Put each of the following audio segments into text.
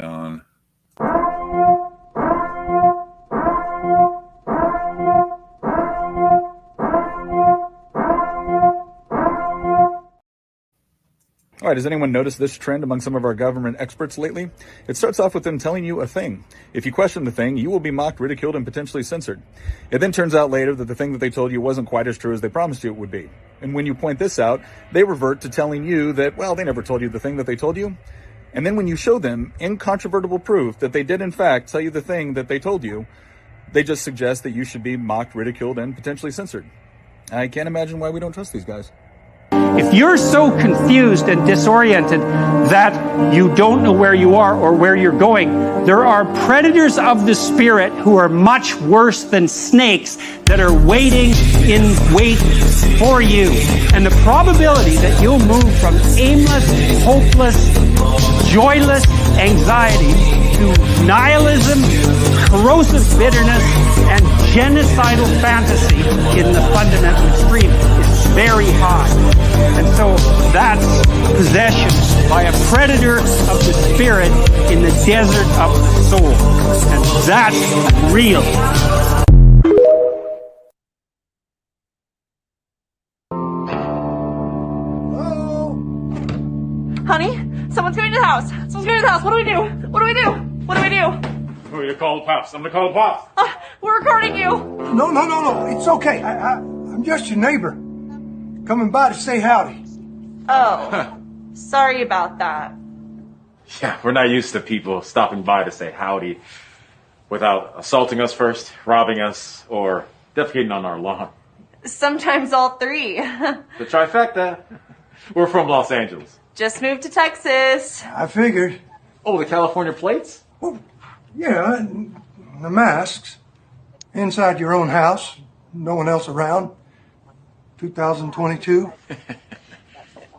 On. All right, has anyone noticed this trend among some of our government experts lately? It starts off with them telling you a thing. If you question the thing, you will be mocked, ridiculed, and potentially censored. It then turns out later that the thing that they told you wasn't quite as true as they promised you it would be. And when you point this out, they revert to telling you that, well, they never told you the thing that they told you. And then when you show them incontrovertible proof that they did in fact tell you the thing that they told you, they just suggest that you should be mocked, ridiculed, and potentially censored. I can't imagine why we don't trust these guys. If you're so confused and disoriented that you don't know where you are or where you're going, there are predators of the spirit who are much worse than snakes that are waiting in wait for you. And the probability that you'll move from aimless, hopeless, joyless anxiety to nihilism, corrosive bitterness, and genocidal fantasy in the fundamental extreme is very high. And so that's possession by a predator of the spirit in the desert of the soul. And that's real. Honey, someone's going to the house. Someone's going to the house. What do we do? What do we do? What do we do? Who are you call the pops? I'm gonna call the pops. We're recording you. No. It's okay. I'm just your neighbor. Coming by to say howdy. Oh, sorry about that. Yeah, we're not used to people stopping by to say howdy without assaulting us first, robbing us, or defecating on our lawn. Sometimes all three. The trifecta. We're from Los Angeles. Just moved to Texas. I figured. Oh, the California plates? Well, yeah, and the masks. Inside your own house. No one else around. 2022.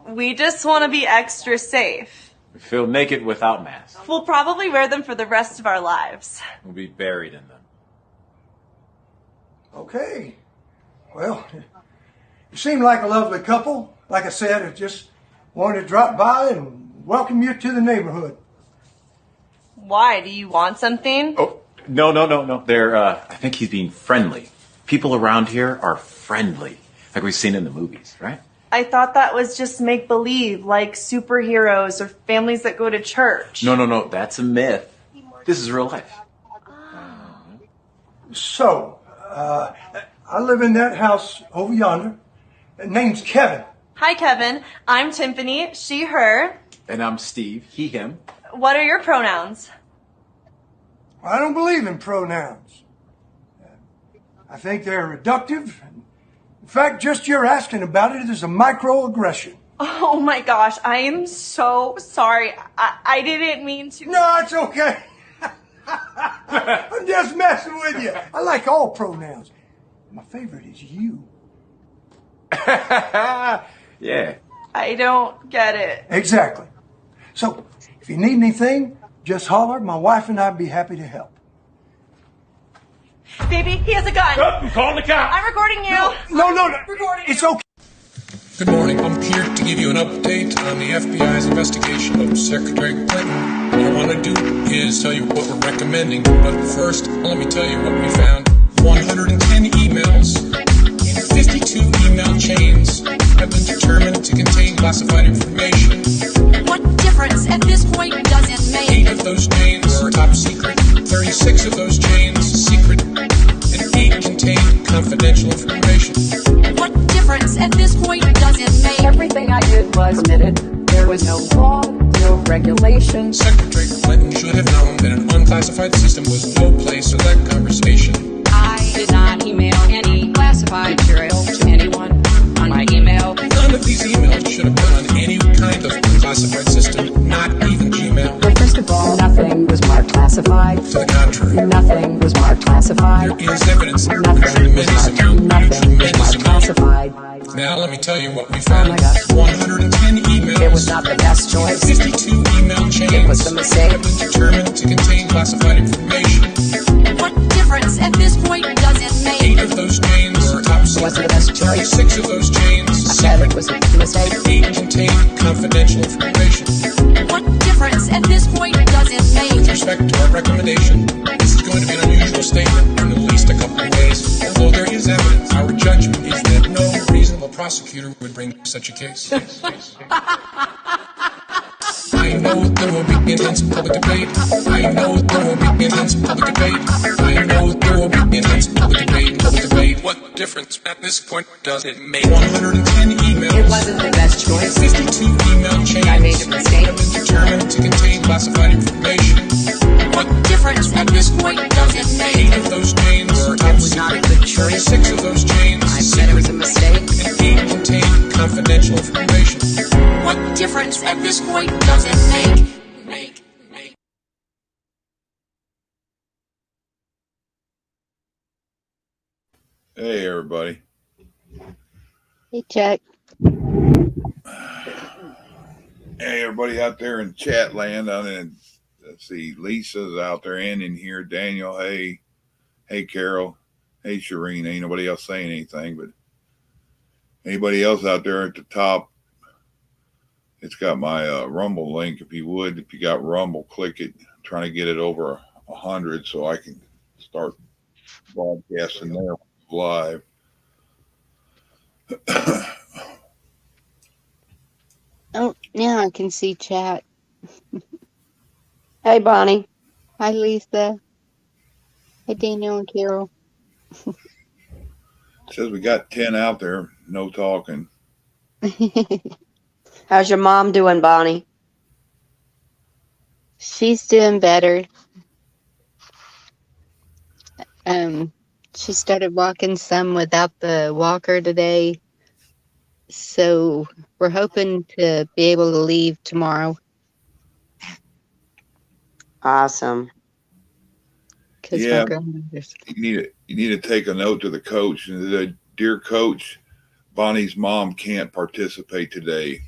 We just want to be extra safe. We feel naked without masks. We'll probably wear them for the rest of our lives. We'll be buried in them. Okay. Well, you seem like a lovely couple. Like I said, I just wanted to drop by and welcome you to the neighborhood. Why? Do you want something? Oh, no. I think he's being friendly. People around here are friendly, like we've seen in the movies, right? I thought that was just make-believe, like superheroes or families that go to church. No, that's a myth. This is real life. So, I live in that house over yonder. Name's Kevin. Hi, Kevin. I'm Tiffany. She, her. And I'm Steve. He, him. What are your pronouns? I don't believe in pronouns. I think they're reductive. In fact, just your asking about it is a microaggression. Oh my gosh, I am so sorry. I didn't mean to. No, it's okay. I'm just messing with you. I like all pronouns. My favorite is you. Yeah. I don't get it. Exactly. So, if you need anything, just holler. My wife and I'd be happy to help. Baby, he has a gun. I'm calling the cops. I'm recording you. No. Recording It's you. okay. Good morning. I'm here to give you an update on the FBI's investigation of Secretary Clinton. What I want to do is tell you what we're recommending. But first, let me tell you what we found. 110 emails in 52 email chains have been determined to contain classified information. What difference at this point does it make? 8 of those chains are top secret, 36 of those chains secret, and 8 contain confidential information. What difference at this point does it make? Everything I did was admitted. There was no law, no regulation. Secretary Clinton should have known that an unclassified system was no place for that conversation. I did not email any classified material to anyone on my email. None of these emails should have been on any kind of unclassified system, not even Gmail. But first of all, nothing was marked classified. To the contrary, Nothing was marked classified. there is evidence of a Nothing tremendous was amount, marked, nothing was tremendous marked amount. classified. Now let me tell you what we found. Oh my gosh. 110 emails. It was not the best choice. 52 email chains. It was a mistake. Have been determined to contain classified information. What difference at this point does it make? 8 of those chains are top It wasn't the secret. best choice. 6 of those chains I said it was a mistake. 8 contain confidential information. What difference at this point does it make? respect to our recommendation, this is going to be an unusual statement in at least a couple of ways. Although there is evidence, our judgment is that no reasonable prosecutor would bring such a case. I know there will be intense public debate. I know there will be intense public debate. I know there will be intense public debate. What difference at this point does it make? 110 emails. It wasn't the best choice. 52 email chains. I made a mistake. Have been determined to contain classified information. What difference at this point does it make? 8 of those chains were It was not a good choice. 6 of those chains I said it was a mistake. and 8 contained confidential information. What difference at this point does it make? Hey, everybody. Hey, Chuck. Hey, everybody out there in chat land. Let's see, Lisa's out there and in here. Daniel, hey. Hey, Carol. Hey, Shireen. Ain't nobody else saying anything, but anybody else out there at the top, it's got my Rumble link. If you got Rumble, click it. I'm trying to get it over 100 so I can start broadcasting there live. Oh, now I can see chat. Hey, Bonnie. Hi, Lisa. Hey, Daniel and Carol. It says we got 10 out there. No talking. How's your mom doing, Bonnie? She's doing better. She started walking some without the walker today. So we're hoping to be able to leave tomorrow. Awesome. Yeah, you need to take a note to the coach. Dear coach, Bonnie's mom can't participate today.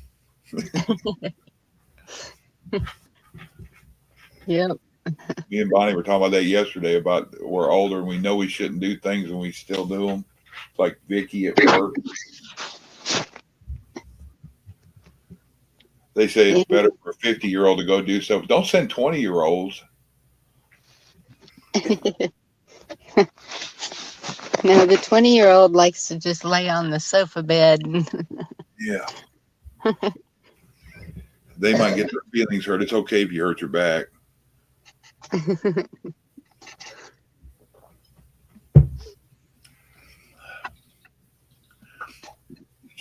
Yep. Me and Bonnie were talking about that yesterday, about we're older and we know we shouldn't do things and we still do them. It's like Vicky at work. They say it's better for a 50-year-old to go do stuff. Don't send 20-year-olds. No, the 20-year-old likes to just lay on the sofa bed. Yeah. They might get their feelings hurt. It's okay if you hurt your back. Did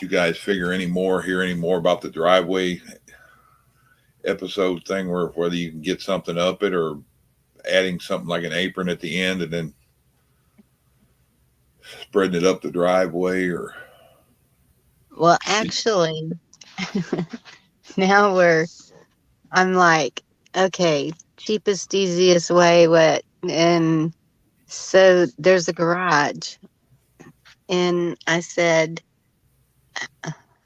you guys hear any more about the driveway episode thing, where whether you can get something up it or adding something like an apron at the end and then spreading it up the driveway? Or Well, actually, now I'm like, okay, cheapest, easiest way, what? And so there's a garage. And I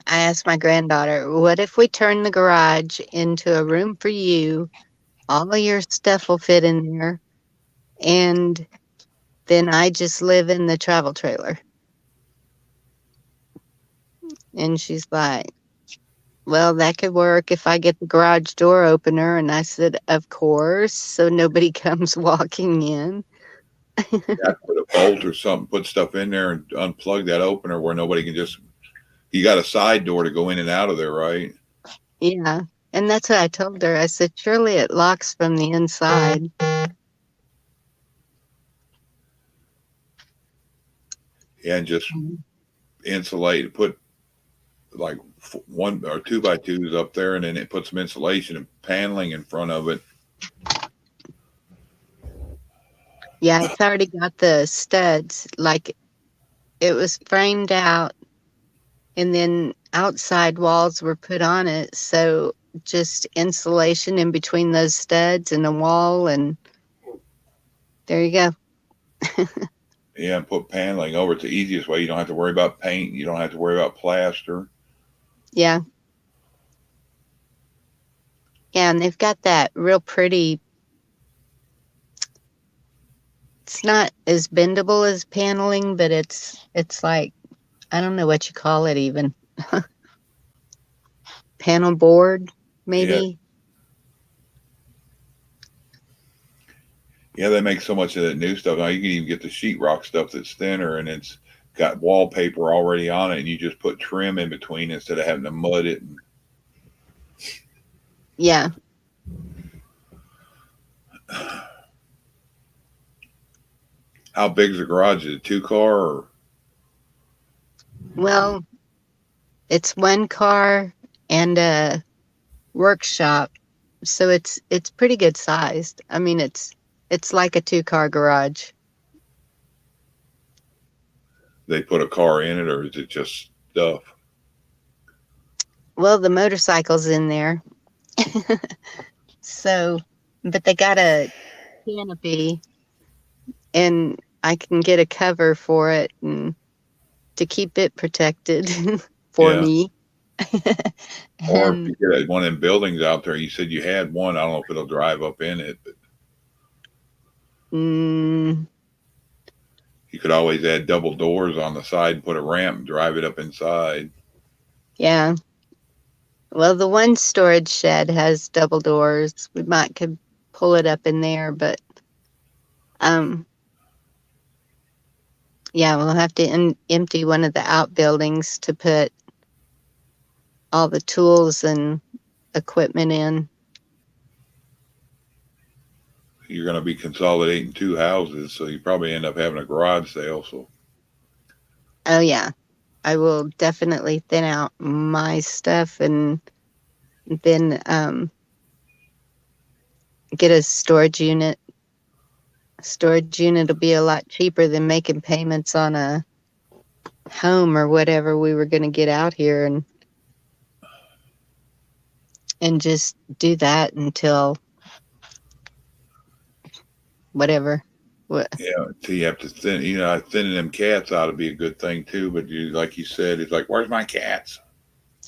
asked my granddaughter, what if we turn the garage into a room for you? All of your stuff will fit in there. And then I just live in the travel trailer. And she's like, well, that could work if I get the garage door opener. And I said, of course. So nobody comes walking in. you have to put a bolt or something, put stuff in there and unplug that opener where nobody can just, you got a side door to go in and out of there, right? Yeah. And that's what I told her. I said, surely it locks from the inside. Yeah, and just insulate, put like 1 or 2 by 2s up there, and then it put some insulation and paneling in front of it. Yeah, it's already got the studs. Like, it was framed out, and then outside walls were put on it. So just insulation in between those studs and the wall, and there you go. Yeah, and put paneling over. It's the easiest way. You don't have to worry about paint. You don't have to worry about plaster. Yeah. Yeah, and they've got that real pretty, it's not as bendable as paneling, but it's like, I don't know what you call it even. Panel board, maybe. Yeah, they make so much of that new stuff now. You can even get the sheetrock stuff that's thinner and it's got wallpaper already on it, and you just put trim in between instead of having to mud it. Yeah. How big is the garage? Is it 2-car or? Well, it's 1 car and a workshop, so it's pretty good sized. I mean, it's like a 2-car garage. They put a car in it, or is it just stuff? Well, the motorcycle's in there. So, but they got a canopy, and I can get a cover for it and to keep it protected for me. Or if you get one of them buildings out there, you said you had one. I don't know if it'll drive up in it, but you could always add double doors on the side, put a ramp, and drive it up inside. Yeah. Well, the one storage shed has double doors. We could pull it up in there, but yeah, we'll have to empty one of the outbuildings to put all the tools and equipment in. You're going to be consolidating 2 houses, so you probably end up having a garage sale. So, oh yeah, I will definitely thin out my stuff and then get a storage unit. Storage unit will be a lot cheaper than making payments on a home or whatever we were going to get out here, and just do that until whatever. What? Yeah, so you have to thin. Thinning them cats out would be a good thing too. But like you said, it's like, where's my cats?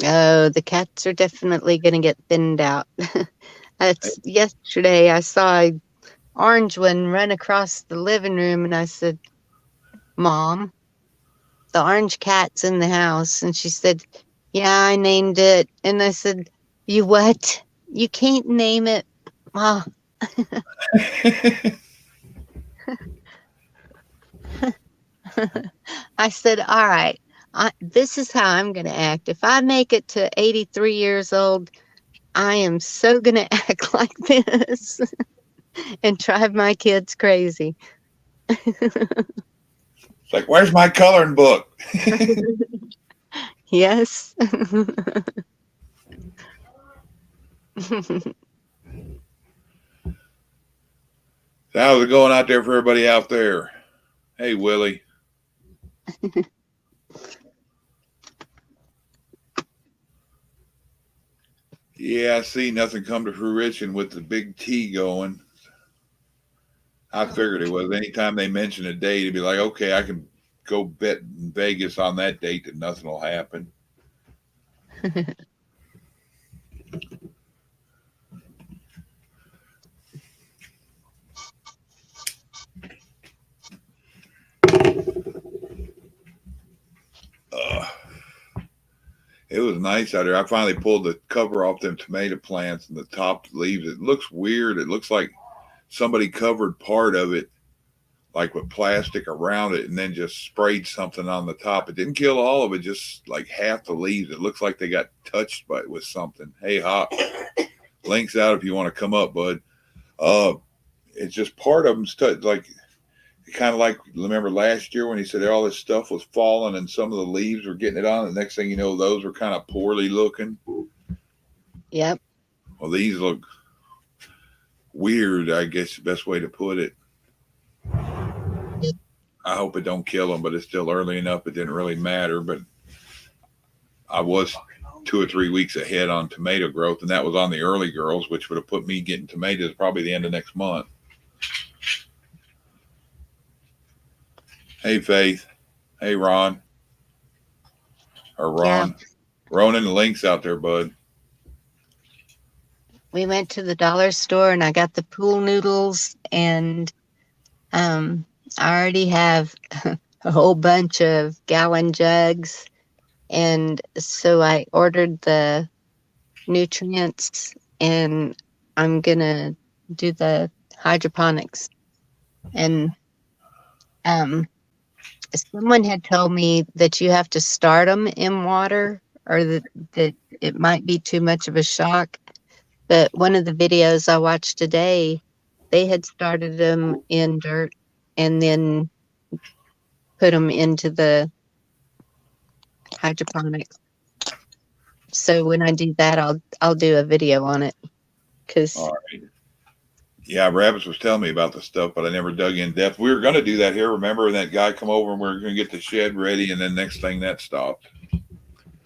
Oh, the cats are definitely going to get thinned out. Yesterday I saw an orange one run across the living room, and I said, Mom, the orange cat's in the house. And she said, yeah, I named it. And I said, you what? You can't name it. Oh. I said, all right, this is how I'm going to act. If I make it to 83 years old, I am so going to act like this and drive my kids crazy. It's like, where's my coloring book? Yes. So how's it going out there for everybody out there? Hey, Willie. Yeah, I see nothing come to fruition with the big T going. I figured it was. Anytime they mention a date, it'd be like, okay, I can go bet in Vegas on that date that nothing will happen. It was nice out there. I finally pulled the cover off them tomato plants and the top leaves. It looks weird. It looks like somebody covered part of it, like with plastic around it, and then just sprayed something on the top. It didn't kill all of it, just like half the leaves. It looks like they got touched with something. Hey, Hop, link's out if you want to come up, bud. It's just part of them's like, kind of like, remember last year when he said all this stuff was falling and some of the leaves were getting it on. The next thing you know, those were kind of poorly looking. Yep. Well, these look weird, I guess the best way to put it. I hope it don't kill them, but it's still early enough. It didn't really matter, but I was 2 or 3 weeks ahead on tomato growth, and that was on the early girls, which would have put me getting tomatoes probably the end of next month. Hey, Faith. Hey, Ron. Or Ron. Yeah. Ronan, the link's out there, bud. We went to the dollar store and I got the pool noodles, and I already have a whole bunch of gallon jugs. And so I ordered the nutrients, and I'm going to do the hydroponics And someone had told me that you have to start them in water, or that it might be too much of a shock. But one of the videos I watched today, they had started them in dirt and then put them into the hydroponics. So when I do that, I'll do a video on it. All right. Yeah, Rabbits was telling me about the stuff, but I never dug in depth. We were going to do that here. Remember, that guy come over and we were going to get the shed ready, and then next thing that stopped.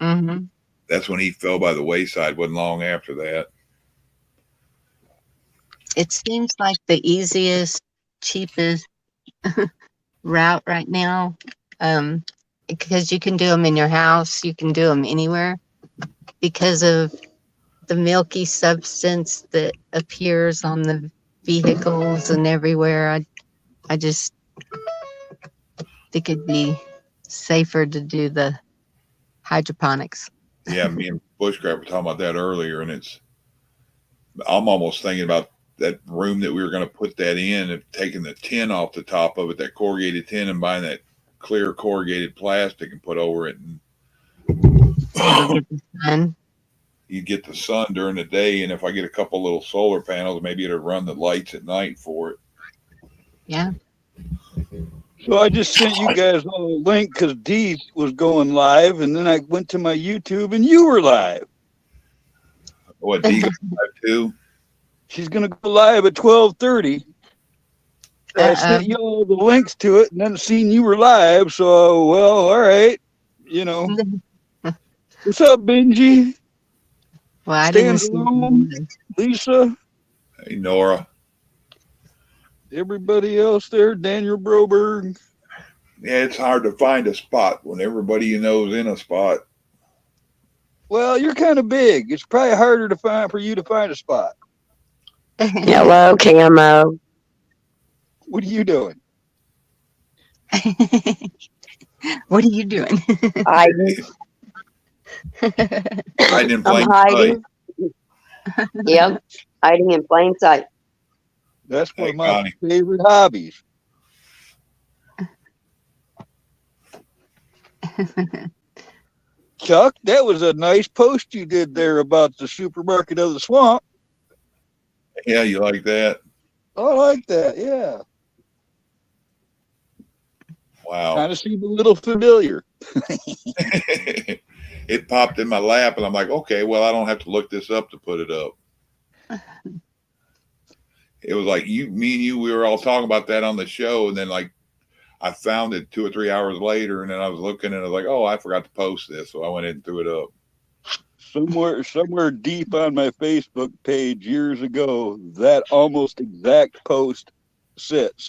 Mm-hmm. That's when he fell by the wayside. Wasn't long after that. It seems like the easiest, cheapest route right now, because you can do them in your house, you can do them anywhere, because of the milky substance that appears on the vehicles and everywhere. I just think it'd be safer to do the hydroponics. Yeah, me and Bushcraft were talking about that earlier, and I'm almost thinking about that room that we were going to put that in, and taking the tin off the top of it, that corrugated tin, and buying that clear corrugated plastic and put over it. And you get the sun during the day, and if I get a couple little solar panels, maybe it'll run the lights at night for it. Yeah. So I just sent you guys all a link because Dee was going live, and then I went to my YouTube, and you were live. What, Dee goes live too? She's going to go live at 12:30. I sent you all the links to it, and then seen you were live, so, well, all right. You know. What's up, Benji? Well, I Stan didn't alone, Lisa. Hey, Nora. Everybody else there, Daniel Broberg. Yeah, it's hard to find a spot when everybody you know is in a spot. Well, you're kind of big. It's probably harder to find for you to find a spot. Hello, Camo. What are you doing? What are you doing? Hiding. Hiding in plain I'm hiding. sight. Yep, hiding in plain sight. That's one Hey, of my Connie. favorite hobbies. Chuck, that was a nice post you did there about the supermarket of the swamp. Yeah, you like that? I like that, yeah. Wow. Kind of seemed a little familiar. It popped in my lap, and I'm like, okay, well, I don't have to look this up to put it up. It was like me and you, we were all talking about that on the show, and then like I found it 2 or 3 hours later, and then I was looking, and I was like, oh, I forgot to post this, so I went in and threw it up. Somewhere deep on my Facebook page years ago, that almost exact post sits,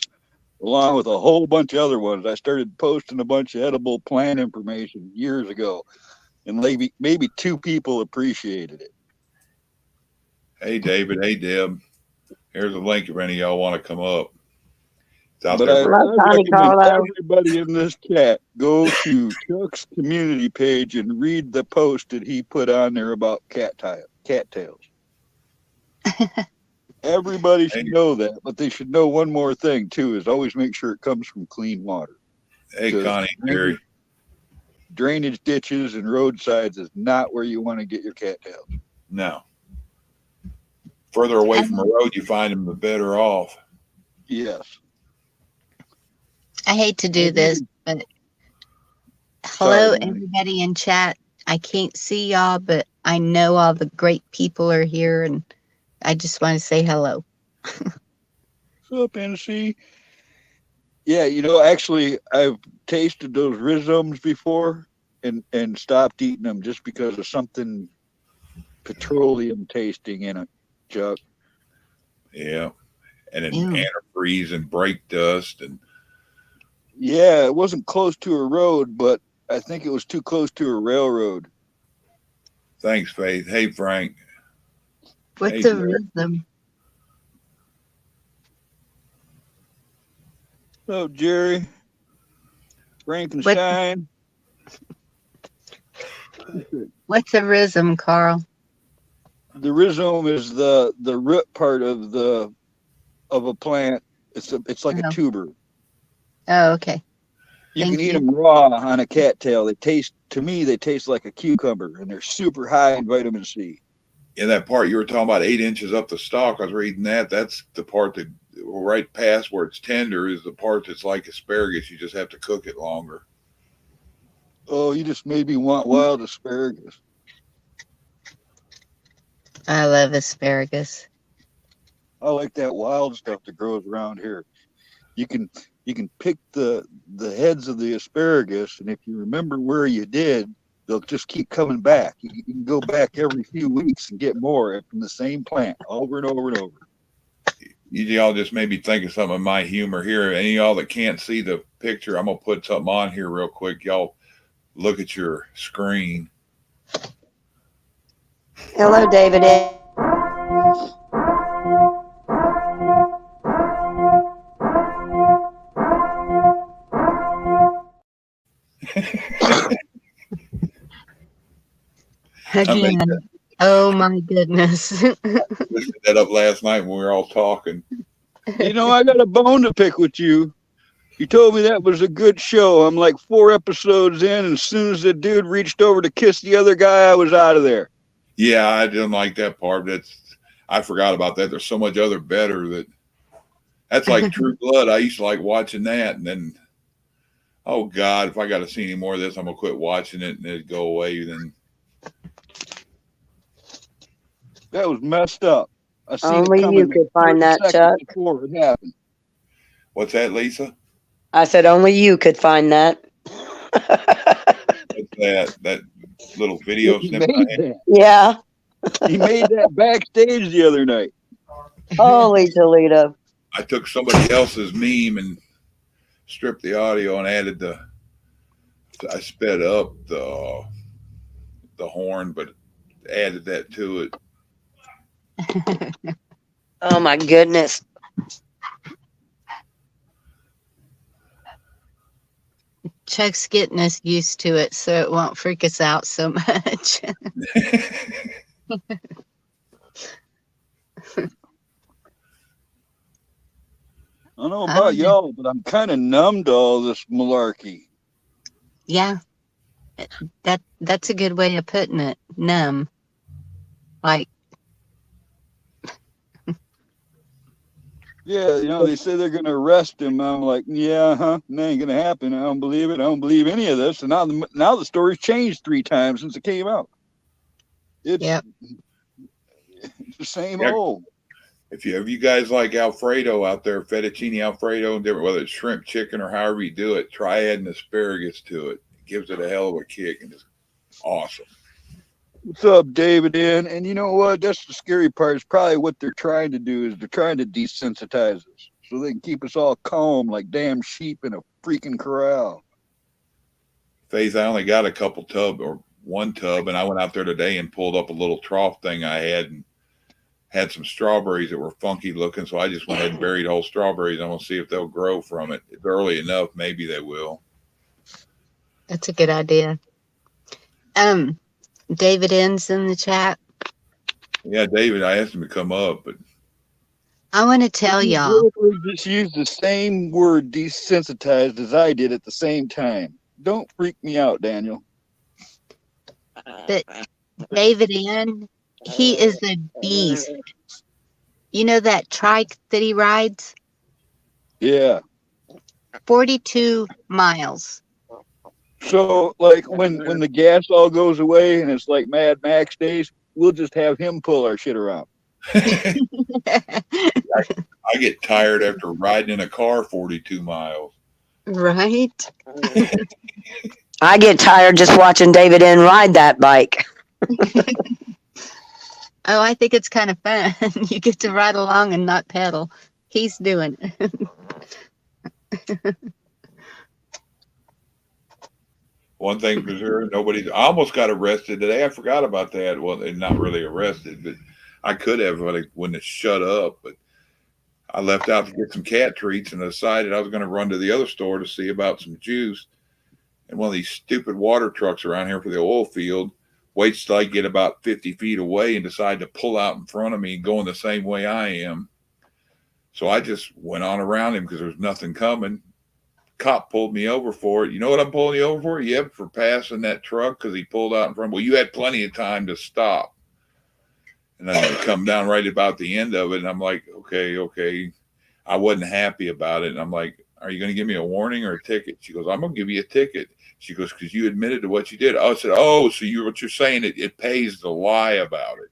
along with a whole bunch of other ones. I started posting a bunch of edible plant information years ago, and maybe 2 people appreciated it. Hey, David. Hey, Deb. Here's a link if any of y'all want to come up. It's out But there. I recommend everybody in this chat go to Chuck's community page and read the post that he put on there about cattails. Everybody should know that, but they should know one more thing too: is always make sure it comes from clean water. Hey, Connie, Gary. Drainage ditches and roadsides is not where you want to get your cattails. No. Further away from a road you find them, the better off. Yes. I hate to do this, but hello, everybody in chat. I can't see y'all, but I know all the great people are here, and I just want to say hello. What's up, NC? Yeah, actually, I've tasted those rhizomes before and stopped eating them just because of something petroleum tasting in it, Chuck. Yeah. And then antifreeze and brake dust. And yeah, it wasn't close to a road, but I think it was too close to a railroad. Thanks, Faith. Hey, Frank. What's a rhythm? What's up, Jerry? Frankenstein. What's a rhizome, Carl? The rhizome is the root part of a plant, It's like a Oh. tuber. Oh, okay. You Thank can eat you. them raw on a cattail. To me, they taste like a cucumber, and they're super high in vitamin C. In that part you were talking about 8 inches up the stalk, I was reading that. That's the part that right past where it's tender is the part that's like asparagus. You just have to cook it longer. Oh, you just made me want wild asparagus. I love asparagus. I like that wild stuff that grows around here. You can pick the heads of the asparagus, and if you remember where you did, they'll just keep coming back. You can go back every few weeks and get more from the same plant over and over and over. Y'all just made me think of some of my humor here. Any of y'all that can't see the picture, I'm gonna put something on here real quick. Y'all look at your screen. Hello, David. Again. Oh my goodness. Lifted that up last night when we were all talking. You know, I got a bone to pick with you. You told me that was a good show. I'm like 4 episodes in, and as soon as the dude reached over to kiss the other guy, I was out of there. Yeah, I didn't like that part. I forgot about that. There's so much other better that's like True Blood. I used to like watching that, and then, oh God, if I got to see any more of this, I'm gonna quit watching it and it'd go away. Then that was messed up. I seen Only it coming you could find 30 that, seconds Chuck. before it happened. What's that, Lisa? I said only you could find that. What's that little video He snippet? made that. Yeah. He made that backstage the other night. Holy Toledo. I took somebody else's meme and stripped the audio and added I sped up the horn, but added that to it. Oh my goodness. Chuck's getting us used to it so it won't freak us out so much. I don't know about y'all, but I'm kind of numb to all this malarkey. Yeah. That's a good way of putting it. Numb. Like, Yeah, you know, they say they're going to arrest him. I'm like, yeah, that ain't going to happen. I don't believe it. I don't believe any of this. And now the story's changed 3 times since it came out. It's the same old. If you guys like Alfredo out there, fettuccine Alfredo, and different, whether it's shrimp, chicken, or however you do it, try adding asparagus to it. It gives it a hell of a kick, and it's awesome. What's up, David? And you know what? That's the scary part. Is probably what they're trying to do is they're trying to desensitize us so they can keep us all calm like damn sheep in a freaking corral. Faith, I only got a couple one tub, and I went out there today and pulled up a little trough thing I had and had some strawberries that were funky looking. So I just went ahead and buried whole strawberries. I'm going to see if they'll grow from it. If early enough, maybe they will. that's a good idea. David N's in the chat. Yeah, David, I asked him to come up, but I want to tell y'all. Just use the same word desensitized as I did at the same time. Don't freak me out, Daniel. But David N, he is a beast. You know that trike that he rides? Yeah. 42 miles. So, like, when the gas all goes away and it's like Mad Max days, we'll just have him pull our shit around. I get tired after riding in a car 42 miles. Right? I get tired just watching David N ride that bike. Oh, I think it's kind of fun. You get to ride along and not pedal. He's doing it. One thing for sure, I almost got arrested today. I forgot about that. Well, they're not really arrested, but I could have when it shut up. But I left out to get some cat treats and decided I was going to run to the other store to see about some juice. And one of these stupid water trucks around here for the oil field waits till I get about 50 feet away and decide to pull out in front of me and going the same way I am. So I just went on around him because there was nothing coming. Cop pulled me over for it. You know what I'm pulling you over for? Yep, for passing that truck because he pulled out in front. Well, you had plenty of time to stop. And then they come down right about the end of it. And I'm like, okay. I wasn't happy about it. And I'm like, are you going to give me a warning or a ticket? She goes, I'm going to give you a ticket. She goes, because you admitted to what you did. I said, oh, so what you're saying, it pays to lie about it.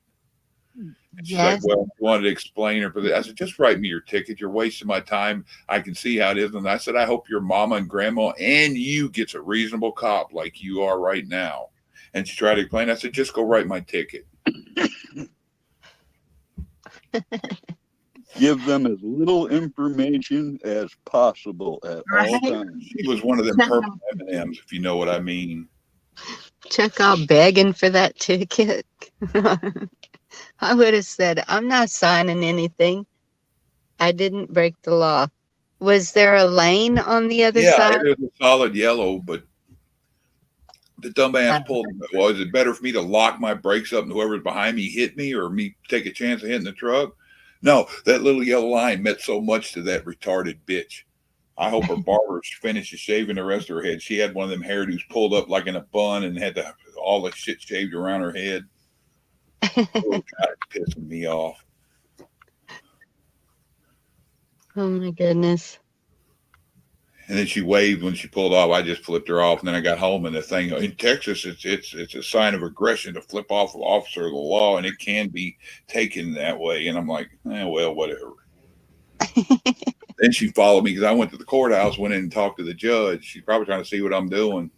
And she's like, well, I wanted to explain her, but I said, just write me your ticket. You're wasting my time. I can see how it is. And I said, I hope your mama and grandma and you gets a reasonable cop like you are right now. And she tried to explain. I said, just go write my ticket. Give them as little information as possible at all times. She was one of them purple M&Ms, if you know what I mean. Chuck all begging for that ticket. I would have said, I'm not signing anything. I didn't break the law. Was there a lane on the other side? Yeah, it was a solid yellow, but the dumbass pulled. Well, is it better for me to lock my brakes up and whoever's behind me hit me, or me take a chance of hitting the truck? No, that little yellow line meant so much to that retarded bitch. I hope her barber finishes shaving the rest of her head. She had one of them hairdos pulled up like in a bun and had all the shit shaved around her head. Oh, God, it's pissing me off. Oh my goodness. And then she waved when she pulled off. I just flipped her off, and then I got home. And the thing in Texas, it's a sign of aggression to flip off an officer of the law, and it can be taken that way. And I'm like, well, whatever. Then she followed me because I went to the courthouse, went in and talked to the judge. She's probably trying to see what I'm doing.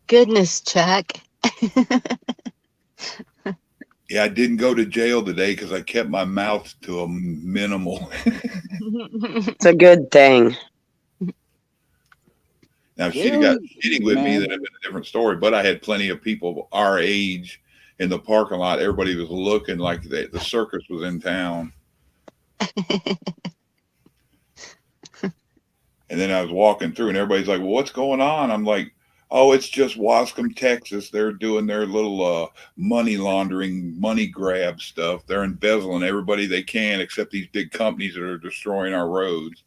Goodness, Chuck. Yeah, I didn't go to jail today because I kept my mouth to a minimal. It's a good thing. Now, if she'd have got shitty with me, then it'd been a different story. But I had plenty of people our age in the parking lot. Everybody was looking like the circus was in town. And then I was walking through, and everybody's like, well, what's going on? I'm like, oh, it's just Wascom, Texas. They're doing their little money laundering, money grab stuff. They're embezzling everybody they can except these big companies that are destroying our roads.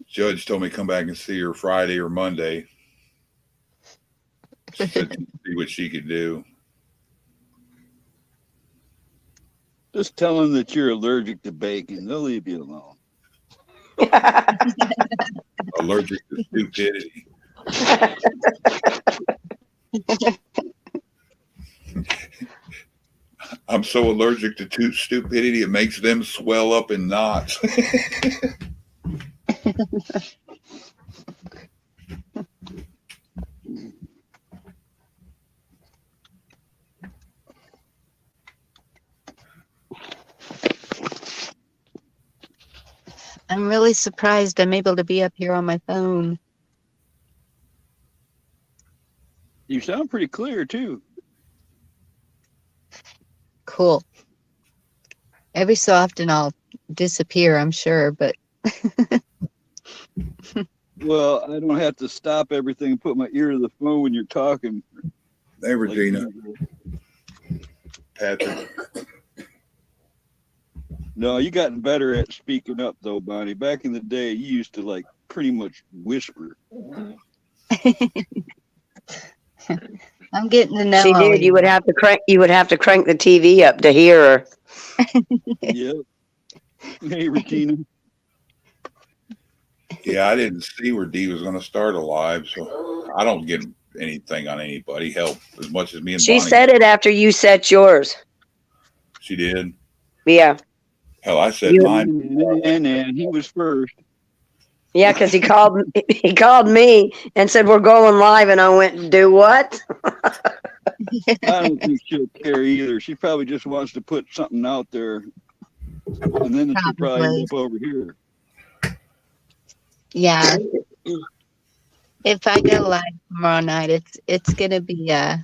Judge told me to come back and see her Friday or Monday. She said to see what she could do. Just tell them that you're allergic to bacon. They'll leave you alone. Allergic to stupidity. I'm so allergic to stupidity, it makes them swell up in knots. I'm really surprised I'm able to be up here on my phone. You sound pretty clear, too. Cool. Every so often I'll disappear, I'm sure, but... Well, I don't have to stop everything and put my ear to the phone when you're talking. Hey, Regina. Patrick. No, you gotten better at speaking up, though, Bonnie. Back in the day, you used to, like, pretty much whisper. I'm getting to know She did. You would have to crank the TV up to hear her. Yep. Hey, Regina. Yeah, I didn't see where Dee was going to start a live, so I don't get anything on anybody. Help as much as me and She Bonnie. said it after you set yours. She did. Yeah. Hell, I said mine. And he was first. Yeah, because he called me and said we're going live, and I went, do what? I don't think she'll care either. She probably just wants to put something out there, and then she'll probably end up over here. Yeah. If I go live tomorrow night, it's gonna be Yeah,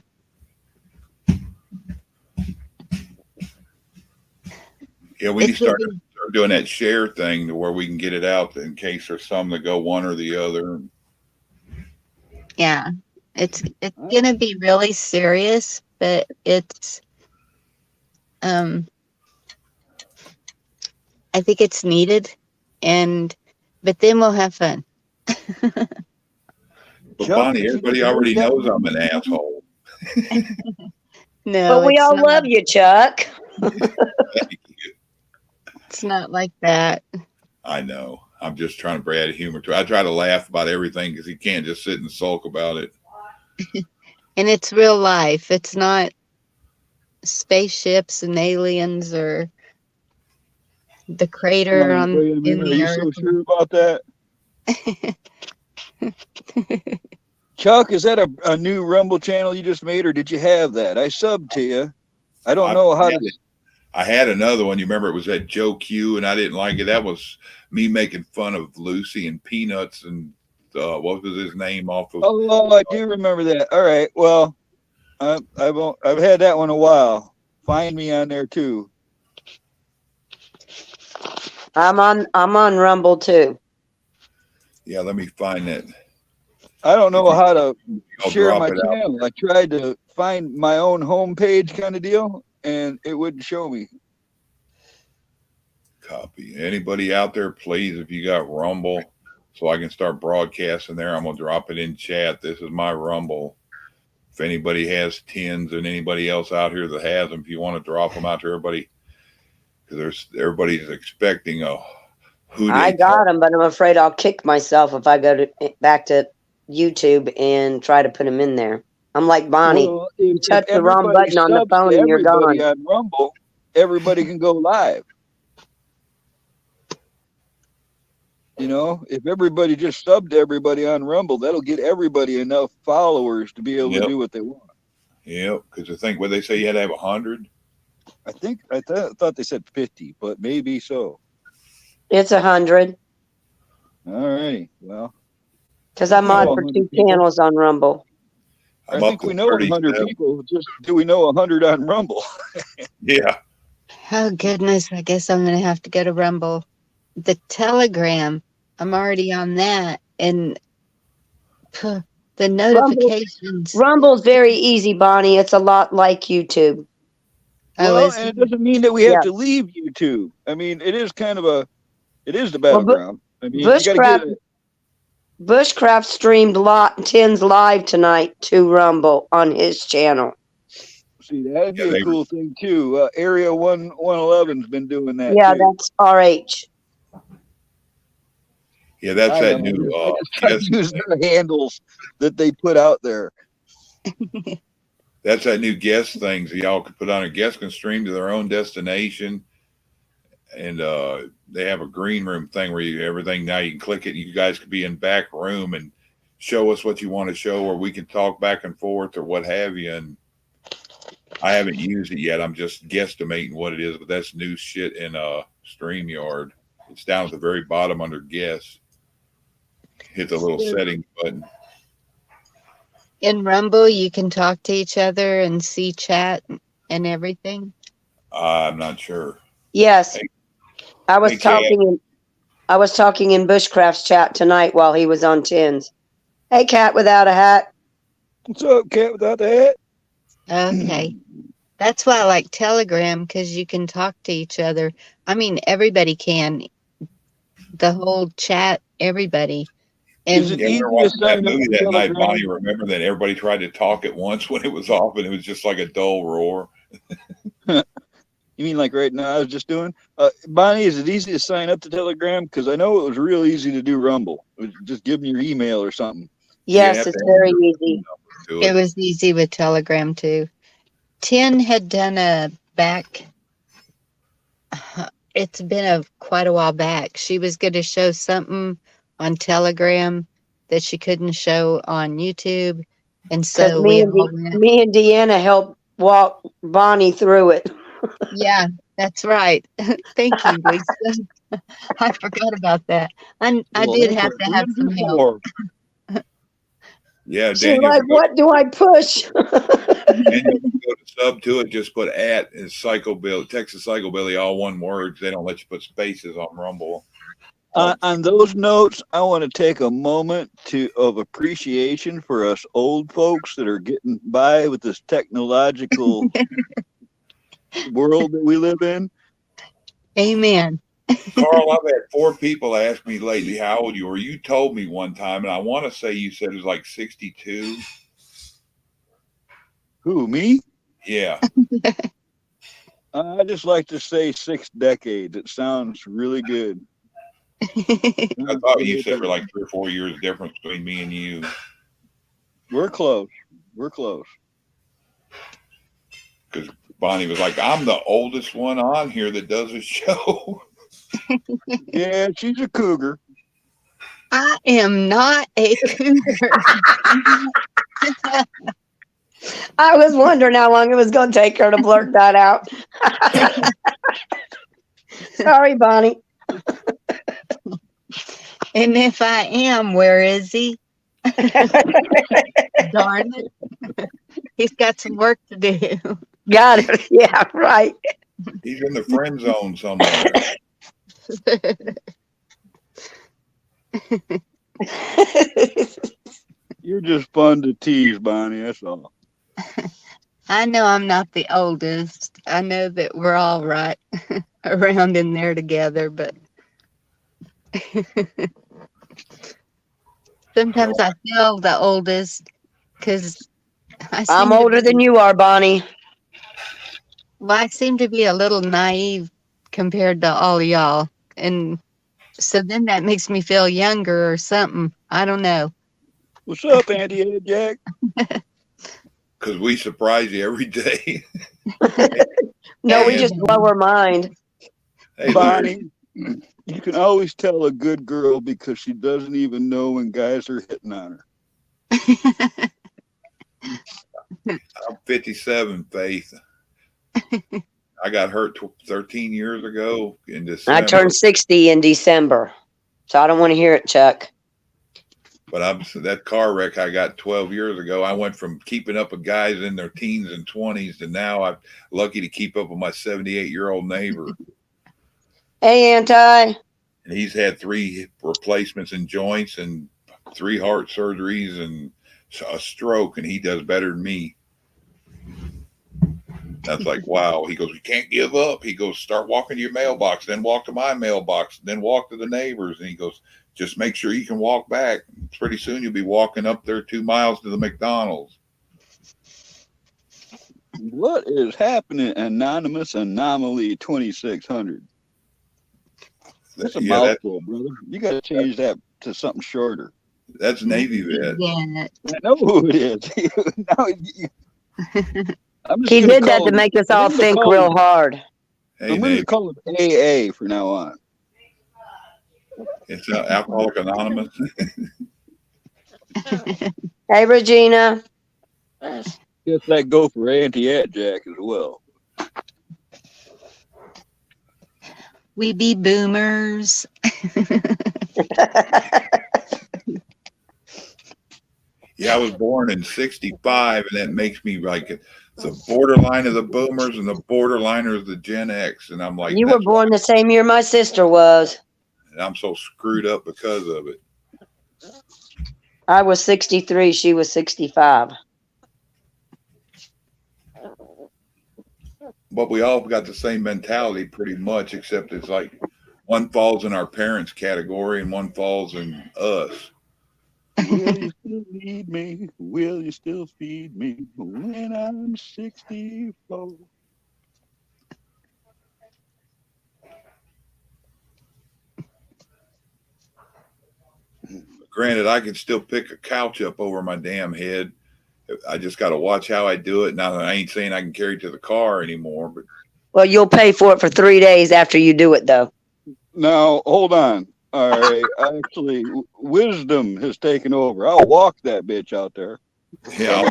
we need to start doing that share thing to where we can get it out in case there's some that go one or the other. Yeah, it's gonna be really serious, but it's I think it's needed, but then we'll have fun. But Bonnie, everybody already knows I'm an asshole. No, But we all love you, Chuck. It's not like that. I know. I'm just trying to add humor to it. I try to laugh about everything because you can't just sit and sulk about it. And it's real life. It's not spaceships and aliens or the crater Are you so sure about that? Chuck, is that a new Rumble channel you just made, or did you have that? I subbed to you. I don't know how to. I had another one. You remember it was at Joe Q, and I didn't like it. That was me making fun of Lucy and Peanuts and what was his name off of? Oh, I do remember that. All right. Well, I've had that one a while. Find me on there too. I'm on Rumble too. Yeah, let me find that. I don't know how to I'll share drop my it out. channel. I tried to find my own homepage kind of deal, and it wouldn't show me. Copy. Anybody out there, please, if you got Rumble, so I can start broadcasting there, I'm gonna drop it in chat. This is my Rumble. If anybody has tens and anybody else out here that has them, if you want to drop them out to everybody, because everybody's expecting a who I got them, but I'm afraid I'll kick myself if I go back to YouTube and try to put them in there. I'm like Bonnie. Well, you if touch the wrong everybody button on the subs phone to and you're everybody gone. on Rumble, everybody can go live. You know, if everybody just subbed to everybody on Rumble, that'll get everybody enough followers to be able to do what they want. Yep, because I think what they say you had to have 100. I think I thought they said 50, but maybe so. It's 100 All right. Well, because I'm on for 100 two people. channels on Rumble. I think we know 100 people. Just do we know 100 on Rumble? Yeah. Oh goodness, I guess I'm gonna have to go to Rumble. The Telegram, I'm already on that, and the notifications. Rumble's very easy, Bonnie. It's a lot like YouTube. Well, and it doesn't mean that we have to leave YouTube. I mean, it is kind of it is the battleground. I mean, you got to get it. Bushcraft streamed Tins live tonight to Rumble on his channel. See, that'd be a cool thing too. Area 111's been doing that. Yeah, too. that's RH. Yeah, that's that new. I just try to use their handles that they put out there. That's that new guest thing. So y'all can put on a guest can stream to their own destination, and they have a green room thing where everything now you can click it. You guys could be in back room and show us what you want to show, or we can talk back and forth or what have you. And I haven't used it yet. I'm just guesstimating what it is, but that's new shit in StreamYard. It's down at the very bottom under guests. Hit the little settings button. In Rumble, you can talk to each other and see chat and everything. I'm not sure. Yes, I was Hey, talking. I was talking in Bushcraft's chat tonight while he was on Tins. Hey, cat without a hat. What's up, cat without the hat? Okay. That's why I like Telegram, because you can talk to each other. I mean, everybody can. The whole chat, everybody. And Yeah, we were watching that movie that night, Bonnie. Remember that everybody tried to talk at once when it was off, and it was just like a dull roar. You mean like right now I was just doing? Bonnie, is it easy to sign up to Telegram? Because I know it was real easy to do Rumble. Just give them your email or something. Yes, it's very easy. it was easy with Telegram too. Tin had done a back. It's been quite a while back. She was going to show something on Telegram that she couldn't show on YouTube, and so me and Deanna helped walk Bonnie through it. Yeah, that's right. Thank you, Lisa. I forgot about that. I did have to have some help. Yeah, She's Daniel. like, "What do I push?" Daniel, you go to sub to it. Just put @ and Psychobilly, Texas Psychobilly, all one word. They don't let you put spaces on Rumble. On those notes, I want to take a moment of appreciation for us old folks that are getting by with this technological world that we live in. Amen. Carl, I've had 4 people ask me lately how old you were. You told me one time, and I want to say you said it was like 62. Who, me? Yeah. I just like to say 6 decades. It sounds really good. I thought you said there were like 3 or 4 years difference between me and you. We're close. We're close. Because Bonnie was like, I'm the oldest one on here that does a show. Yeah, she's a cougar. I am not a cougar. I was wondering how long it was going to take her to blurt that out. Sorry, Bonnie. And if I am, where is he? Darn it. He's got some work to do. Got it. Yeah, right. He's in the friend zone somewhere. You're just fun to tease, Bonnie. That's all. I know I'm not the oldest. I know that we're all right around in there together, but sometimes I feel the oldest because I'm older than you are, Bonnie. Well, I seem to be a little naive compared to all of y'all. And so then that makes me feel younger or something. I don't know. What's up, Auntie Jack? Because we surprise you every day. No, we just blow her mind. Hey, Bonnie, you can always tell a good girl because she doesn't even know when guys are hitting on her. I'm 57, Faith. I got hurt 13 years ago in December. I turned 60 in December, so I don't want to hear it, Chuck. But that car wreck I got 12 years ago, I went from keeping up with guys in their teens and 20s to now I'm lucky to keep up with my 78-year-old neighbor. Hey, Anti. And he's had 3 replacements in joints and 3 heart surgeries and a stroke, and he does better than me. That's like, wow. He goes, you can't give up. He goes, start walking to your mailbox, then walk to my mailbox, then walk to the neighbors. And he goes, just make sure you can walk back. Pretty soon you'll be walking up there 2 miles to the McDonald's. What is happening, Anonymous Anomaly 2600? That's a mouthful, brother. You got to change that to something shorter. That's Navy vet. Yeah. I know who it is. He did that to make us all think real hard. Hey, I'm going to call it AA from now on. It's Alcoholic Anonymous. Hey, Regina. Guess that go for Auntie Jack as well. We be boomers. Yeah, I was born in 65, and that makes me like the borderline of the boomers and the borderliners of the Gen X. And I'm like, you were born the same year my sister was. And I'm so screwed up because of it. I was 63. She was 65. But we all got the same mentality pretty much, except it's like one falls in our parents' category and one falls in us. Will you still feed me? Will you still feed me when I'm 64? Granted, I can still pick a couch up over my damn head. I just got to watch how I do it. Now, I ain't saying I can carry it to the car anymore, but well, you'll pay for it for 3 days after you do it, though. Now, hold on. All right. Actually, wisdom has taken over. I'll walk that bitch out there. Yeah,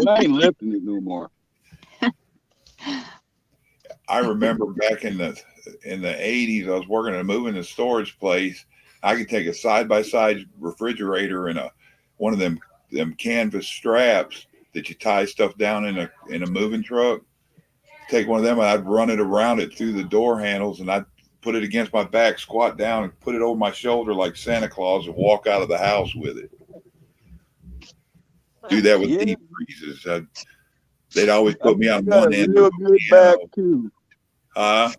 I ain't lifting it no more. I remember back in the 80s, I was working at a moving and storage place. I could take a side-by-side refrigerator and one of them canvas straps that you tie stuff down in a moving truck. Take one of them and I'd run it around it through the door handles and I'd put it against my back, squat down, and put it over my shoulder like Santa Claus, and walk out of the house with it. Do that with deep freezes. They'd always put me on one end of the piano. Back too. Huh?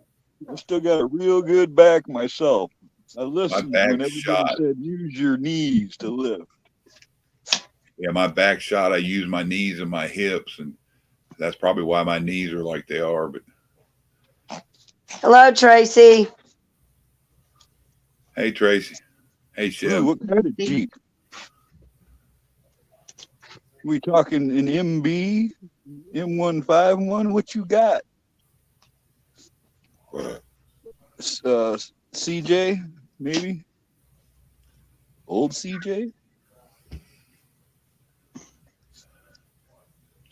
I still got a real good back myself. I listened back when everybody shot. said use your knees to lift. Yeah, my back shot, I use my knees and my hips, and that's probably why my knees are like they are. But Hello, Tracy. hey, Tracy. Hey, Chef. Ooh, what kind of Jeep? We talking an MB, M151? What you got? CJ, maybe? Old CJ?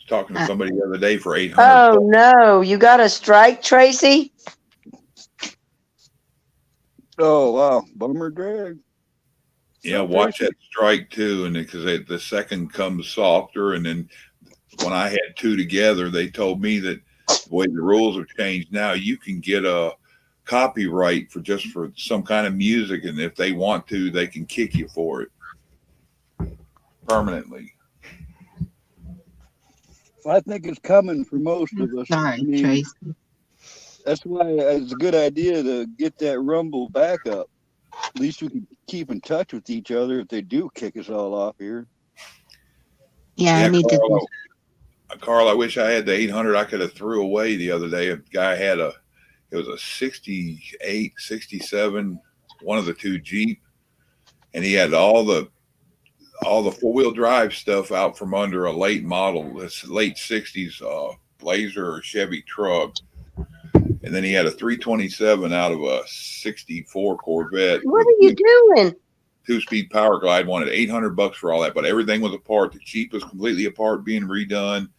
Talking to somebody the other day for $800. Oh no, you got a strike, Tracy? Oh wow, bummer drag. Yeah, watch that strike too, and because the second comes softer, and then when I had two together, they told me that the way the rules have changed now, you can get a copyright for some kind of music, and if they want to, they can kick you for it permanently. I think it's coming for most of us. Sorry, Tracy. That's why it's a good idea to get that Rumble back up. At least we can keep in touch with each other if they do kick us all off here. Yeah, I need Carl, Carl, I wish I had the 800 I could have threw away the other day. A guy had it was a 68, 67, one of the two Jeep, and he had all the four-wheel drive stuff out from under a late model, this late 60s Blazer or Chevy truck. And then he had a 327 out of a 64 Corvette. What are you doing? 2-speed power glide, wanted $800 for all that, but everything was apart. The Jeep was completely apart, being redone.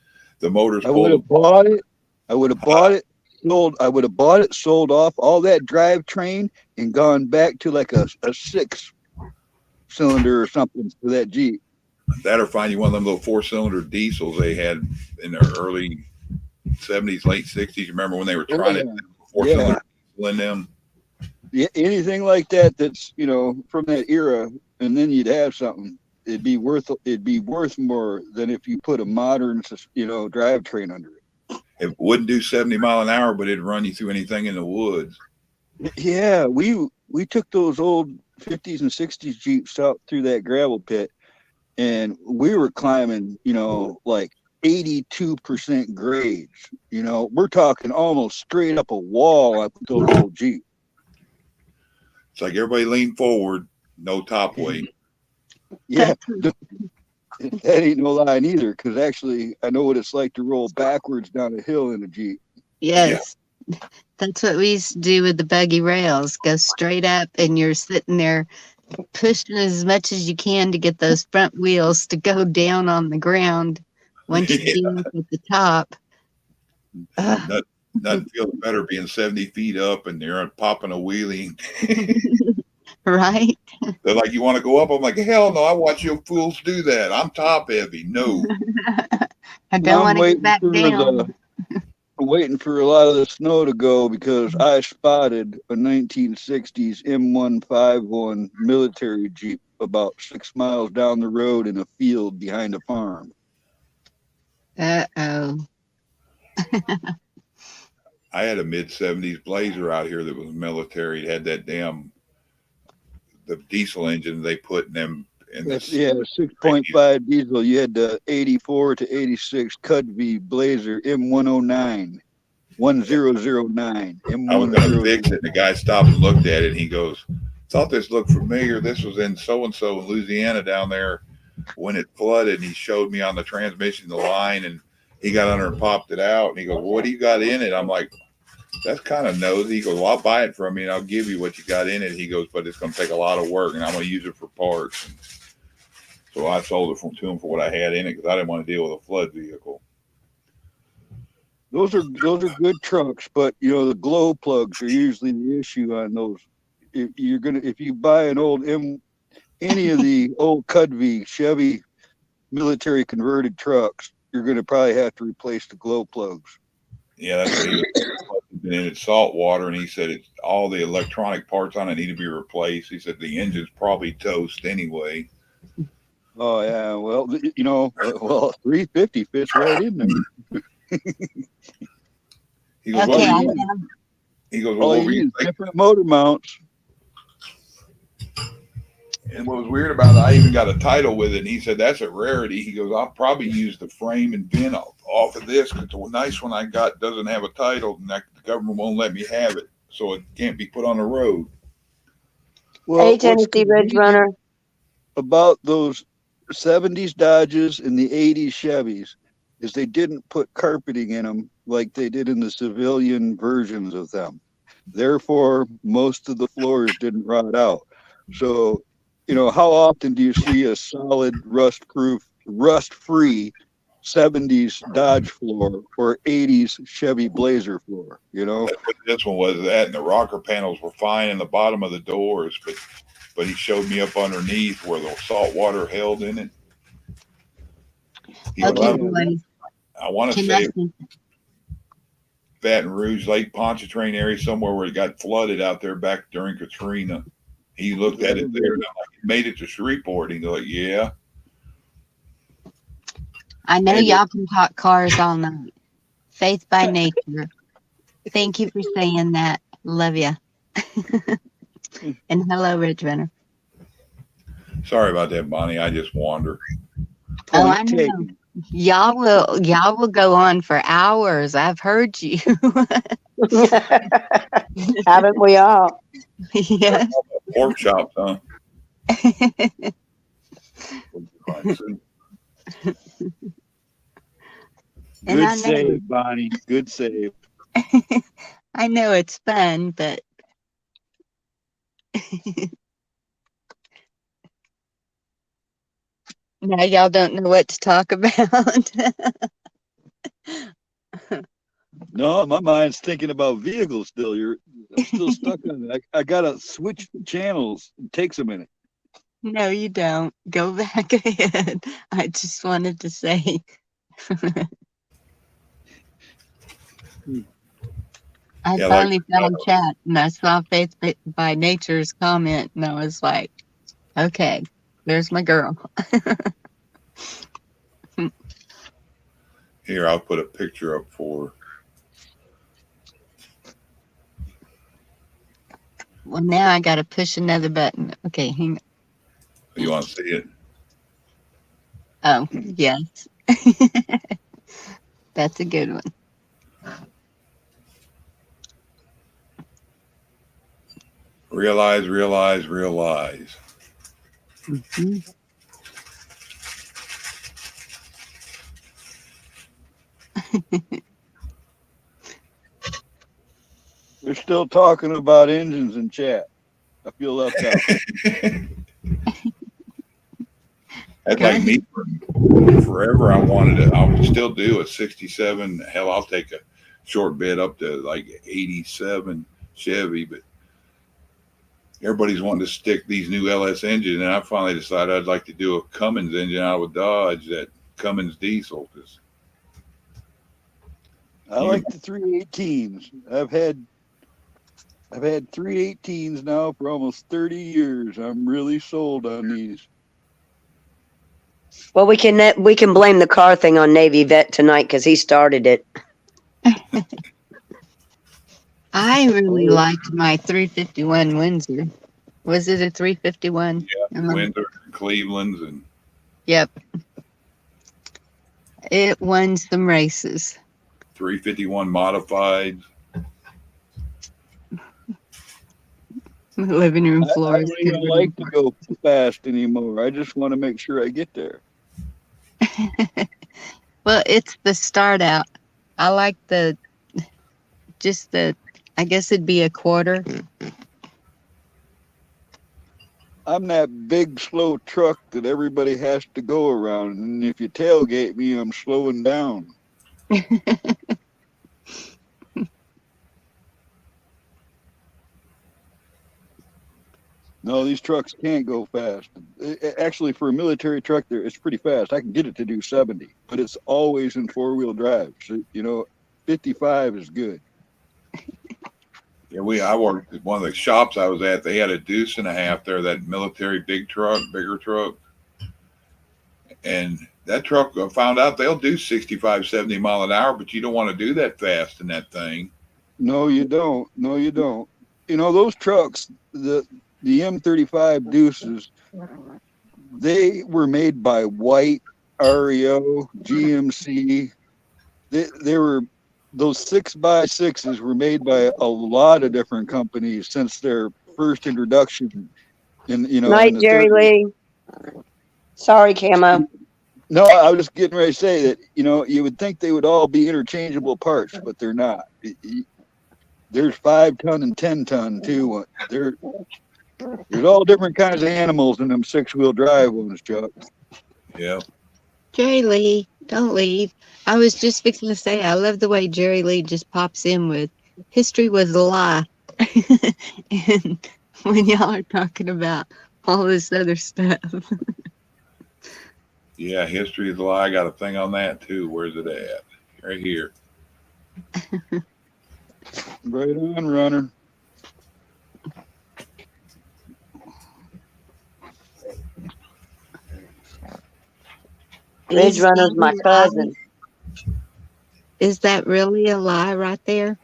The motors I would have bought it. I would have bought it. Sold. I would have bought it, sold off all that drivetrain, and gone back to like a 6-cylinder or something for that Jeep. That or find you one of them little 4-cylinder diesels they had in the early 70s, late 60s. You remember when they were trying to 4-cylinder diesel in them? Yeah, anything like that that's, from that era, and then you'd have something. It'd be worth more than if you put a modern, drivetrain under it. It wouldn't do 70 mile an hour, but it'd run you through anything in the woods. Yeah, we took those old 50s and 60s Jeeps out through that gravel pit, and we were climbing, like 82% grades. We're talking almost straight up a wall up with those old Jeeps. It's like everybody lean forward, no top weight. Yeah, that ain't no lie neither, because actually I know what it's like to roll backwards down a hill in a Jeep. Yes. Yeah. That's what we used to do with the buggy rails. Go straight up, and you're sitting there pushing as much as you can to get those front wheels to go down on the ground once you get up at the top. Nothing feels better being 70 feet up and you're popping a wheelie. Right? They're like, you want to go up? I'm like, hell no, I watch you fools do that. I'm top heavy. No. I don't want to get back down. I'm waiting for a lot of the snow to go because I spotted a 1960s M151 military Jeep about 6 miles down the road in a field behind a farm. Uh-oh. I had a mid-70s Blazer out here that was military. It had that the diesel engine they put in them. Yeah, 6.5 diesel. You had the 84 to 86 Cudby Blazer M109, 1009. M109. I was going to fix it. And the guy stopped and looked at it. And he goes, thought this looked familiar. This was in so-and-so in Louisiana down there when it flooded. And he showed me on the transmission, the line, and he got under and popped it out. And he goes, well, what do you got in it? I'm like, that's kind of nosy. He goes, well, I'll buy it from you and I'll give you what you got in it. He goes, but it's going to take a lot of work and I'm going to use it for parts. And so I sold it to him for what I had in it because I didn't want to deal with a flood vehicle. Those are good trucks, but the glow plugs are usually the issue on those. If you buy an old any of the old Cudby Chevy military converted trucks, you're going to probably have to replace the glow plugs. Yeah, that's what he was engine and it's salt water, and he said it's all the electronic parts on it need to be replaced. He said the engine's probably toast anyway. Oh yeah, well, 350 fits right in there. He goes, Okay, well, he goes, well, All what you were need you is thinking? different motor mounts. And what was weird about it, I even got a title with it, and he said that's a rarity. He goes, I'll probably use the frame and bin off of this because the nice one I got doesn't have a title, and the government won't let me have it, so it can't be put on the road. Well, Hey, what's Tennessee Ridge Runner. about those 70s Dodges and the 80s Chevys is they didn't put carpeting in them like they did in the civilian versions of them. Therefore, most of the floors didn't rot out. So, how often do you see a solid rust-free 70s Dodge floor or 80s Chevy Blazer floor? That's what this one was. That and the rocker panels were fine in the bottom of the doors, but he showed me up underneath where the salt water held in it. Okay, boys. I want to say Baton Rouge, Lake Pontchartrain area, somewhere where it got flooded out there back during Katrina. He looked at it there, and I'm like, "You made it to Shreveport." He's like, "Yeah." I know y'all can talk cars all night. Faith by nature. Thank you for saying that. Love ya. And hello, Ridge Runner. Sorry about that, Bonnie. I just wander. Oh, I know. Y'all will go on for hours. I've heard you. Haven't we all? Yes. Pork chops, huh? And I Good know- save, Bonnie. Good save. I know it's fun, but now y'all don't know what to talk about. No, my mind's thinking about vehicles still. I'm still stuck on it. I gotta switch channels. It takes a minute. No, you don't. Go back ahead. I just wanted to say. I Yeah, finally found chat and I saw Faith by Nature's comment and I was like, okay, there's my girl. Here, I'll put a picture up for. Well, now I got to push another button. Okay, hang on. You want to see it? Oh, yes. That's a good one. Realize. Mm-hmm. They're still talking about engines in chat. I feel left out. That's like me forever. I would still do a 67. Hell, I'll take a short bid up to like 87 Chevy, but everybody's wanting to stick these new LS engines, and I finally decided I'd like to do a Cummins engine out of a Dodge, that Cummins diesel. I like the 318s. I've had 318s now for almost 30 years. I'm really sold on these. Well, we can blame the car thing on Navy Vet tonight because he started it. I really liked my 351 Windsor. Was it a 351? Yeah, Windsor, Cleveland's, and yep. It won some races. 351 modified. Living room floor. I don't even like to go fast anymore. I just want to make sure I get there. Well, it's the start out. I like I guess it'd be a quarter. I'm that big, slow truck that everybody has to go around. And if you tailgate me, I'm slowing down. No, these trucks can't go fast. Actually, for a military truck, it's pretty fast. I can get it to do 70, but it's always in four-wheel drive. So, 55 is good. Yeah, I worked at one of the shops I was at. They had a Deuce and a half there, that military bigger truck. And that truck, I found out they'll do 65, 70 mile an hour, but you don't want to do that fast in that thing. No, you don't. No, you don't. You know, those trucks, the M35 Deuces, they were made by White, REO, GMC. They were, those 6x6s were made by a lot of different companies since their first introduction. Night, Jerry Lee. Sorry, Camo. No, I was just getting ready to say that, you would think they would all be interchangeable parts, but they're not. There's 5-ton and 10-ton too. There's all different kinds of animals in them 6-wheel drive ones, Chuck. Yeah. Jerry Lee, don't leave. I was just fixing to say, I love the way Jerry Lee just pops in with history was a lie. And when y'all are talking about all this other stuff. Yeah, history is a lie. I got a thing on that too. Where's it at? Right here. Right on, runner. Ridge Runner's my cousin. Is that really a lie right there?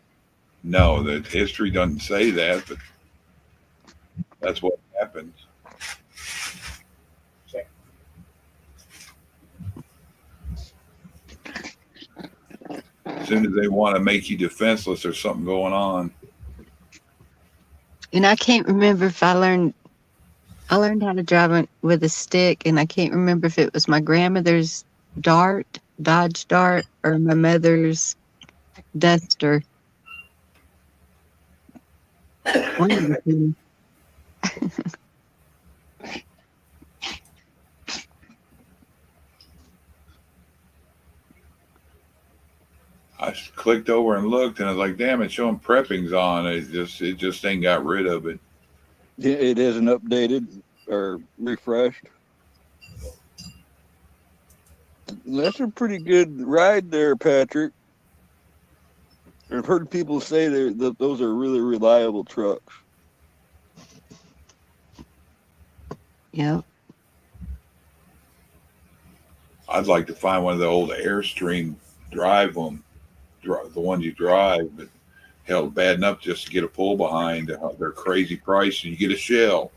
No, the history doesn't say that, but that's what happens. As soon as they want to make you defenseless, there's something going on. And I can't remember if I learned how to drive with a stick, and I can't remember if it was my grandmother's Dodge Dart, or my mother's Duster. One of the two. I clicked over and looked, and I was like, "Damn, it's showing prepping's on." It just ain't got rid of it. It isn't updated or refreshed. That's a pretty good ride there, Patrick. I've heard people say that those are really reliable trucks. Yep. I'd like to find one of the old Airstream drive them, the ones you drive, but hell, bad enough just to get a pull behind. They're crazy price, and you get a shell.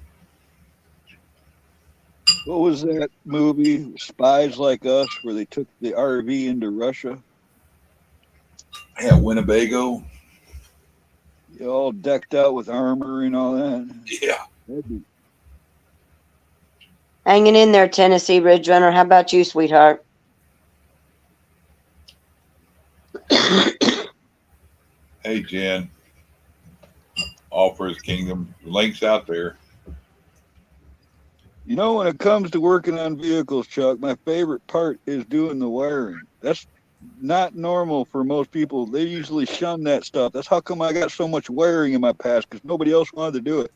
What was that movie, Spies Like Us, where they took the RV into Russia? Yeah, Winnebago. All decked out with armor and all that. Yeah. Hanging in there, Tennessee Ridge Runner. How about you, sweetheart? Hey, Jen. All for his kingdom. Link's out there. You know, when it comes to working on vehicles, Chuck, my favorite part is doing the wiring. That's not normal for most people. They usually shun that stuff. That's how come I got so much wiring in my past, because nobody else wanted to do it.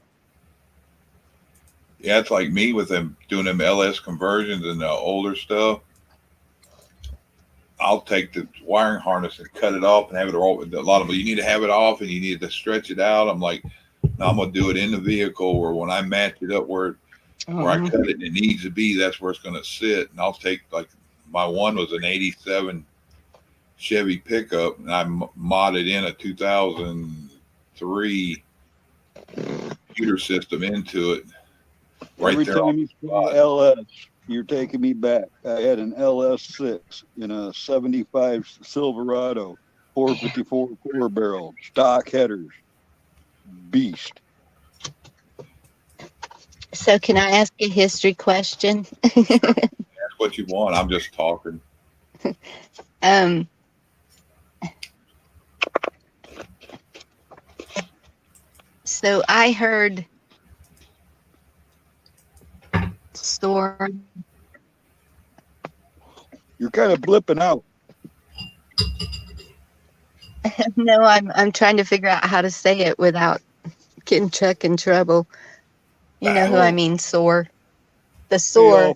Yeah, it's like me with them doing them LS conversions and the older stuff. I'll take the wiring harness and cut it off and have it roll. A lot of you need to have it off and you need to stretch it out. I'm like, no, I'm gonna do it in the vehicle, or when I match it up where I cut it and it needs to be, that's where it's gonna sit. And I'll take, like, my one was an 87 Chevy pickup, and I modded in a 2003 computer system into it. Right Every there time you say LS, you're taking me back. I had an LS6 in a 75 Silverado, 454 4 barrel, stock headers, beast. So can I ask a history question? Ask what you want. I'm just talking. So I heard SOAR. You're kind of blipping out. No, I'm trying to figure out how to say it without getting Chuck in trouble. You know who I mean, SOAR. The SOAR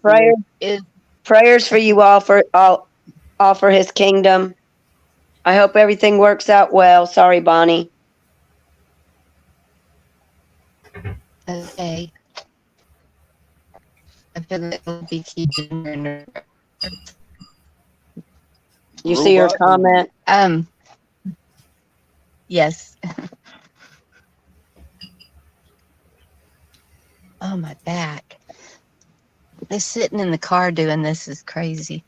Prayers for you all for his kingdom. I hope everything works out well. Sorry, Bonnie. Okay. I feel like LBT Jr. You see her comment? Yes. Oh, my back. This sitting in the car doing this is crazy.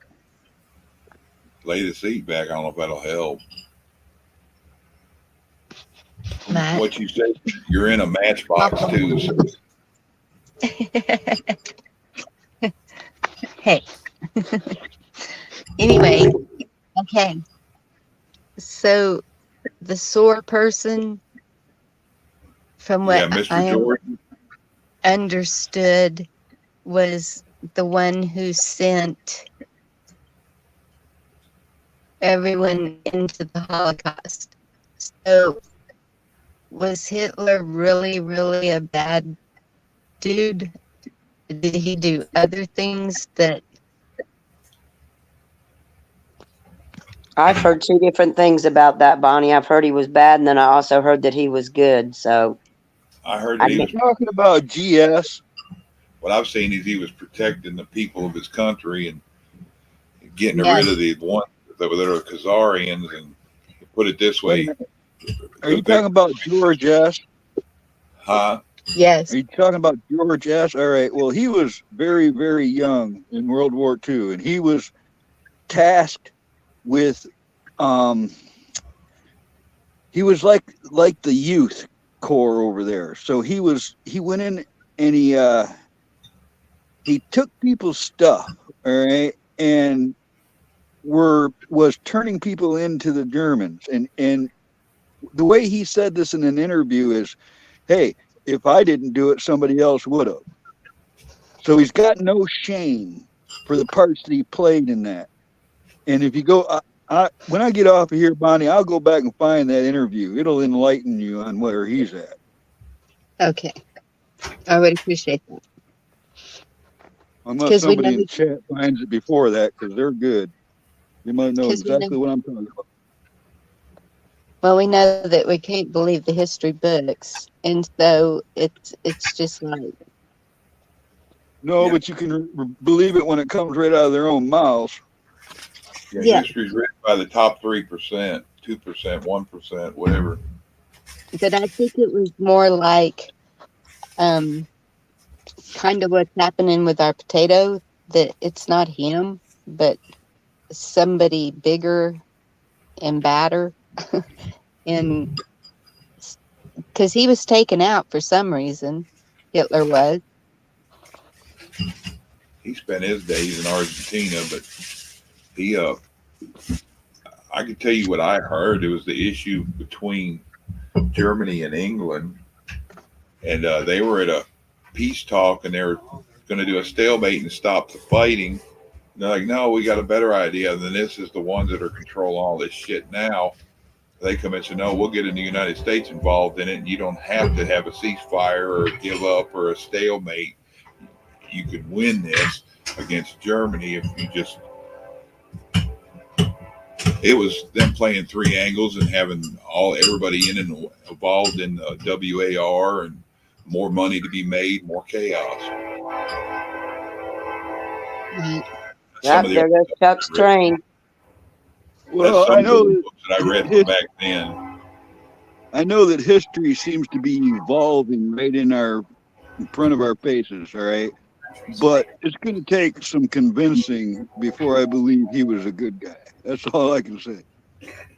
Lay the seat back. I don't know if that'll help. Matt. What you said, you're in a Matchbox too. So. Hey. Anyway, okay. So the sore person, from what Mr. I Jordan. understood, was the one who sent everyone into the Holocaust. So was Hitler really, really a bad dude? Did he do other things that... I've heard two different things about that, Bonnie. I've heard he was bad, and then I also heard that he was good. So I heard that he was talking about GS. What I've seen is he was protecting the people of his country and getting Yes. rid of the ones that are Khazarians. And put it this way, Are you talking about George S? huh? Yes. Are you talking about George S? All right. Well, he was very, very young in World War II, and he was tasked with, he was like the youth corps over there. So he went in and he took people's stuff, all right, and was turning people into the Germans. And the way he said this in an interview is, hey, if I didn't do it, somebody else would have. So he's got no shame for the parts that he played in that. And if you go, when I get off of here, Bonnie, I'll go back and find that interview. It'll enlighten you on where he's at. Okay. I would appreciate that. Unless somebody in the chat finds it before that, because they're good. They might know exactly what I'm talking about. Well, we know that we can't believe the history books, and so it's just like... No, but you can believe it when it comes right out of their own mouths. Yeah. History's written by the top 3%, 2%, 1%, whatever. But I think it was more like kind of what's happening with our potato, that it's not him, but somebody bigger and badder. And because he was taken out for some reason, Hitler was. He spent his days in Argentina, but he, I can tell you what I heard. It was the issue between Germany and England, and they were at a peace talk, and they were going to do a stalemate and stop the fighting. And they're like, no, we got a better idea than this. Is the ones that are controlling all this shit now. They come and say, no, we'll get in the United States involved in it, and you don't have to have a ceasefire or a give up or a stalemate. You can win this against Germany if you just... It was them playing three angles and having everybody in and involved in WAR, and more money to be made, more chaos. Yep, there goes Chuck's train. Well, I know that I read from back then. I know that history seems to be evolving right in front of our faces, all right? But it's going to take some convincing before I believe he was a good guy. That's all I can say.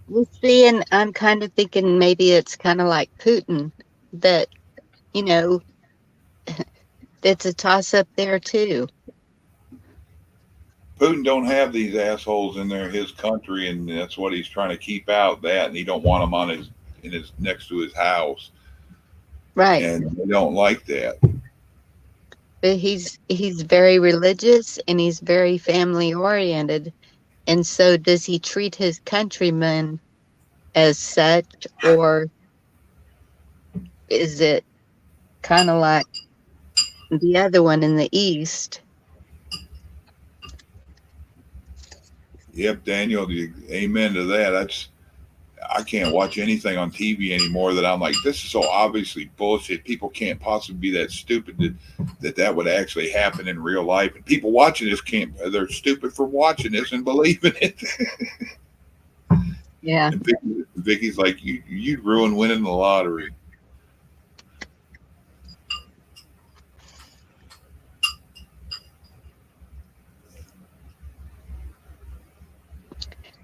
Well, see, and I'm kind of thinking maybe it's kind of like Putin, that, you know, it's a toss-up there, too. Putin don't have these assholes in his country, and that's what he's trying to keep out, that, and he don't want them next to his house. Right. And they don't like that. But he's very religious, and he's very family oriented. And so does he treat his countrymen as such, or is it kind of like the other one in the East? Yep, Daniel, amen to that. I can't watch anything on TV anymore that I'm like, this is so obviously bullshit. People can't possibly be that stupid that would actually happen in real life. And people watching this they're stupid for watching this and believing it. Yeah. And Vicky's like, you'd ruin winning the lottery.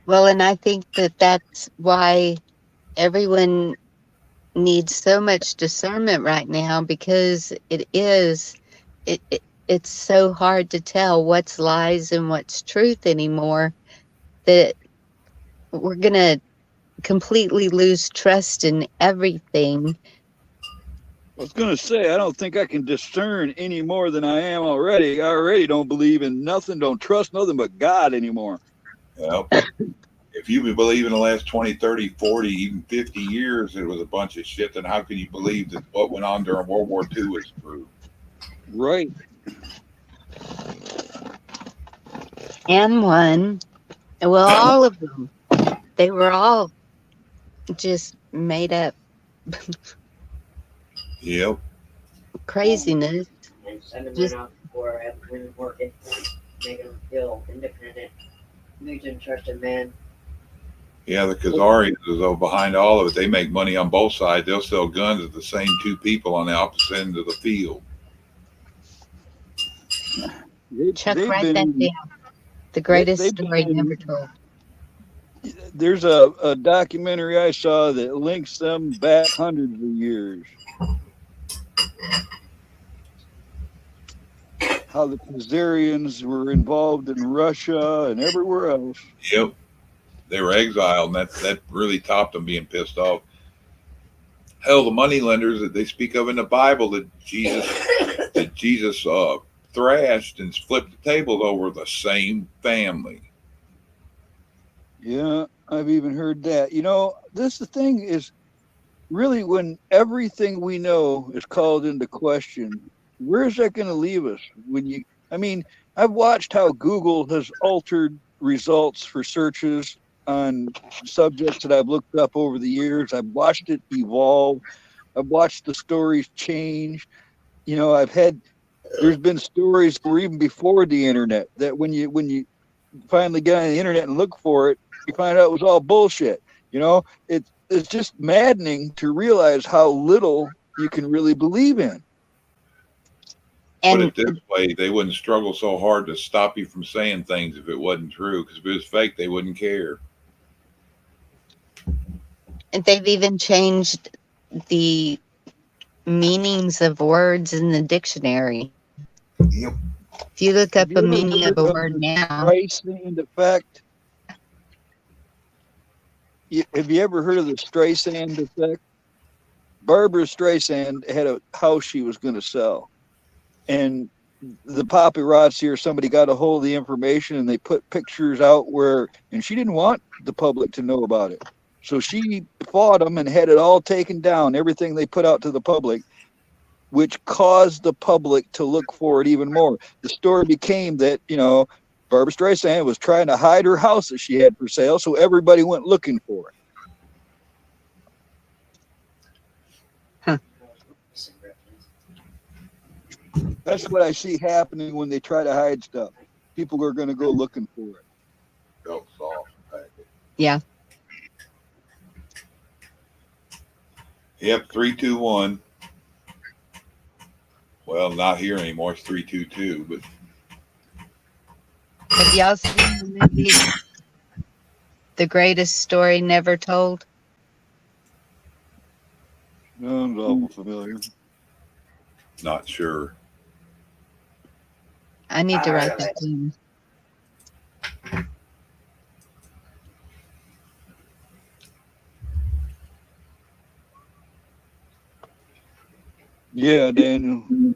Well, and I think that's why everyone needs so much discernment right now, because it's so hard to tell what's lies and what's truth anymore, that we're going to completely lose trust in everything. I was going to say, I don't think I can discern any more than I am already. I already don't believe in nothing, don't trust nothing but God anymore. Well, if you've been believing the last 20, 30, 40, even 50 years it was a bunch of shit, then how can you believe that what went on during World War II is true? Right. And one, well, all of them, they were all just made up Yep. craziness. And sending Just- men out for having women working, making them feel independent, losing trust in men. Yeah, the Khazarians, though, behind all of it, they make money on both sides. They'll sell guns to the same two people on the opposite end of the field. Chuck, They've write that been- down. The greatest they've story been- never told. There's a documentary I saw that links them back hundreds of years. How the Khazarians were involved in Russia and everywhere else. Yep. They were exiled, and that really topped them being pissed off. Hell, the moneylenders that they speak of in the Bible that Jesus thrashed and flipped the tables over, the same family. Yeah, I've even heard that. You know, the thing is, really, when everything we know is called into question, where's that going to leave us? I've watched how Google has altered results for searches on subjects that I've looked up over the years. I've watched it evolve. I've watched the stories change. You know, there's been stories for even before the internet that when you finally get on the internet and look for it, you find out it was all bullshit. You know, it's just maddening to realize how little you can really believe in. Put it this way, they wouldn't struggle so hard to stop you from saying things if it wasn't true, because if it was fake, they wouldn't care. And they've even changed the meanings of words in the dictionary. Yep. If you look up Have a you ever meaning of heard a word now, Streisand effect. Have you ever heard of the Streisand effect? Barbara Streisand had a house she was going to sell, and the paparazzi or somebody got a hold of the information, and they put pictures out and she didn't want the public to know about it. So she fought them and had it all taken down, everything they put out to the public, which caused the public to look for it even more. The story became that, Barbara Streisand was trying to hide her house that she had for sale, so everybody went looking for it. That's what I see happening when they try to hide stuff. People are going to go looking for it. Felt soft. yeah. Yep, 321. Well, not here anymore. It's 322, but Have y'all seen the movie The Greatest Story Never Told? Sounds awful familiar. not sure. I need to write that down. Yeah, Daniel. Let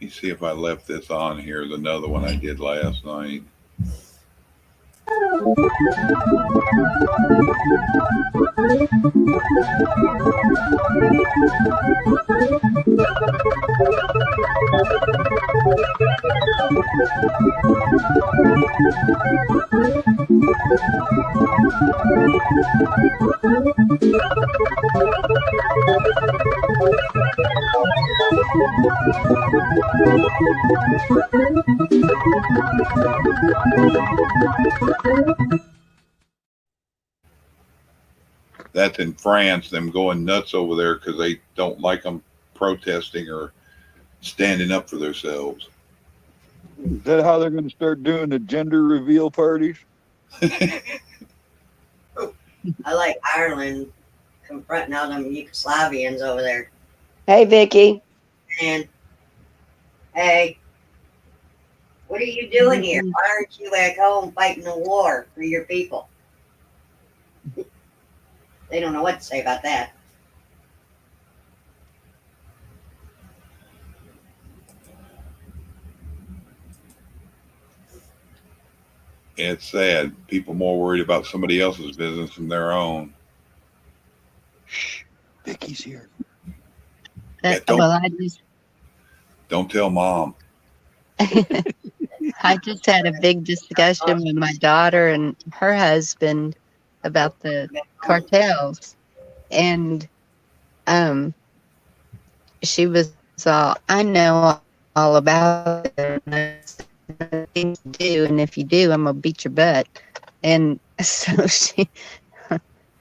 me see if I left this on here. There's another one I did last night. That's in France, them going nuts over there because they don't like them protesting or standing up for themselves. Is that how they're going to start doing the gender reveal parties? I like Ireland confronting all them Yugoslavians over there. Hey, Vicky. And hey, what are you doing here? Why aren't you at home fighting the war for your people? They don't know what to say about that. It's sad. People more worried about somebody else's business than their own. Vicky's here. Don't tell Mom. I just had a big discussion with my daughter and her husband about the cartels, and she was all, I know all about it, and there's nothing to do, and if you do, I'm gonna beat your butt. And so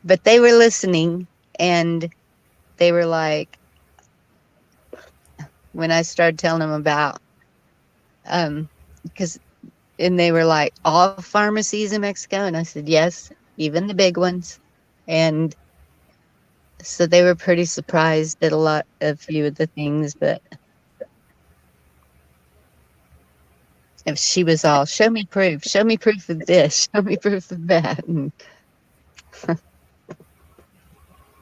but they were listening, and they were like, when I started telling them about and they were like, all pharmacies in Mexico, and I said, yes, even the big ones. And so they were pretty surprised at a few of the things, but if she was all, show me proof of this, show me proof of that. And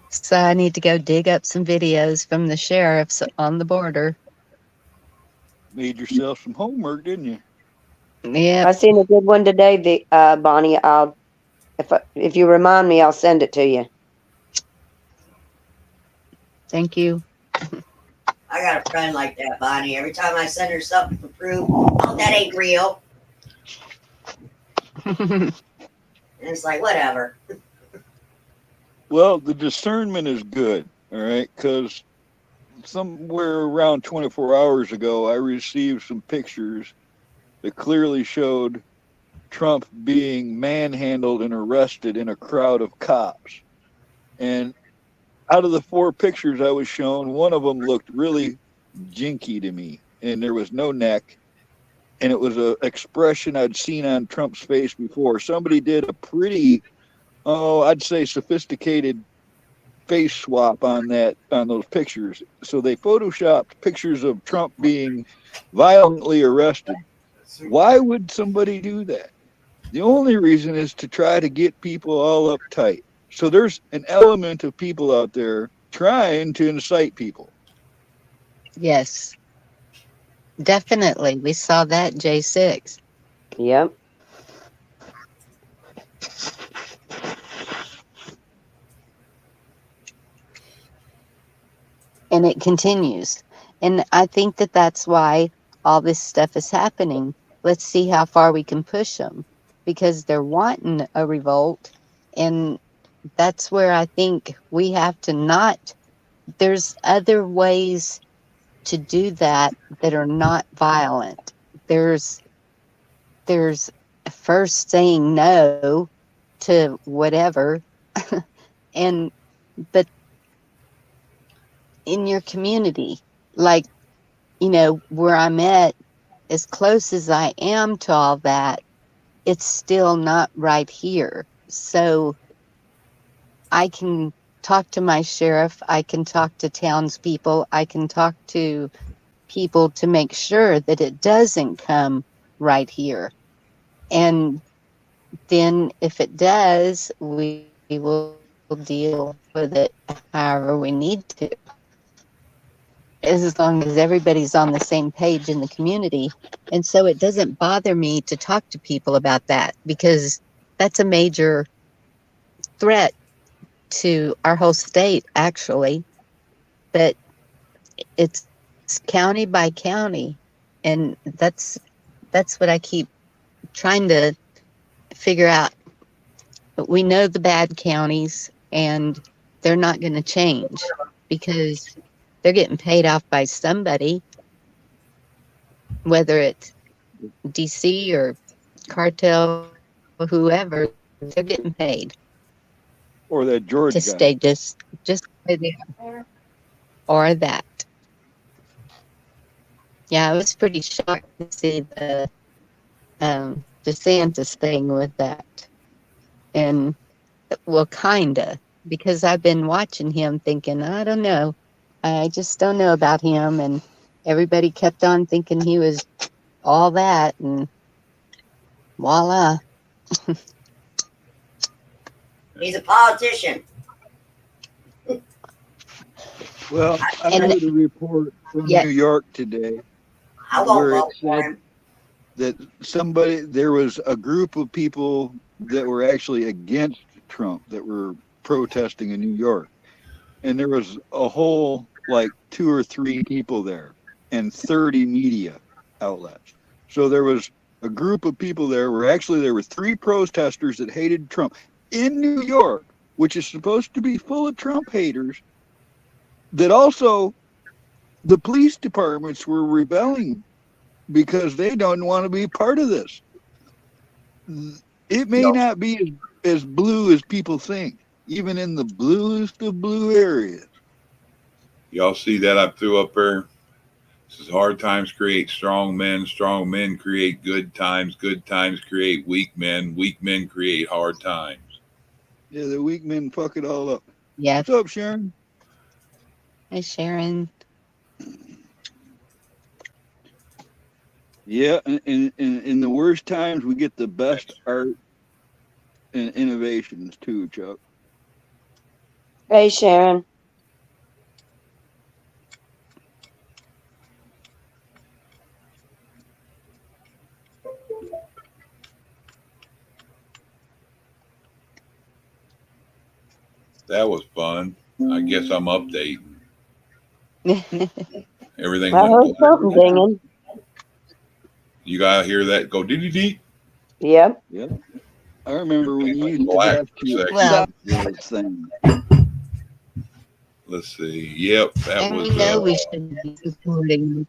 so I need to go dig up some videos from the sheriffs on the border. Made yourself some homework, didn't you? Yeah, I seen a good one today, Bonnie. If you remind me, I'll send it to you. Thank you. I got a friend like that, Bonnie. Every time I send her something for proof, oh, that ain't real. And it's like, whatever. Well, the discernment is good, all right, because somewhere around 24 hours ago, I received some pictures that clearly showed Trump being manhandled and arrested in a crowd of cops. And out of the 4 pictures I was shown, one of them looked really jinky to me, and there was no neck, and it was an expression I'd seen on Trump's face before. Somebody did a pretty, I'd say sophisticated face swap on those pictures. So they photoshopped pictures of Trump being violently arrested. Why would somebody do that? The only reason is to try to get people all uptight. So there's an element of people out there trying to incite people. Yes, definitely. We saw that J6. Yep. And it continues. And I think that that's why all this stuff is happening. Let's see how far we can push them, because they're wanting a revolt. And that's where I think we have to not, there's other ways to do that are not violent. There's first saying no to whatever, but in your community, like, where I'm at, as close as I am to all that, it's still not right here. So I can talk to my sheriff, I can talk to townspeople, I can talk to people to make sure that it doesn't come right here. And then if it does, we will deal with it however we need to, as long as everybody's on the same page in the community. And so it doesn't bother me to talk to people about that, because that's a major threat to our whole state, actually. But it's county by county, and that's what I keep trying to figure out. But we know the bad counties, and they're not going to change because they're getting paid off by somebody, whether it's DC or cartel or whoever. They're getting paid. Or that George to guy. stay just where they are, or that. Yeah, I was pretty shocked to see the DeSantis thing with that, and well, kinda, because I've been watching him, thinking, I don't know, I just don't know about him, and everybody kept on thinking he was all that, and voila. He's a politician. Well, I heard a report from New York today I won't where it vote for said him. that there was a group of people that were actually against Trump that were protesting in New York. And there was a whole, like 2 or 3 people there and 30 media outlets. So there was a group of people there where actually there were 3 protesters that hated Trump in New York, which is supposed to be full of Trump haters, that also the police departments were rebelling because they don't want to be part of this. It may not be as blue as people think, even in the bluest of blue areas. Y'all see that I threw up there? This is hard times create strong men create good times create weak men create hard times. Yeah, the weak men fuck it all up. Yeah. What's up, Sharon? Hi, Sharon. Yeah, in the worst times, we get the best art and innovations too, Chuck. Hey, Sharon. That was fun. I guess I'm updating. Everything I heard went black. something dinging. You gotta hear that go dee dee dee. Yep. Yep. I remember when you used to Black have to section. stop this thing. Let's see. Yep, that And was we know we should be supporting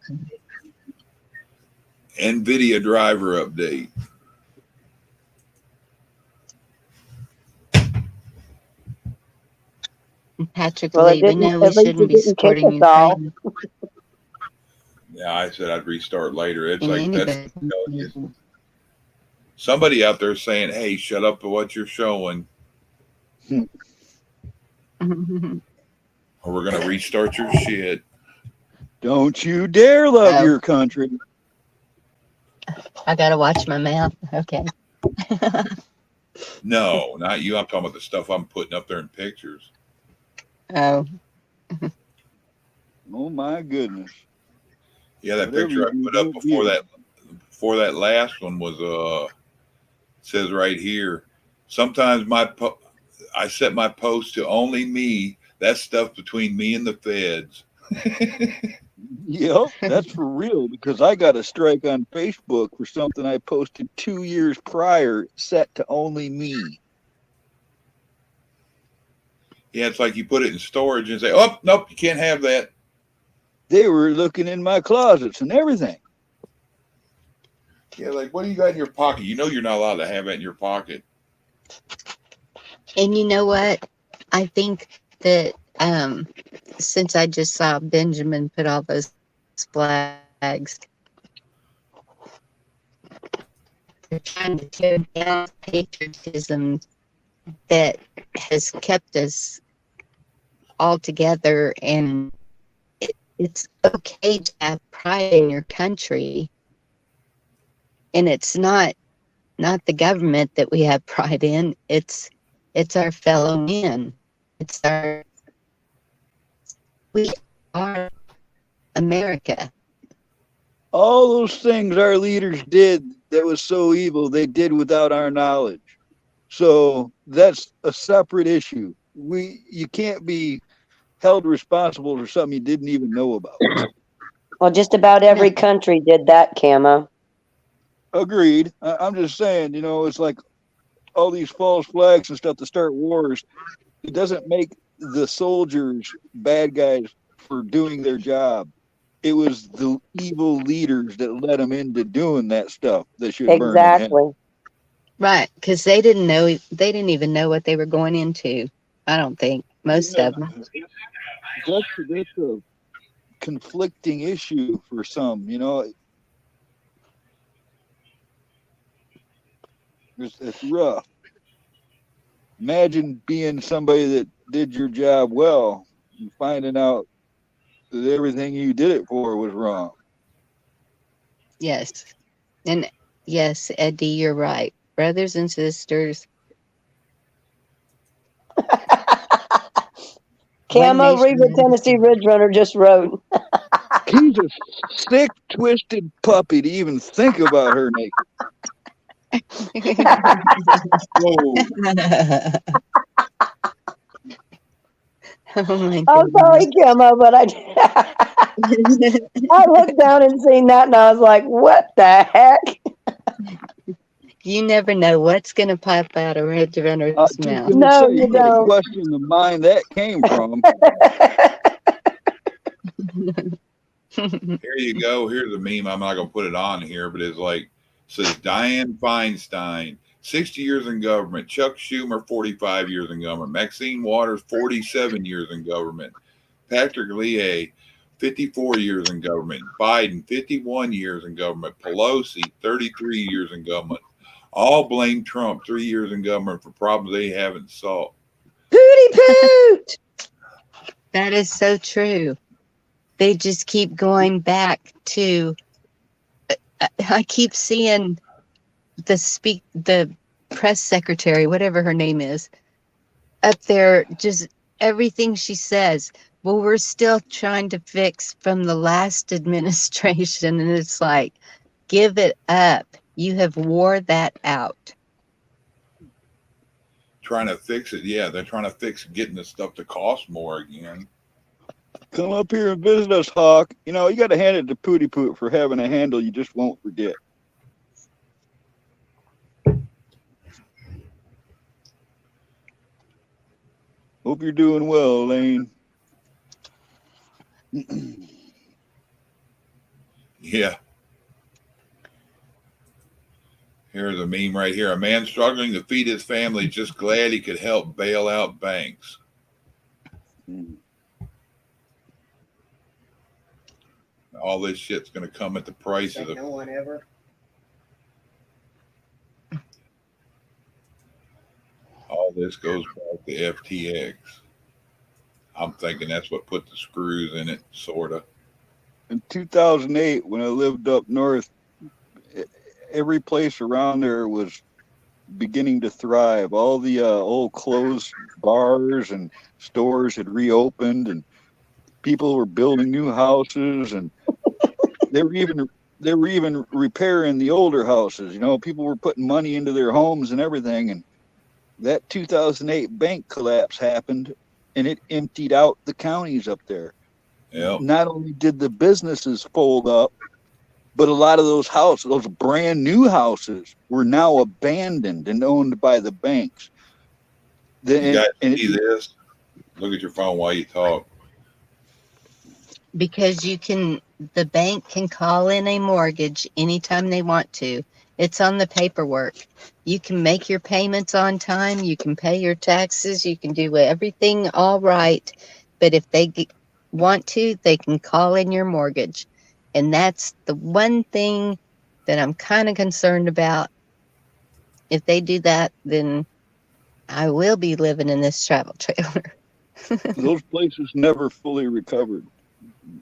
NVIDIA driver update. Patrick Well, Lee. We know we shouldn't be supporting Ukraine. Yeah, I said I'd restart later. It's And like anybody- that's somebody out there saying, "Hey, shut up to what you're showing, or we're gonna restart your shit." Don't you dare love your country. I gotta watch my mouth. Okay. No, not you. I'm talking about the stuff I'm putting up there in pictures. Oh. Oh my goodness. Yeah, that Whatever picture I you put do, up before that last one was says right here. Sometimes I set my post to only me. That's stuff between me and the feds. Yep, that's for real, because I got a strike on Facebook for something I posted 2 years prior set to only me. Yeah, it's like you put it in storage and say, "Oh, nope, you can't have that." They were looking in my closets and everything. Yeah, like, what do you got in your pocket? You know you're not allowed to have that in your pocket. And you know what? I think that since I just saw Benjamin put all those flags, they're trying to tear down patriotism that has kept us all together, and it's okay to have pride in your country, and it's not the government that we have pride in. It's our fellow men. We are America. All those things our leaders did that was so evil, they did without our knowledge. So that's a separate issue. You can't be held responsible for something you didn't even know about. Well, just about every country did that, Camo. Agreed. I'm just saying, it's like all these false flags and stuff to start wars. It doesn't make the soldiers bad guys for doing their job. It was the evil leaders that led them into doing that stuff that should burn in hell. Exactly. Right, because they didn't even know what they were going into. I don't think most of them. That's a conflicting issue for some, It's rough. Imagine being somebody that did your job well and finding out that everything you did it for was wrong. Yes. And yes, Eddie, you're right. Brothers and sisters. Camo, read what Tennessee Ridge Runner just wrote. He's a sick, twisted puppy to even think about her naked. I'm sorry, Camo, but I looked down and seen that, and I was like, "What the heck?" You never know what's going to pop out of Red Runner's mouth. No, you don't. Question the mind that came from. Here you go. Here's a meme. I'm not going to put it on here, but it's like, says Dianne Feinstein, 60 years in government. Chuck Schumer, 45 years in government. Maxine Waters, 47 years in government. Patrick Leahy, 54 years in government. Biden, 51 years in government. Pelosi, 33 years in government. All blame Trump, 3 years in government for problems they haven't solved. Pooty poot! That is so true. They just keep going back to. I keep seeing the press secretary, whatever her name is, up there. Just everything she says. Well, we're still trying to fix from the last administration, and it's like, give it up. You have wore that out. Trying to fix it. Yeah, they're trying to fix getting this stuff to cost more again. Come up here and visit us, Hawk. You got to hand it to Pooty Poot for having a handle you just won't forget. Hope you're doing well, Lane. Yeah. Here's a meme right here. A man struggling to feed his family, just glad he could help bail out banks. All this shit's going to come at the price of No one ever. all this goes back to FTX. I'm thinking that's what put the screws in it, sort of. In 2008, when I lived up north, every place around there was beginning to thrive. All the old closed bars and stores had reopened, and people were building new houses, and they were even repairing the older houses. People were putting money into their homes and everything. And that 2008 bank collapse happened, and it emptied out the counties up there. Yep. Not only did the businesses fold up, but a lot of those houses, those brand new houses, were now abandoned and owned by the banks. You guys see this? Look at your phone while you talk. Because the bank can call in a mortgage anytime they want to. It's on the paperwork. You can make your payments on time. You can pay your taxes. You can do everything all right. But if they want to, they can call in your mortgage. And that's the one thing that I'm kind of concerned about. If they do that, then I will be living in this travel trailer. Those places never fully recovered.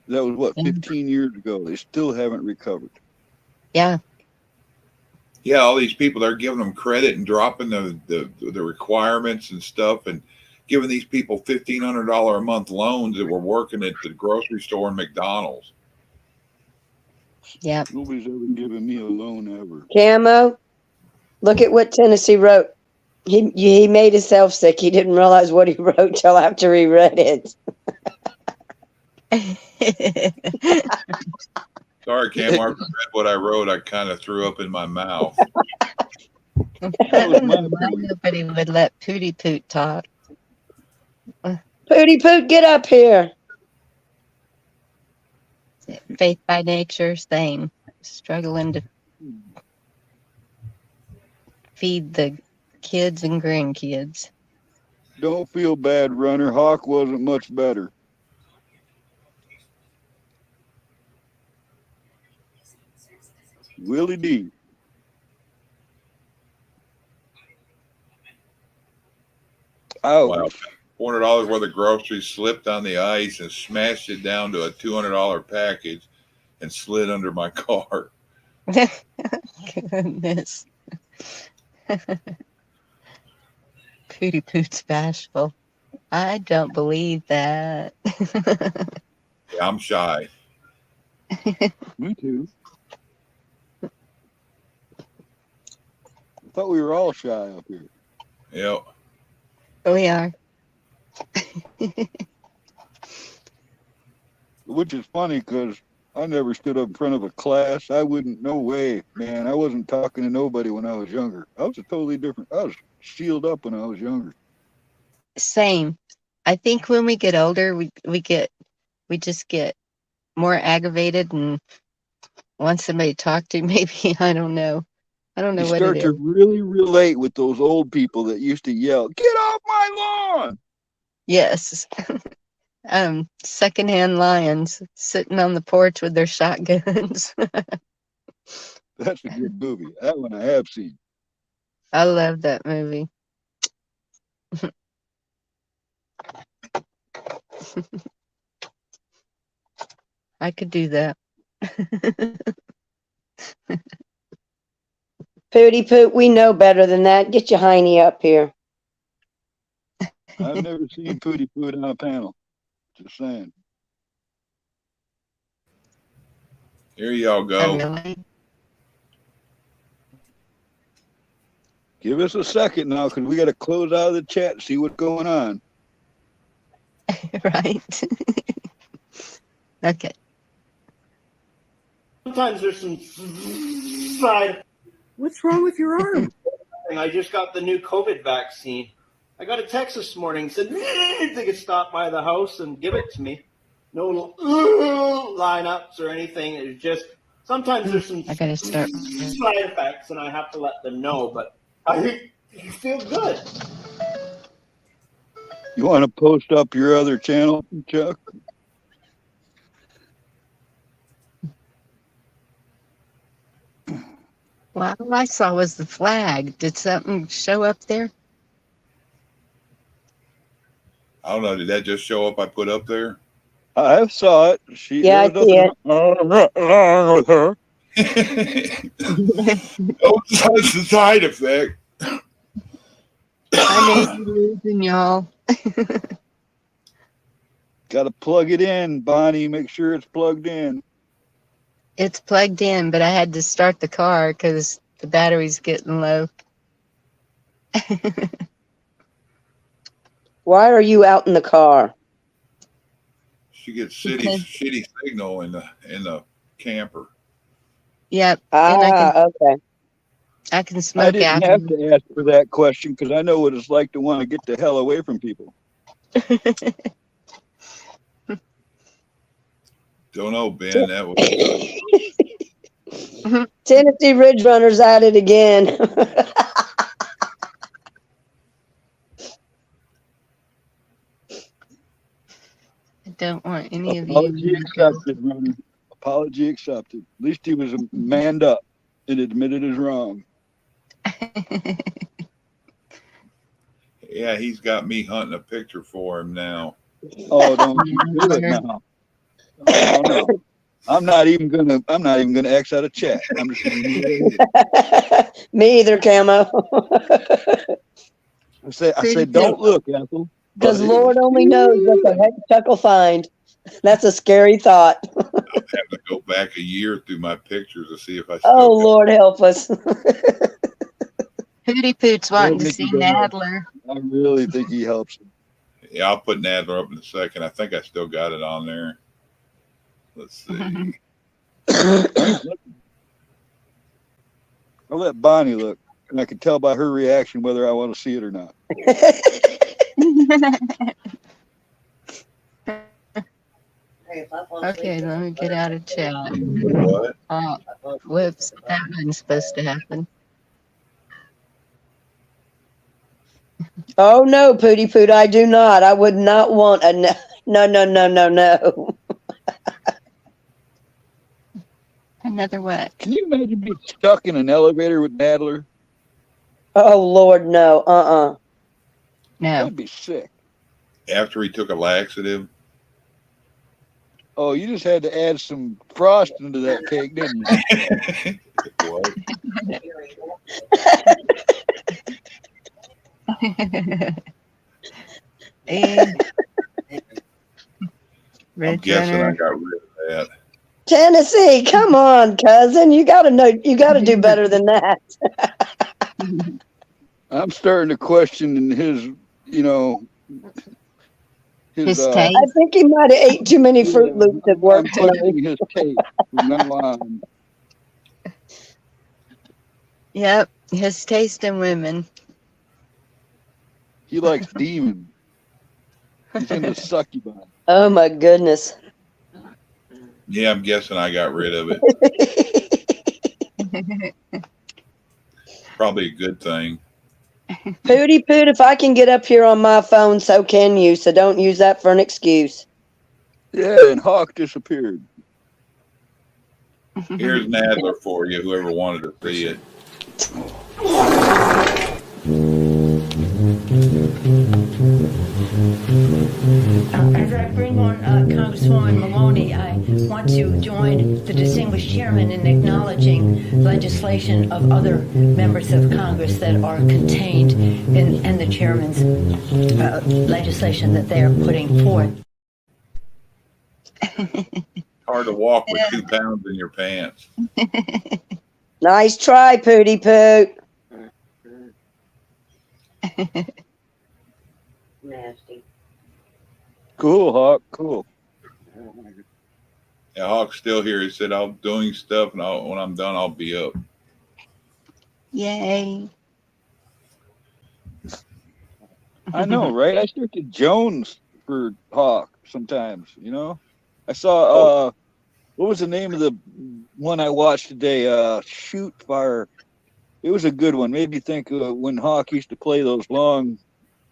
That was 15 years ago. They still haven't recovered. Yeah. Yeah, all these people, they're giving them credit and dropping the requirements and stuff, and giving these people $1,500 a month loans that were working at the grocery store and McDonald's. Yeah. Nobody's ever given me a loan ever. Camo, look at what Tennessee wrote. He made himself sick. He didn't realize what he wrote till after he read it. Sorry, Cam. After I read what I wrote, I kind of threw up in my mouth. Nobody would let Pootie Poot talk. Pootie Poot, get up here. Faith by nature, same. Struggling to feed the kids and grandkids. Don't feel bad, Runner. Hawk wasn't much better. Willie D. Oh, Wow. $400 worth of groceries slipped on the ice and smashed it down to a $200 package and slid under my car. Goodness. Pootie Poot's bashful. I don't believe that. Yeah, I'm shy. Me too. I thought we were all shy up here. Yep. We are. Which is funny because I never stood up in front of a class. I wouldn't, no way, man. I wasn't talking to nobody when I was younger. I was a totally different, I was sealed up when I was younger. Same. I think when we get older, we just get more aggravated and want somebody to talk to. Maybe, I don't know. I don't know You what start it to is. really relate with those old people that used to yell, "Get off my lawn!" Yes. Secondhand lions sitting on the porch with their shotguns. That's a good movie. That one I have seen. I love that movie. I could do that. Pootie Poot, we know better than that. Get your hiney up here. I've never seen Pootie Poot on a panel. Just saying. Here y'all go. Really? Give us a second now because we got to close out of the chat and see what's going on. Right. Okay. Sometimes there's some side. What's wrong with your arm? I just got the new COVID vaccine. I got a text this morning, said they could stop by the house and give it to me. No lineups or anything. It's just sometimes there's some I gotta start. side effects, and I have to let them know. But I feel good. You want to post up your other channel, Chuck? Well, all I saw was the flag. Did something show up there? I don't know. Did that just show up? I put up there. I saw it. Yeah, I see it. Wrong with her. Oh, that's the side effect. I may be losing y'all. Got to plug it in, Bonnie. Make sure it's plugged in. It's plugged in, but I had to start the car because the battery's getting low. Why are you out in the car? She gets shitty signal in the camper. Yep. And Okay. I can I smoke didn't out. have to ask for that question because I know what it's like to want to get the hell away from people. Don't know, Ben. That was Tennessee Ridge Runner's at it again. I don't want any of Apology you. accepted, Runner. Apology accepted. At least he was manned up and admitted his wrong. yeah. He's got me hunting a picture for him now. Oh, don't you do it now. Oh, no. I'm not even gonna X out of chat. I'm just gonna Me either, Camo. I said don't look, Ethel. Because Lord only knows what the heck Chuck will find. That's a scary thought. I'm having to go back a year through my pictures to see if I still Oh, got Lord help us. Hootie Poot's I wanting to think see he does. Nadler. I really think he helps him. Yeah, I'll put Nadler up in a second. I think I still got it on there. Let's see. I'll let Bonnie look, and I can tell by her reaction whether I want to see it or not. Okay, let me get out of chat. What? Whoops, that wasn't supposed to happen. Oh no, Pootie Poot, I do not. I would not want a no. Another what? Can you imagine being stuck in an elevator with Nadler? Oh Lord, no. No. That'd be sick. After he took a laxative. Oh, you just had to add some frosting to that cake, didn't you? What? I'm guessing I got rid of that. Tennessee, come on, cousin. You gotta know. You gotta do better than that. I'm starting to question his, His taste. I think he might have ate too many Fruit Loops at work I'm tonight. questioning his taste from now on. Yep, his taste in women. He likes demons. He's into succubi. Oh my goodness. Yeah, I'm guessing I got rid of it. Probably a good thing. Pootie Poot, if I can get up here on my phone, so can you. So don't use that for an excuse. Yeah, and Hawk disappeared. Here's Nadler for you, whoever wanted to see it. As I bring on Congresswoman Maloney, I want to join the distinguished chairman in acknowledging legislation of other members of Congress that are contained in the chairman's legislation that they are putting forth. Hard to walk with 2 pounds in your pants. Nice try, Pootie Poot. Nasty. Cool, Hawk. Cool. Yeah, Hawk's still here. He said, I'm doing stuff, and when I'm done, I'll be up. Yay. I know, right? I start to Jones for Hawk sometimes, I saw, what was the name of the one I watched today? Shoot Fire. It was a good one. Made me think when Hawk used to play those long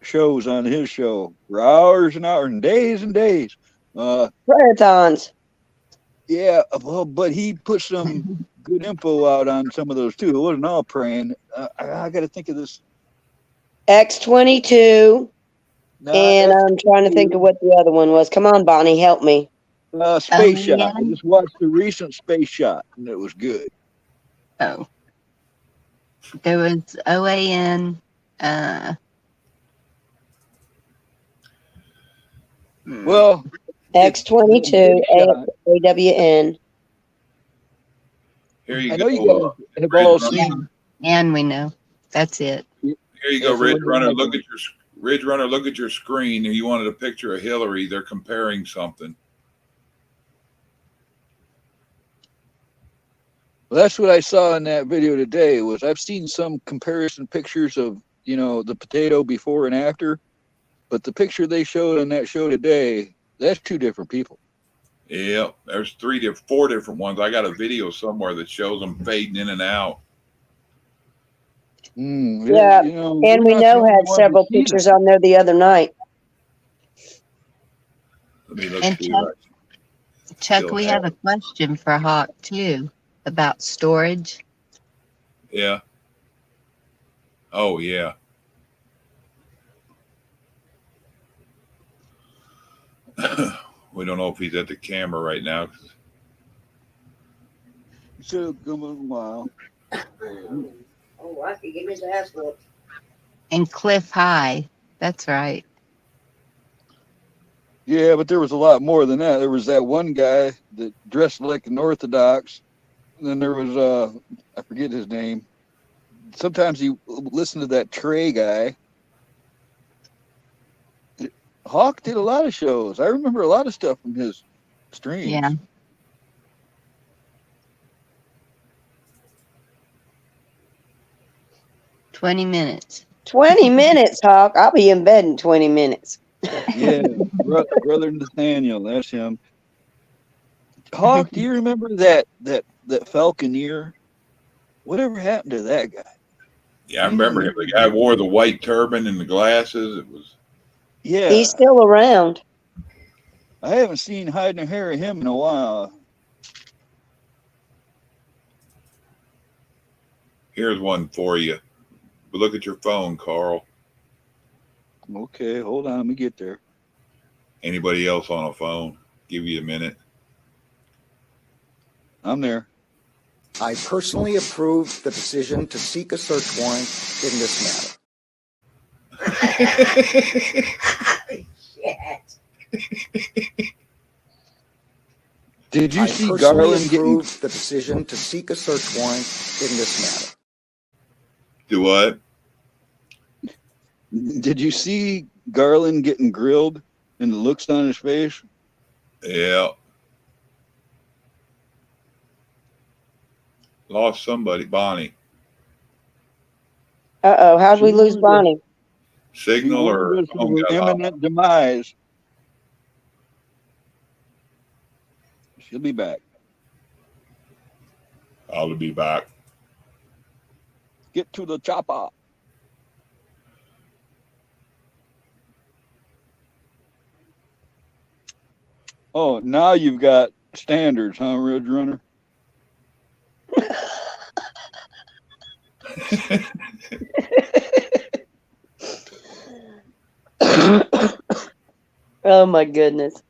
shows on his show for hours and hours and days. Marathons. Yeah, well, but he put some good info out on some of those too. It wasn't all praying. I got to think of this. X-22. And I'm trying to think of what the other one was. Come on, Bonnie, help me. Space Shot. I just watched the recent Space Shot, and it was good. Oh. There was OAN. Well, X-22, AWN. Here you I go. know you guys have all seen. And we know. That's it. Here you go, Ridge Runner. Look at your screen. You wanted a picture of Hillary. They're comparing something. Well, that's what I saw in that video today. Was I've seen some comparison pictures of the potato before and after, but the picture they showed on that show today, that's 2 different people. Yeah, there's 4 different ones. I got a video somewhere that shows them fading in and out. Yeah, and we know had several pictures on there the other night. Let me look And see Chuck, we have a question for Hawk too about storage. Yeah. Oh, yeah. We don't know if he's at the camera right now. So come a while. Oh, I could give his ass whooped. And Cliff High. That's right. Yeah, but there was a lot more than that. There was that one guy that dressed like an Orthodox. And then there was I forget his name, sometimes you listen to that Trey guy. Hawk did a lot of shows. I remember a lot of stuff from his streams. Yeah. "20 minutes." 20 minutes, Hawk. I'll be in bed in 20 minutes. Yeah, brother Nathaniel, that's him. Hawk, do you remember that Falconeer? Whatever happened to that guy? Yeah, I remember him. The guy wore the white turban and the glasses. It was. Yeah, He's still around. I haven't seen hide nor hair of him in a while. Here's one for you. But look at your phone, Carl. Okay, hold on, let me get there. Anybody else on a phone? Give you a minute. I'm there. I personally approve the decision to seek a search warrant in this matter. Shit. Did you I see personally Garland getting? approve the decision to seek a search warrant in this matter. Do what? Did you see Garland getting grilled and the looks on his face? Yeah. Lost somebody. Bonnie. Uh-oh. How'd we lose Bonnie? Signal or phone got off? Imminent demise. She'll be back. I'll be back. Get to the chopper. Oh, now you've got standards, huh, Ridge Runner? Oh my goodness.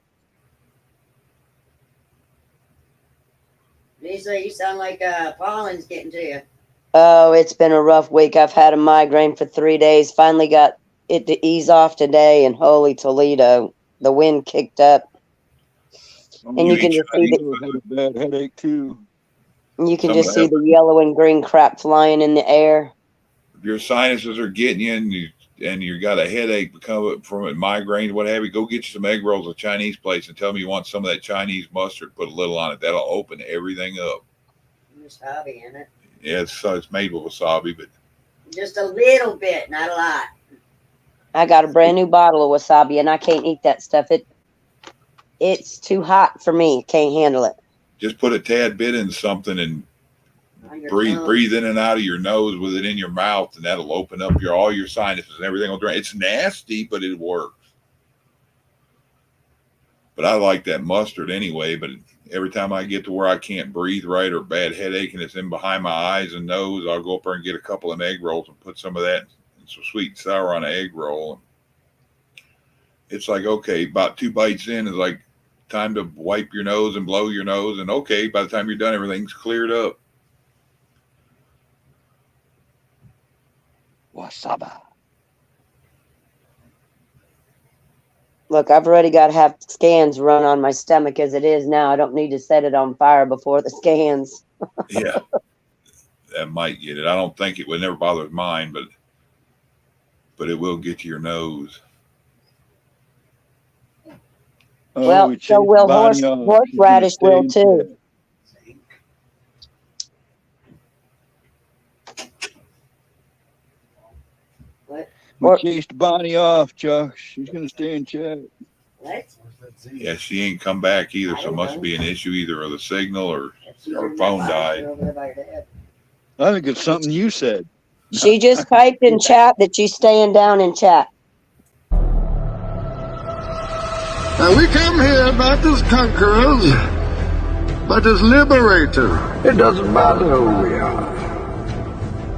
Lisa, you sound like pollen's getting to you. Oh, it's been a rough week. I've had a migraine for 3 days. Finally got it to ease off today, and holy Toledo, the wind kicked up. And you can just see had a bad headache too. You can just see the yellow and green crap flying in the air. If your sinuses are getting you and you got a headache from a migraine, what have you, go get you some egg rolls at a Chinese place and tell them you want some of that Chinese mustard. Put a little on it. That'll open everything up. Wasabi in it. Yeah, it's made with wasabi, but Just a little bit, not a lot. I got a brand new bottle of wasabi, and I can't eat that stuff. It's too hot for me. Can't handle it. just put a tad bit in something and breathe in and out of your nose with it in your mouth, and that'll open up all your sinuses and everything will drain. It's nasty, but it works. But I like that mustard anyway. But every time I get to where I can't breathe right or bad headache and it's in behind my eyes and nose, I'll go up there and get a couple of egg rolls and put some of that and some sweet and sour on an egg roll. It's like, okay, about 2 bites in is like time to wipe your nose and blow your nose. And okay, by the time you're done, everything's cleared up. Wasaba. Look, I've already got to have scans run on my stomach as it is now. I don't need to set it on fire before the scans. Yeah, that might get it. I don't think it would never bother mine, but it will get to your nose. Well, so will horseradish will too. We chased Bonnie off, Chuck. She's going to stay in chat. What? Yeah, she ain't come back either, so it must be an issue either of the signal or her phone died. I think it's something you said. She just typed in chat that she's staying down in chat. Now we come here not as conquerors, but as liberators. It doesn't matter who we are.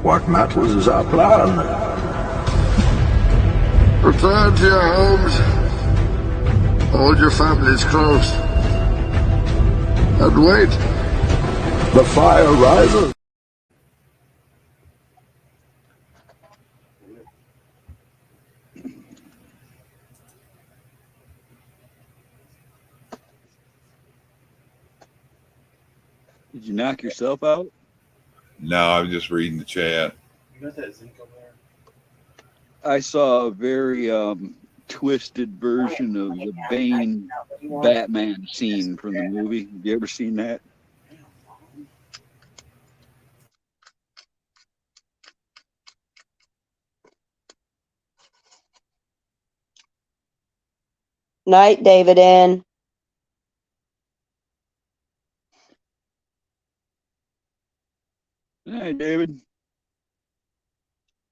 What matters is our plan. Return to your homes. Hold your families close. And wait. The fire rises. Did you knock yourself out? No, I was just reading the chat. You got that zinc over there? I saw a very twisted version of the Bane Batman scene from the movie. Have you ever seen that? Night, David N. Hey, David.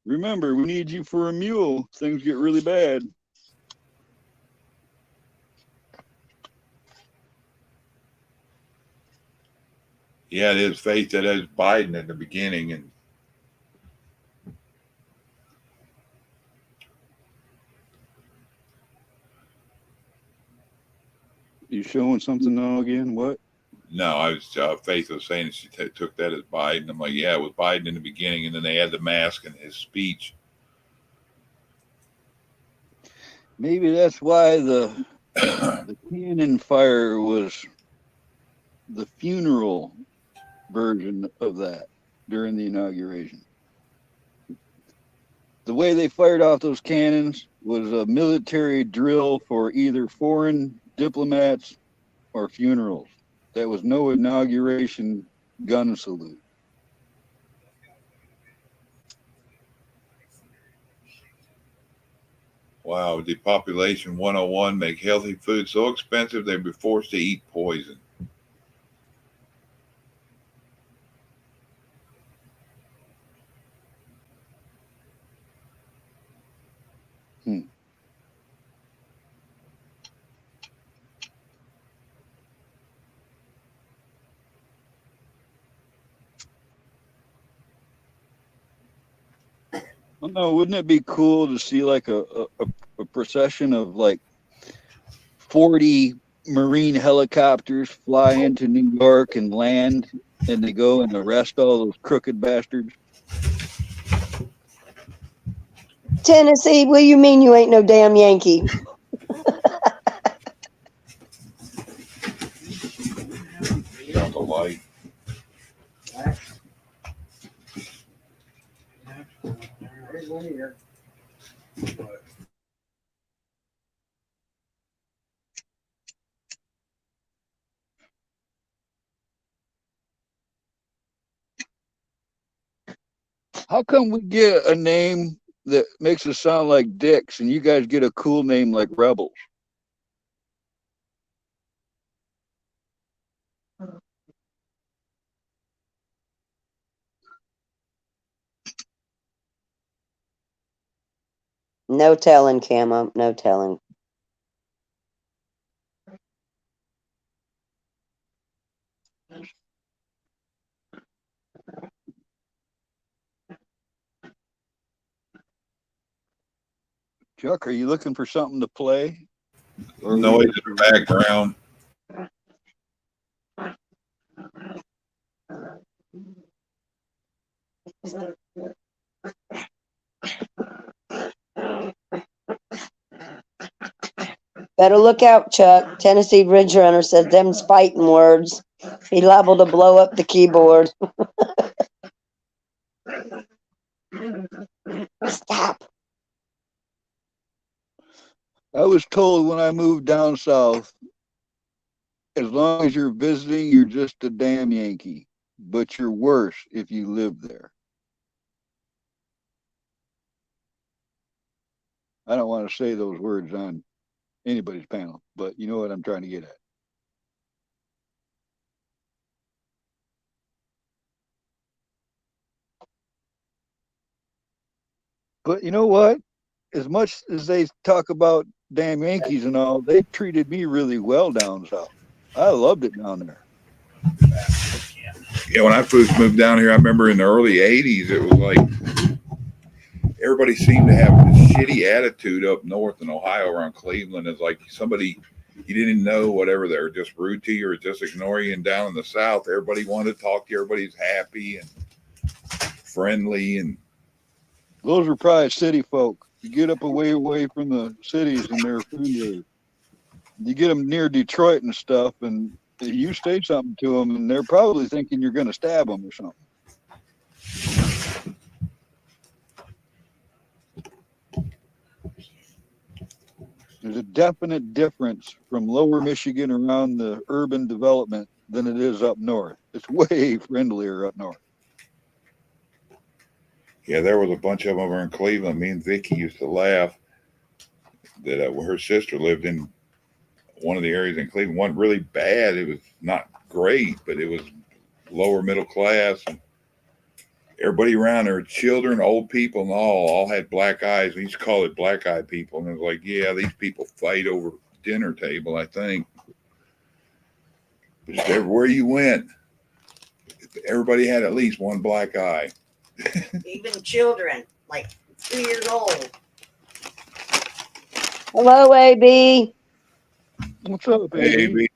Remember, we need you for a mule. Things get really bad. Yeah, it is faith that is Biden in the beginning, and You showing something now again? What? no, I was Faith was saying she took that as Biden. I'm like, yeah, it was Biden in the beginning, and then they had the mask and his speech. Maybe that's why the cannon fire was the funeral version of that during the inauguration. The way they fired off those cannons was a military drill for either foreign diplomats or funerals. There was no inauguration gun salute. Wow, depopulation 101 make healthy food so expensive they'd be forced to eat poison. Well, no, wouldn't it be cool to see like a procession of like 40 Marine helicopters fly into New York and land, and they go and arrest all those crooked bastards? Tennessee, what do you mean you ain't no damn Yankee? Got the light. There's one here. How come we get a name that makes us sound like dicks and you guys get a cool name like Rebels? No telling, Camo. No telling. Chuck, are you looking for something to play? Or Noise in the background. Better look out, Chuck. Tennessee Ridge Runner says them's fighting words. He liable to blow up the keyboard. Stop. I was told when I moved down south, as long as you're visiting, you're just a damn Yankee, but you're worse if you live there. I don't want to say those words on anybody's panel, but you know what I'm trying to get at. But you know what? As much as they talk about damn Yankees and all, they treated me really well down south. I loved it down there. Yeah, when I first moved down here, I remember in the early 80s, it was like everybody seemed to have this shitty attitude up north in Ohio around Cleveland. It's like somebody you didn't know, whatever, they were just rude to you or just ignore you. And down in the south, everybody wanted to talk to you. Everybody's happy and friendly. And those are probably city folk. You get up away from the cities and they're friendly. You get them near Detroit and stuff, and you say something to them, and they're probably thinking you're going to stab them or something. There's a definite difference from lower Michigan around the urban development than it is up north. It's way friendlier up north. Yeah, there was a bunch of them over in Cleveland. Me and Vicky used to laugh that her sister lived in one of the areas in Cleveland. Wasn't really bad. It was not great, but it was lower middle class. And everybody around there, children, old people, and all had black eyes. We used to call it black eye people. And it was like, yeah, these people fight over dinner table, I think. But just everywhere you went, everybody had at least one black eye. Even children, like 2 years old. Hello, AB. What's up, AB?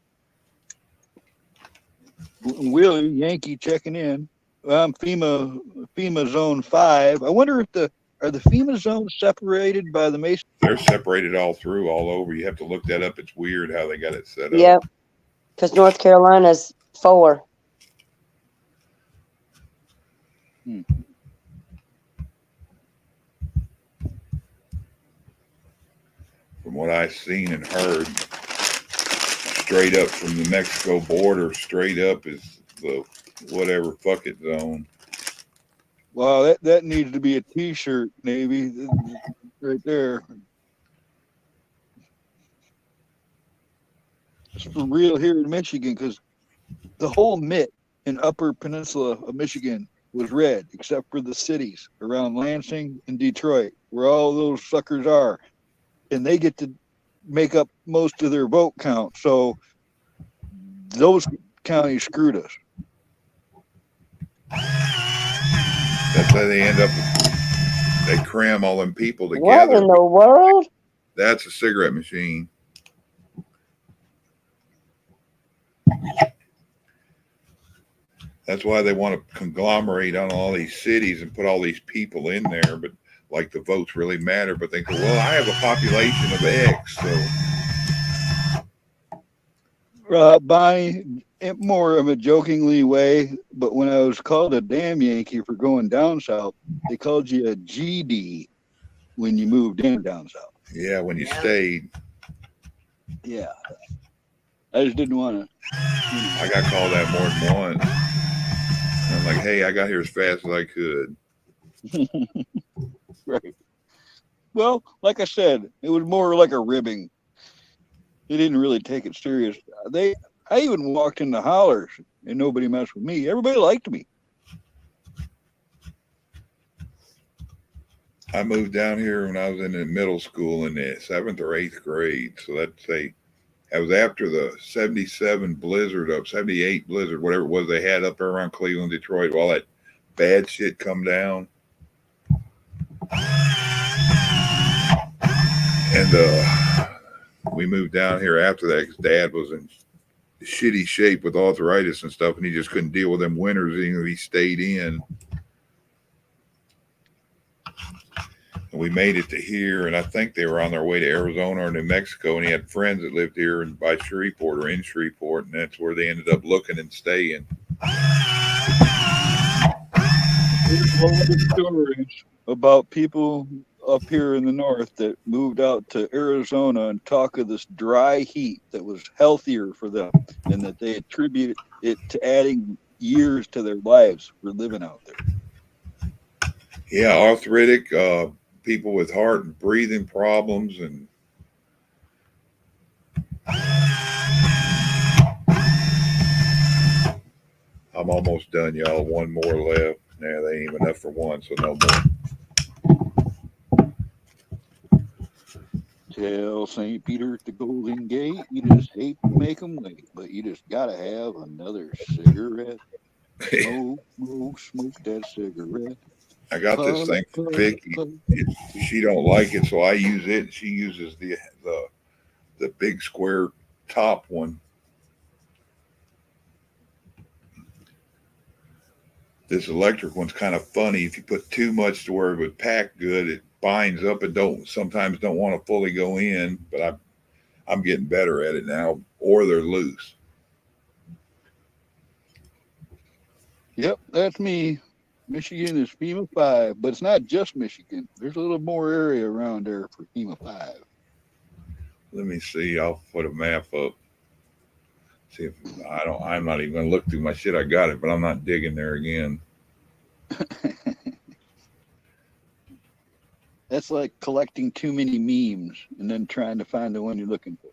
Willie Yankee checking in. I'm FEMA Zone 5. I wonder if are the FEMA zones separated by the Mason? They're separated all over. You have to look that up. It's weird how they got it set up. Yep. Because North Carolina's 4. From what I've seen and heard, straight up from the Mexico border, straight up is the whatever fuck it zone. Wow, that needs to be a T-shirt, maybe, right there. It's for real here in Michigan, because the whole mitt in Upper Peninsula of Michigan was red, except for the cities around Lansing and Detroit, where all those suckers are. And they get to make up most of their vote count. So those counties screwed us. That's how they end up. They cram all them people together. What in the world? That's a cigarette machine. That's why they want to conglomerate on all these cities and put all these people in there. But like the votes really matter. But they go, well, I have a population of X, so. By more of a jokingly way, but when I was called a damn Yankee for going down south, they called you a GD when you moved in down south. Yeah, when you stayed. Yeah. I just didn't want to. I got called that more than once. I'm like, hey, I got here as fast as I could. Right. Well, like I said, it was more like a ribbing. They didn't really take it serious. I even walked in the hollers and nobody messed with me. Everybody liked me. I moved down here when I was in the middle school in the 7th or 8th grade. So that was after the 77 blizzard up, 78 blizzard, whatever it was they had up there around Cleveland, Detroit, all that bad shit come down. And we moved down here after that because Dad was in shitty shape with arthritis and stuff, and he just couldn't deal with them winters, even if he stayed in. And we made it to here, and I think they were on their way to Arizona or New Mexico, and he had friends that lived here by Shreveport or in Shreveport, and that's where they ended up looking and staying. There's a lot of stories about people up here in the north that moved out to Arizona and talk of this dry heat that was healthier for them, and that they attribute it to adding years to their lives for living out there. Yeah, arthritic, people with heart and breathing problems, and I'm almost done, y'all. One more left. Nah, they ain't enough for one, so no more. Tell St. Peter at the Golden Gate, you just hate to make them wait, but you just gotta have another cigarette. Smoke that cigarette. I got this thing for Vicky. She don't like it, so I use it. And she uses the big square top one. This electric one's kind of funny. If you put too much to where it would pack good, it binds up and sometimes don't want to fully go in. But I'm getting better at it now, or they're loose. Yep, that's me. Michigan is FEMA 5, but it's not just Michigan. There's a little more area around there for FEMA 5. Let me see. I'll put a map up. See if I'm not even gonna look through my shit. I got it, but I'm not digging there again. That's like collecting too many memes and then trying to find the one you're looking for.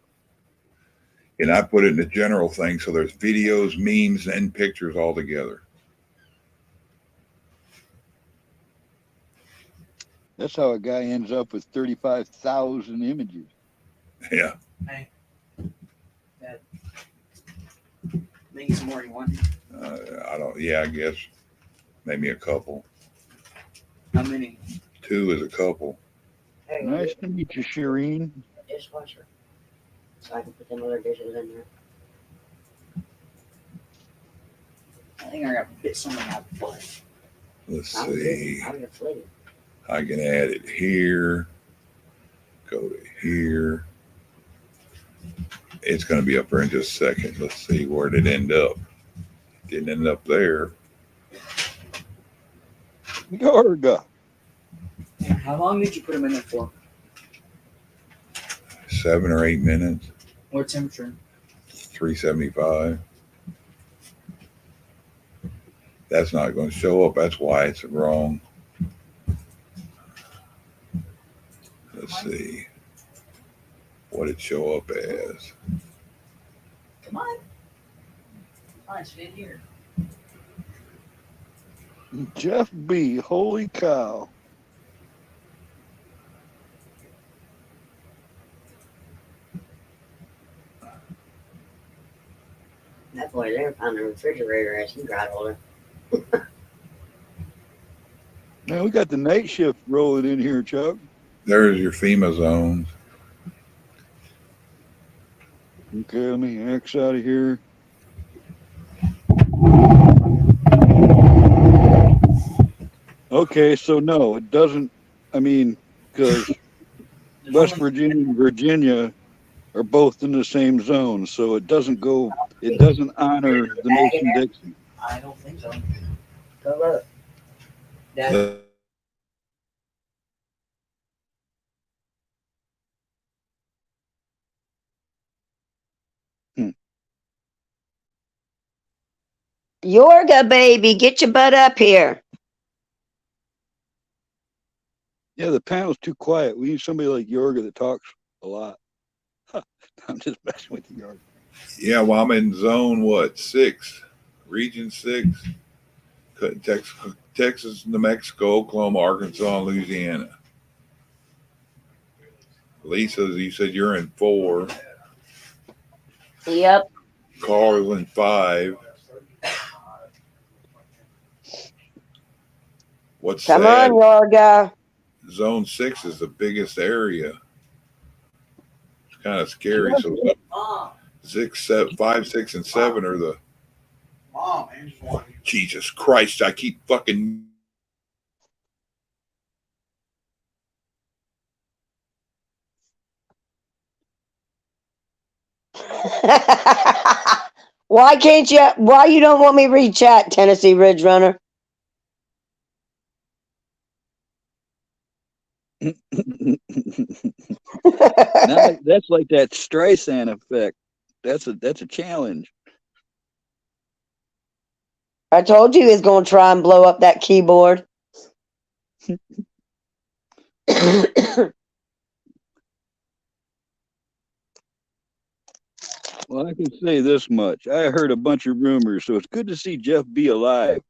And I put it in the general thing, so there's videos, memes, and pictures all together. That's how a guy ends up with 35,000 images. Yeah. Hey, Dad. Make some more. You want? I don't. Yeah, I guess maybe a couple. How many? 2 is a couple. Nice to meet you, Shireen. Dishwasher. So I can put them other dishes in there. I think I got bit some in my butt. Let's see. I'm inflated. I can add it here. Go to here. It's going to be up there in just a second. Let's see where did it end up. Didn't end up there. Yorga. How long did you put them in there for? 7 or 8 minutes. What temperature? 375. That's not going to show up. That's why it's wrong. Let's see what it show up as. Come on. Come on, sit here. Jeff B. Holy cow. That boy there found the refrigerator as he got older. Man, we got the night shift rolling in here, Chuck. There's your FEMA zones. Okay, let me X out of here. Okay, so no, it doesn't. I mean, because West Virginia and Virginia are both in the same zone, so it doesn't go. It doesn't honor the Mason-Dixon. I don't think so. Go look. Dad. Yorga, baby, get your butt up here. Yeah, the panel's too quiet. We need somebody like Yorga that talks a lot. I'm just messing with you, Yorga. Yeah, well, I'm in zone what? 6, region 6, Texas, New Mexico, Oklahoma, Arkansas, and Louisiana. Lisa, you said you're in 4. Yep. Carl in 5. What's Come sad, on, Yorga. Zone 6 is the biggest area. It's kind of scary. So 5, 6, and 7 are the. Mom, Jesus Christ! I keep fucking. Why can't you? Why you don't want me to read chat, Tennessee Ridge Runner? That's like that Streisand effect. That's a challenge. I told you he was going to try and blow up that keyboard. Well, I can say this much. I heard a bunch of rumors, so it's good to see Jeff B alive.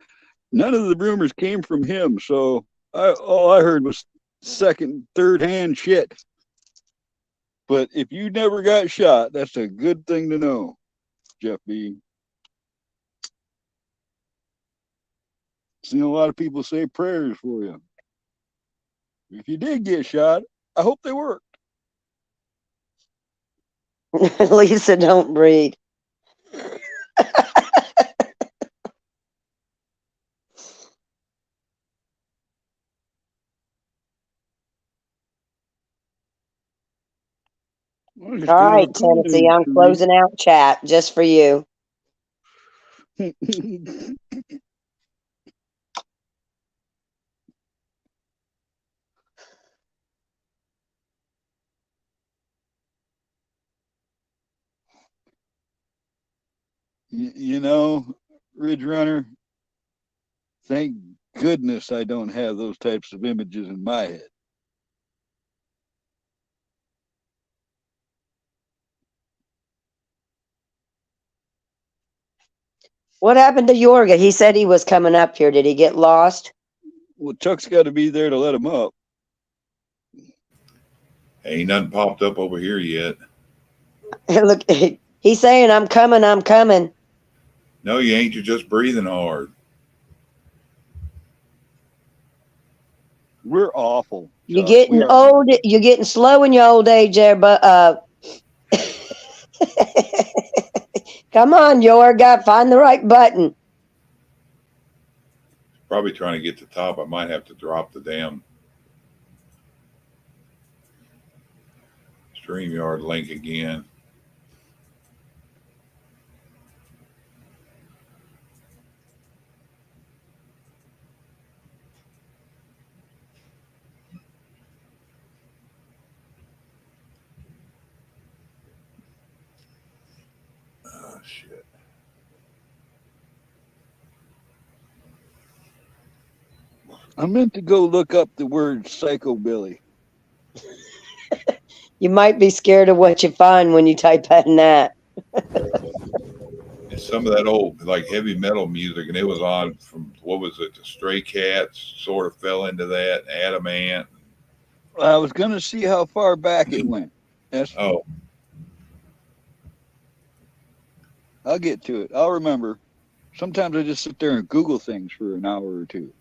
None of the rumors came from him, so all I heard was second, third hand shit. But if you never got shot, that's a good thing to know, Jeff B. Seen a lot of people say prayers for you. If you did get shot, I hope they worked. Lisa, don't breed. All right, Tennessee, I'm closing out chat just for you. You know, Ridge Runner, thank goodness I don't have those types of images in my head. What happened to Yorga? He said he was coming up here. Did he get lost? Well, Chuck's got to be there to let him up. Ain't nothing popped up over here yet. Look, he's saying, I'm coming, I'm coming. No, you ain't. You're just breathing hard. We're awful. You're getting old. You're getting slow in your old age there, but come on, Yorga, find the right button. Probably trying to get to the top. I might have to drop the damn StreamYard link again. Oh, shit. I meant to go look up the word psychobilly. You might be scared of what you find when you type in that. It's some of that old, like, heavy metal music, and it was on from, what was it, the Stray Cats sort of fell into that, Adamant. I was going to see how far back it went. Oh. I'll get to it. I'll remember. Sometimes I just sit there and Google things for an hour or two.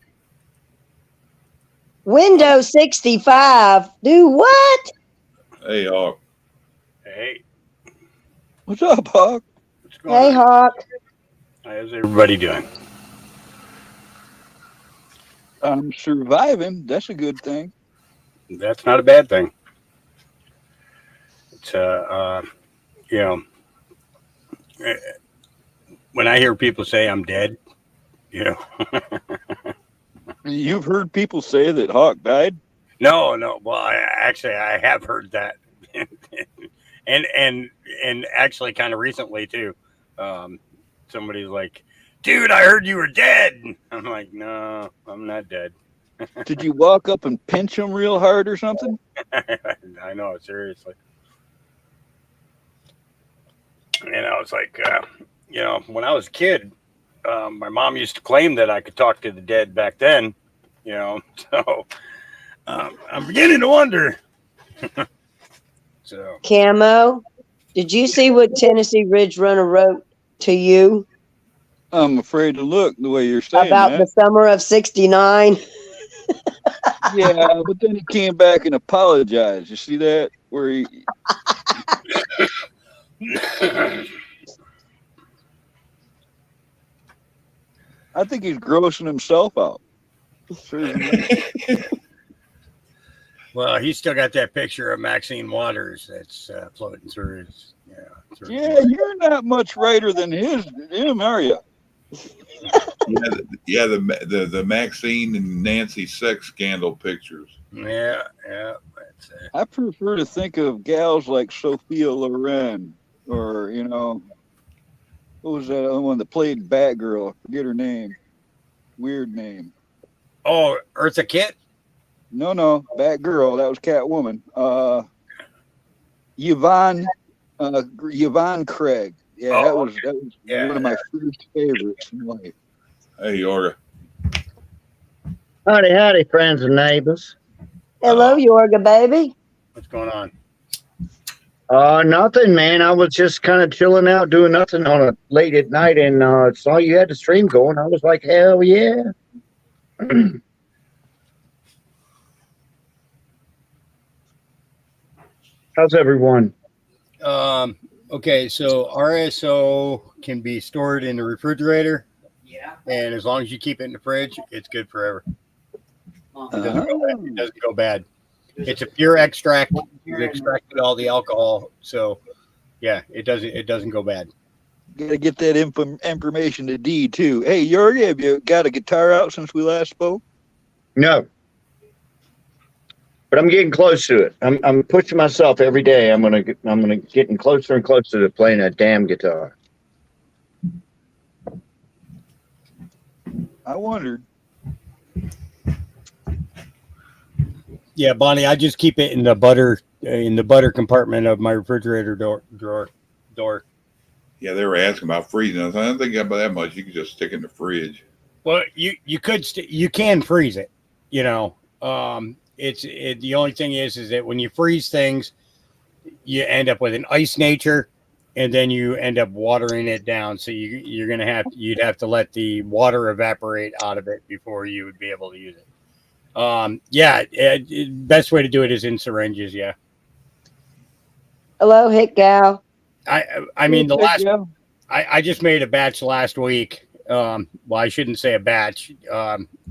Windows 65. Do what? Hey, Hawk. Hey. What's up, Hawk? What's going Hey, on? Hawk. How's everybody doing? I'm surviving. That's a good thing. That's not a bad thing. It's you know, when I hear people say I'm dead, you know. You've heard people say that Hawk died? No. Well, I have heard that, and actually, kind of recently too. Somebody's like, "Dude, I heard you were dead." I'm like, "No, I'm not dead." Did you walk up and pinch him real hard or something? I know, seriously. And I was like, you know, when I was a kid, my mom used to claim that I could talk to the dead back then, you know, so I'm beginning to wonder. So, Camo, did you see what Tennessee Ridge Runner wrote to you? I'm afraid to look the way you're saying about that. the summer of '69. Yeah, but then he came back and apologized. You see that? Where he I think he's grossing himself out. well, he's still got that picture of Maxine Waters that's floating through his. Yeah, you're not much righter than him, are you? Yeah, the Maxine and Nancy sex scandal pictures. Yeah. I prefer to think of gals like Sophia Loren, or you know, what was that other one that played Batgirl? I forget her name. Weird name. Oh, Eartha Kitt? No, Batgirl. That was Catwoman. Yvonne Craig. Yeah, that was one of my first favorites in life. Hey, Yorga. Howdy, friends and neighbors. Hello, Yorga, baby. What's going on? Nothing, man. I was just kind of chilling out, doing nothing on a late at night, and saw you had the stream going. I was like, hell yeah. How's everyone? Okay, so RSO can be stored in the refrigerator. Yeah. And as long as you keep it in the fridge, it's good forever. It doesn't go bad. It's a pure extract. You've extracted all the alcohol, so yeah, it doesn't go bad. Gotta get that information to D too. Hey, Yorga, have you got a guitar out since we last spoke? No. But I'm getting close to it. I'm pushing myself every day. I'm gonna getting closer and closer to playing that damn guitar. I wondered. Yeah, Bonnie, I just keep it in the butter compartment of my refrigerator drawer. Yeah, they were asking about freezing. I don't think about that much. You can just stick it in the fridge. Well, you can freeze it. You know, the only thing is that when you freeze things, you end up with an ice nature, and then you end up watering it down. So you'd have to let the water evaporate out of it before you would be able to use it. Best way to do it is in syringes. Yeah. Hello, Hit Gal. I mean, I just made a batch last week. Well, I shouldn't say a batch.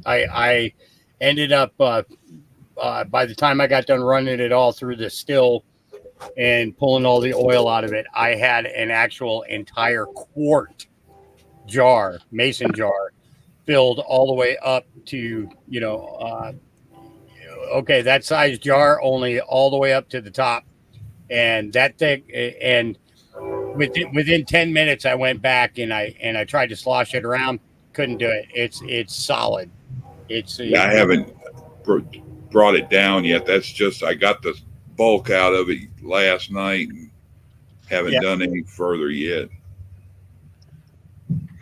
I ended up, by the time I got done running it all through the still and pulling all the oil out of it, I had an actual entire quart jar, mason jar, filled all the way up to, that size jar, only all the way up to the top. And that thing, and within 10 minutes, I went back and I tried to slosh it around. Couldn't do it. It's solid. I haven't brought it down yet. That's just, I got the bulk out of it last night and haven't done any further yet.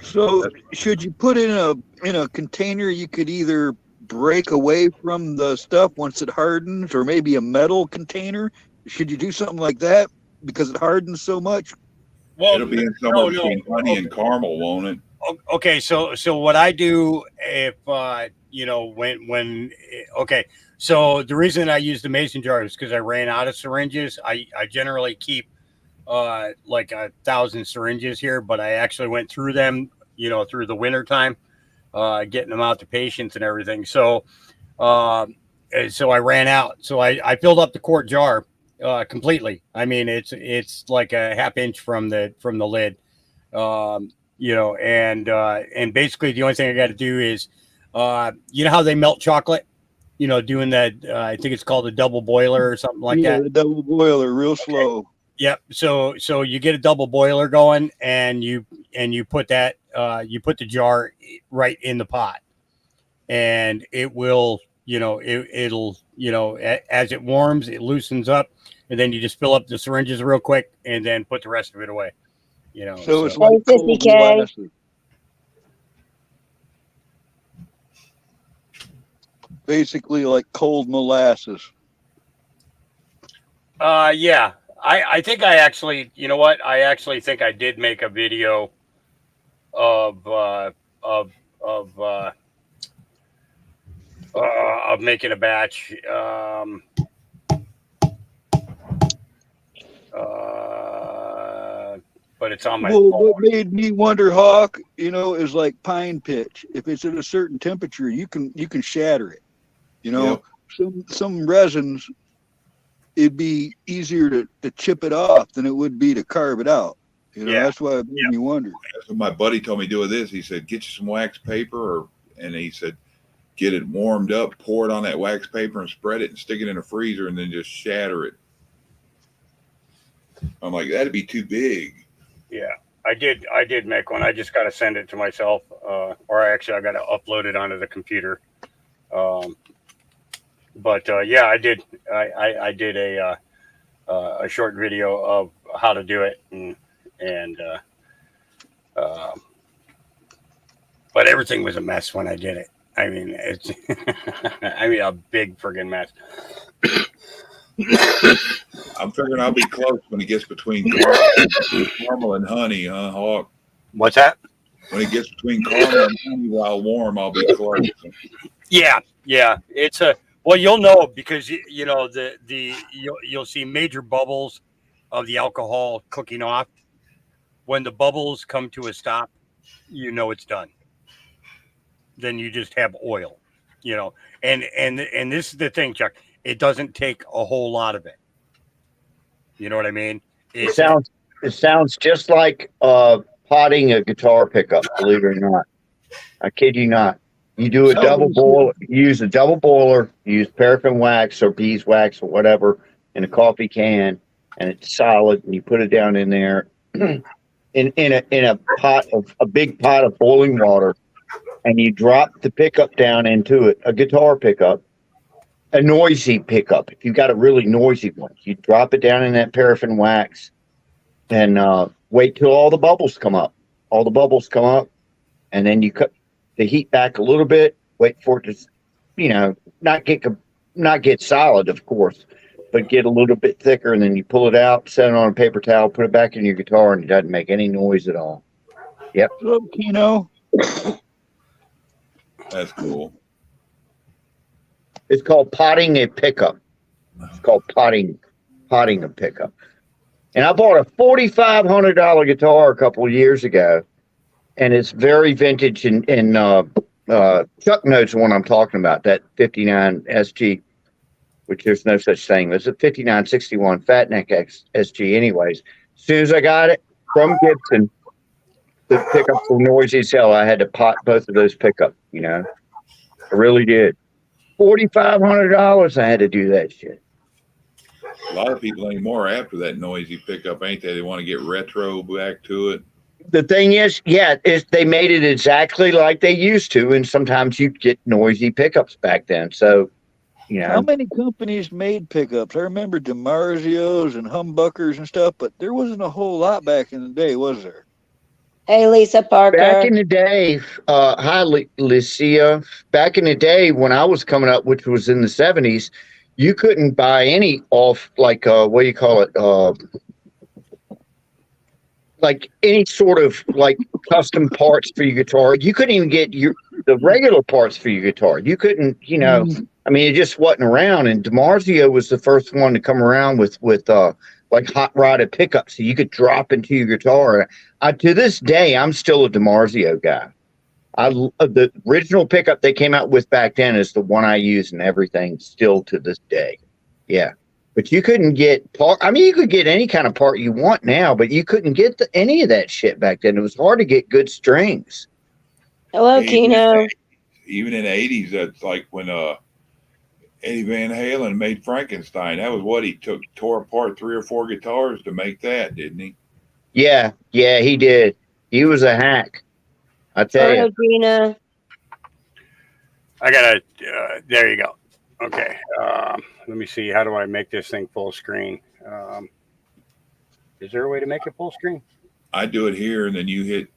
So should you put in a container you could either break away from the stuff once it hardens, or maybe a metal container? Should you do something like that because it hardens so much? Well, it'll be in somewhere between honey and caramel, won't it? Okay, so what I do if so the reason I use the mason jar is because I ran out of syringes. I generally keep like 1,000 syringes here, but I actually went through them, through the winter time, getting them out to patients and everything. So I ran out. So I filled up the quart jar completely. I mean, it's like a half inch from the lid, and basically the only thing I got to do is, you know how they melt chocolate, doing that. I think it's called a double boiler or something like that. The double boiler, real slow. Yep. So you get a double boiler going, and you put that, you put the jar right in the pot, and it will, it'll, as it warms, it loosens up, and then you just fill up the syringes real quick, and then put the rest of it away. So it's like cold molasses. Basically like cold molasses. Yeah. I think I actually, you know what? I actually think I did make a video of making a batch. But it's on my phone. What made me wonder, Hawk, is like pine pitch. If it's at a certain temperature, you can shatter it. Yep. Some resins, it'd be easier to chip it off than it would be to carve it out. That's why it made me wonder. That's what my buddy told me to do with this. He said, get you some wax paper, and he said, get it warmed up, pour it on that wax paper and spread it and stick it in a freezer and then just shatter it. I'm like, that'd be too big. Yeah, I did make one. I just got to send it to myself, or I got to upload it onto the computer. But I did. I did a short video of how to do it, but everything was a mess when I did it. I mean, it's a big friggin' mess. I'm figuring I'll be close when it gets between caramel and honey, huh, Hawk? What's that? When it gets between caramel and honey while warm, I'll be close. Yeah. It's well, you'll know because you'll see major bubbles of the alcohol cooking off. When the bubbles come to a stop, it's done. Then you just have oil, and this is the thing, Chuck. It doesn't take a whole lot of it. You know what I mean? It sounds just like potting a guitar pickup, believe it or not. I kid you not. You do a double boiler, use a double boiler, use paraffin wax or beeswax or whatever in a coffee can, and it's solid, and you put it down in there in a pot of a big pot of boiling water, and you drop the pickup down into it, a guitar pickup, a noisy pickup. If you got a really noisy one, you drop it down in that paraffin wax and wait till all the bubbles come up. All the bubbles come up, and then you cut the heat back a little bit. Wait for it to, not get solid, of course, but get a little bit thicker, and then you pull it out, set it on a paper towel, put it back in your guitar, and it doesn't make any noise at all. Yep. What's up, Keno? That's cool. It's called potting a pickup. It's called potting a pickup. And I bought a $4,500 guitar a couple of years ago, and it's very vintage. And Chuck knows the one I'm talking about, that 59 SG, which there's no such thing. It's a 5961 Fatneck SG anyways. As soon as I got it from Gibson, the pickups were noisy as hell. I had to pot both of those pickups, I really did. $4,500 I had to do that shit. A lot of people anymore after that noisy pickup, ain't they? They want to get retro back to it. The thing is, they made it exactly like they used to, and sometimes you get noisy pickups back then. So, How many companies made pickups? I remember DiMarzio's and humbuckers and stuff, but there wasn't a whole lot back in the day, was there? Hey, Lisa Parker. Back in the day, hi, Licia. Back in the day when I was coming up, which was in the 70s, you couldn't buy any off, like, what do you call it? Like any sort of like custom parts for your guitar. You couldn't even get the regular parts for your guitar. You couldn't, it just wasn't around. And DiMarzio was the first one to come around with like hot rodded pickups, so you could drop into your guitar. To this day, I'm still a DiMarzio guy. The original pickup they came out with back then is the one I use and everything still to this day. Yeah. But you couldn't get you could get any kind of part you want now, but you couldn't get any of that shit back then. It was hard to get good strings. Hello, Keno. Even in the 80s, that's like when Eddie Van Halen made Frankenstein. That was what he tore apart 3 or 4 guitars to make that, didn't he? Yeah, he did. He was a hack. I tell you. Gina. I gotta. There you go. Okay. Let me see. How do I make this thing full screen? Is there a way to make it full screen? I do it here, and then you hit.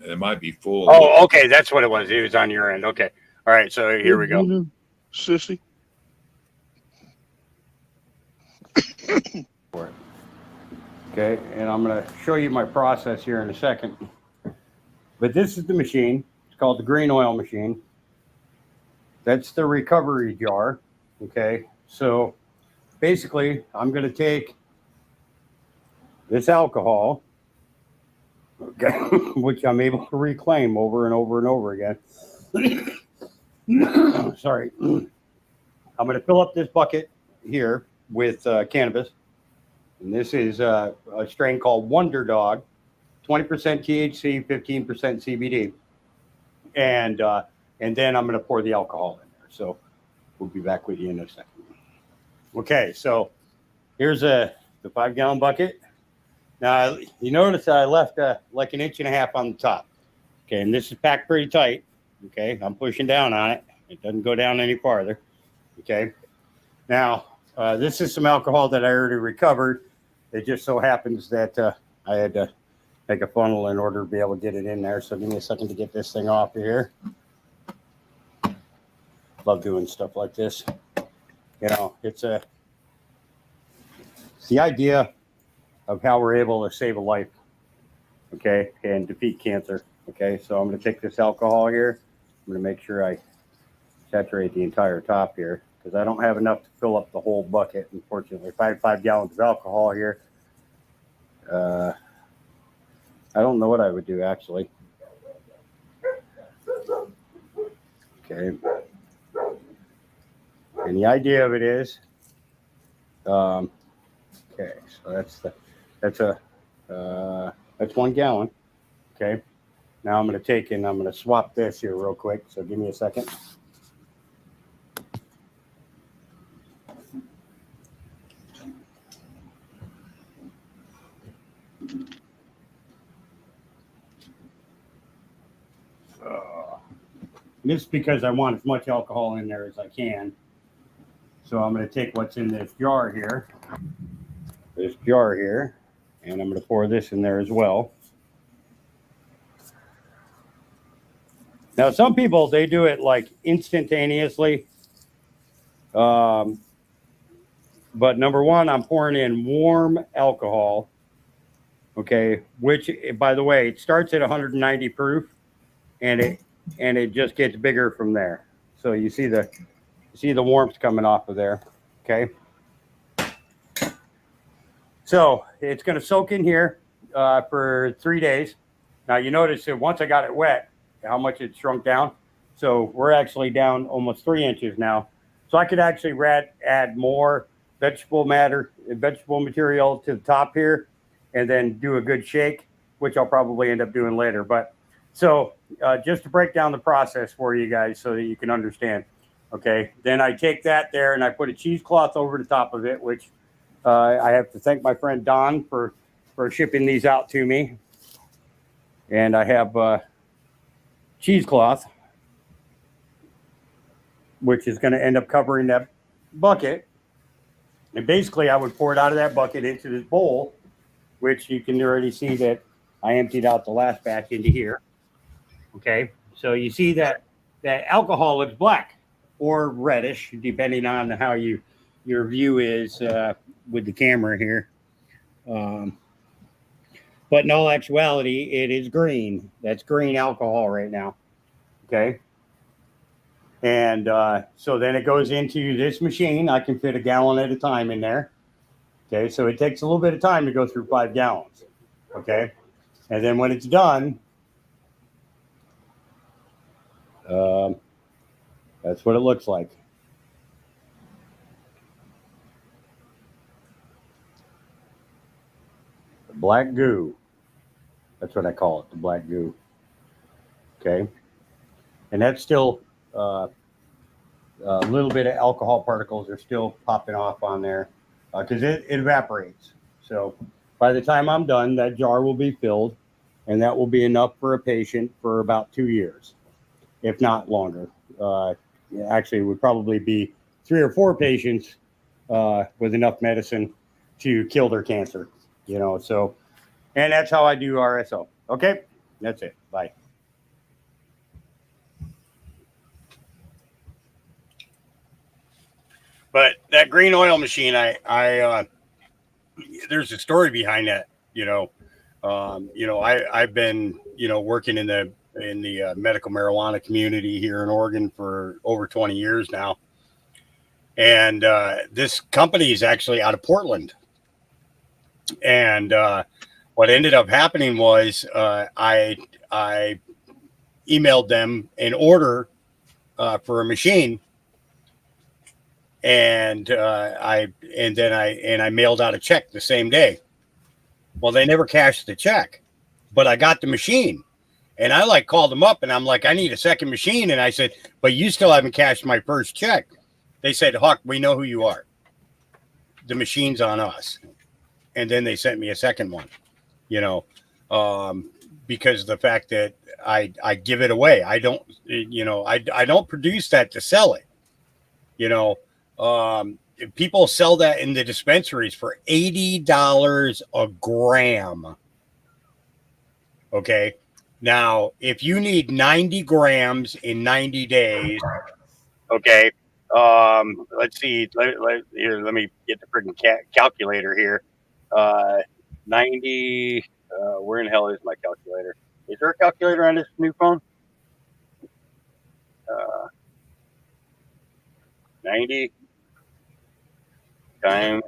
It might be full. Oh, okay. That's what it was. It was on your end. Okay. All right. So here we go. Sissy. Okay, and I'm going to show you my process here in a second. But this is the machine. It's called the green oil machine. That's the recovery jar. Okay, so basically, I'm going to take this alcohol, okay, which I'm able to reclaim over and over and over again. Sorry. I'm going to fill up this bucket here with cannabis. And this is a strain called Wonder Dog, 20% THC, 15% CBD. And then I'm going to pour the alcohol in there. So we'll be back with you in a second. Okay, so here's the 5-gallon bucket. Now, you notice I left like 1.5 inches on the top. Okay, and this is packed pretty tight. Okay, I'm pushing down on it. It doesn't go down any farther. Okay, now this is some alcohol that I already recovered. It just so happens that I had to make a funnel in order to be able to get it in there. So give me a second to get this thing off of here. Love doing stuff like this. It's the idea of how we're able to save a life, okay, and defeat cancer. Okay, so I'm going to take this alcohol here. I'm going to make sure I saturate the entire top here, because I don't have enough to fill up the whole bucket, unfortunately. If I had 5 gallons of alcohol here, I don't know what I would do, actually. Okay. And the idea of it is, okay, so that's 1 gallon. Okay. Now I'm going to take and I'm going to swap this here real quick. So give me a second. this is because I want as much alcohol in there as I can. So I'm going to take what's in this jar here, and I'm going to pour this in there as well. Now, some people, they do it like instantaneously. But number one, I'm pouring in warm alcohol. Okay, which, by the way, it starts at 190 proof, and it just gets bigger from there. So you see the warmth coming off of there. Okay. So it's going to soak in here for 3 days. Now you notice that once I got it wet, how much it shrunk down. So we're actually down almost 3 inches now. So I could actually add more vegetable material to the top here, and then do a good shake, which I'll probably end up doing later. But so just to break down the process for you guys so that you can understand. Okay, then I take that there and I put a cheesecloth over the top of it, which I have to thank my friend Don for shipping these out to me. And I have cheesecloth, which is going to end up covering that bucket. And basically I would pour it out of that bucket into this bowl, which you can already see that I emptied out the last batch into here. Okay, so you see that alcohol looks black or reddish, depending on how your view is with the camera here. But in all actuality, it is green. That's green alcohol right now. Okay. And so then it goes into this machine. I can fit a gallon at a time in there. Okay, so it takes a little bit of time to go through 5 gallons. Okay, and then when it's done, that's what it looks like. The black goo. That's what I call it, the black goo. Okay, and that's still a little bit of alcohol particles are still popping off on there because it evaporates. So by the time I'm done, that jar will be filled, and that will be enough for a patient for about 2 years, if not longer. Actually, it would probably be 3 or 4 patients with enough medicine to kill their cancer, so, and that's how I do RSO. Okay, that's it. Bye. But that green oil machine, I there's a story behind that. I've been working in the medical marijuana community here in Oregon for over 20 years now, and this company is actually out of Portland. And what ended up happening was I emailed them an order for a machine. And I mailed out a check the same day. Well, they never cashed the check, but I got the machine, and I called them up and I'm like, I need a second machine. And I said, but you still haven't cashed my first check. They said, Huck, we know who you are. The machine's on us. And then they sent me a second one, because of the fact that I give it away. I don't, I don't produce that to sell it, people sell that in the dispensaries for $80 a gram. Okay. Now, if you need 90 grams in 90 days, okay. Let's see. Let me get the freaking calculator here. 90. Where in the hell is my calculator? Is there a calculator on this new phone? 90 times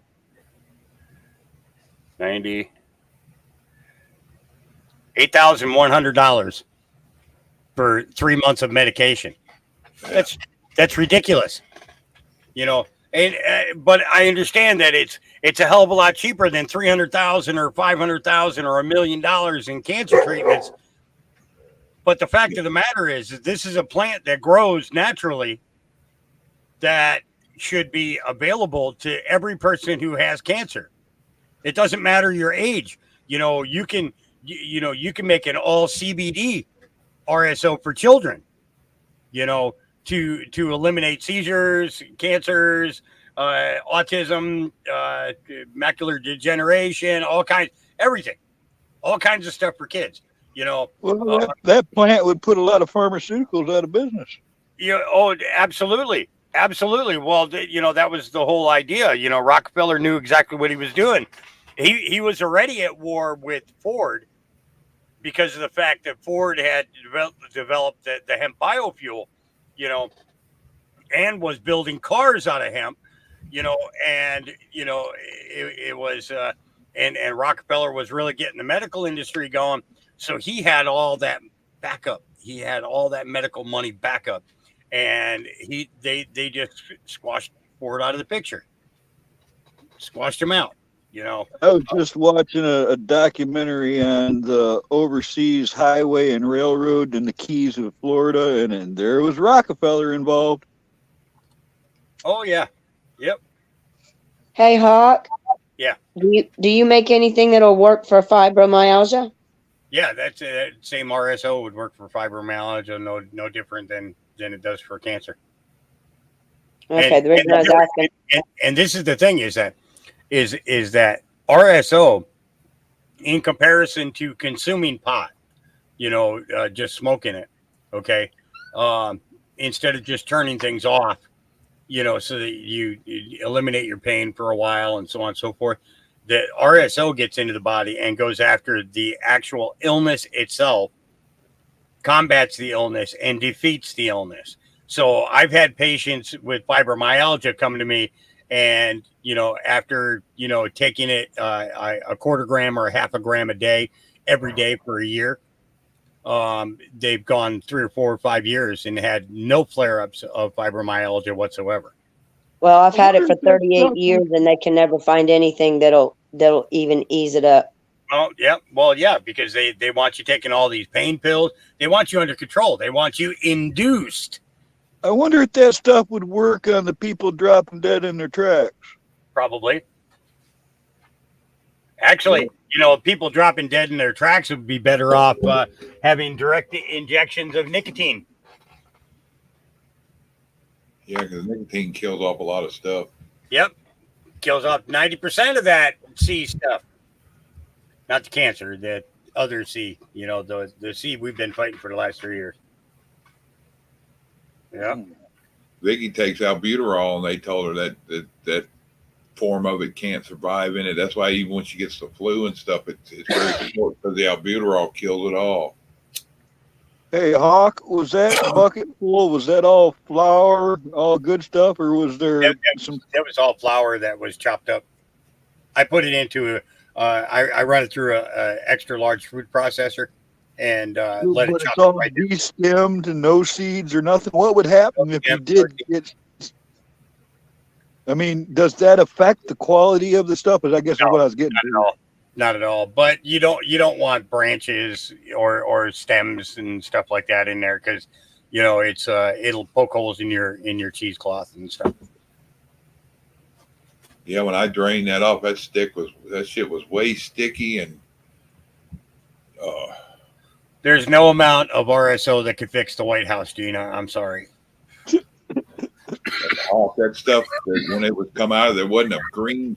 90, $8,100 for 3 months of medication. That's ridiculous, but I understand that it's a hell of a lot cheaper than $300,000 or $500,000 or $1 million in cancer treatments. But the fact of the matter is that this is a plant that grows naturally that should be available to every person who has cancer. It doesn't matter your age. You can make an all CBD RSO for children. you know, to eliminate seizures, cancers, autism, macular degeneration, all kinds of stuff for kids. You know, well, that plant would put a lot of pharmaceuticals out of business. Yeah. Oh, absolutely. Absolutely. Well, you know, that was the whole idea. You know, Rockefeller knew exactly what he was doing. He was already at war with Ford because of the fact that Ford had developed the hemp biofuel, you know, and was building cars out of hemp, you know, and, you know, it was, and Rockefeller was really getting the medical industry going. So he had all that backup. He had all that medical money backup, and they just squashed Ford out of the picture, squashed him out. You know, I was just watching a documentary on the overseas highway and railroad in the Keys of Florida, and there was Rockefeller involved. Oh yeah, yep. Hey, Hawk. Yeah. Do you make anything that'll work for fibromyalgia? Yeah, that same RSO would work for fibromyalgia, no different than it does for cancer. Okay, the reason I was asking. And this is the thing is that RSO, in comparison to consuming pot, you know, just smoking it, okay, instead of just turning things off, you know, so that you eliminate your pain for a while and so on and so forth. The RSO gets into the body and goes after the actual illness itself, combats the illness, and defeats the illness. So I've had patients with fibromyalgia come to me, and, you know, after, you know, taking it a quarter gram or a half a gram a day, every day for a year, they've gone 3 or 4 or 5 years and had no flare-ups of fibromyalgia whatsoever. Well, I've had it for 38 years, and they can never find anything that'll even ease it up. Oh, yeah. Well, yeah, because they want you taking all these pain pills. They want you under control. They want you induced. I wonder if that stuff would work on the people dropping dead in their tracks. Probably. Actually, you know, people dropping dead in their tracks would be better off having direct injections of nicotine. Yeah, because nicotine kills off a lot of stuff. Yep. Kills off 90% of that C stuff. Not the cancer, the other C. You know, the C we've been fighting for the last 3 years. Yeah. Vicky takes albuterol, and they told her that form of it can't survive in it. That's why even when she gets the flu and stuff, it's very important because the albuterol kills it all. Hey, Hawk, was that bucket full? Was that all flour, all good stuff, or was there some? That was all flour that was chopped up. I put it into I run it through a extra large food processor and let it chop all right de-stemmed and no seeds or nothing. What would happen if you did get? I mean, does that affect the quality of the stuff? I guess is what I was getting. Not at all. But you don't want branches or stems and stuff like that in there because, you know, it's it'll poke holes in your cheesecloth and stuff. Yeah, when I drained that off, that shit was way sticky and. There's no amount of RSO that could fix the White House, Gina. I'm sorry. That stuff when it would come out of there wasn't a green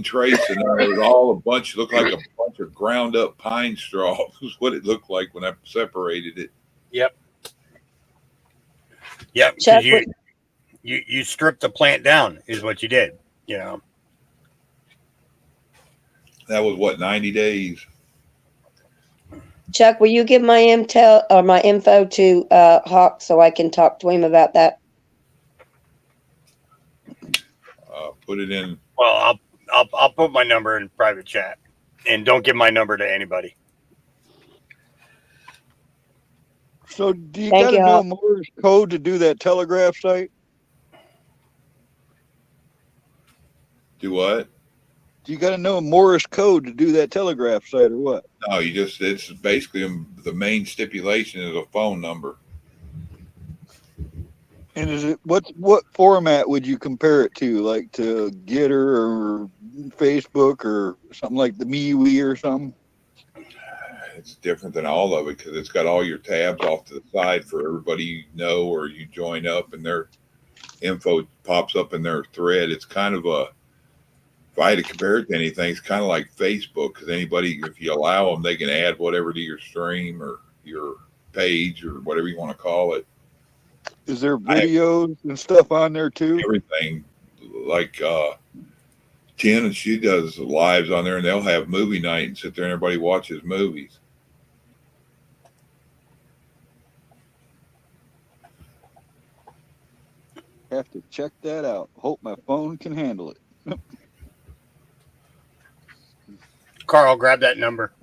trace, and it was all looked like a bunch of ground up pine straw. Was what it looked like when I separated it. Yep. You stripped the plant down is what you did. You know. That was what 90 days. Chuck, will you give my info to Hawk so I can talk to him about that? Put it in. Well, I'll put my number in private chat, and don't give my number to anybody. So, do you got to know Morse code to do that telegraph site? Do what? Do you got to know Morse code to do that telegraph site, or what? No, it's basically the main stipulation is a phone number. And is it what format would you compare it to, like to Getter or Facebook or something like the MeWe or something? it's different than all of it because it's got all your tabs off to the side for everybody you know, or you join up and their info pops up in their thread. It's kind of a, if I had to compare it to anything, it's kind of like Facebook, because anybody, if you allow them, they can add whatever to your stream or your page or whatever you want to call it. Is there videos and stuff on there too? Everything. Like Jen, and she does lives on there, and they'll have movie night and sit there and everybody watches movies. Have to check that out. Hope my phone can handle it. Carl, grab that number.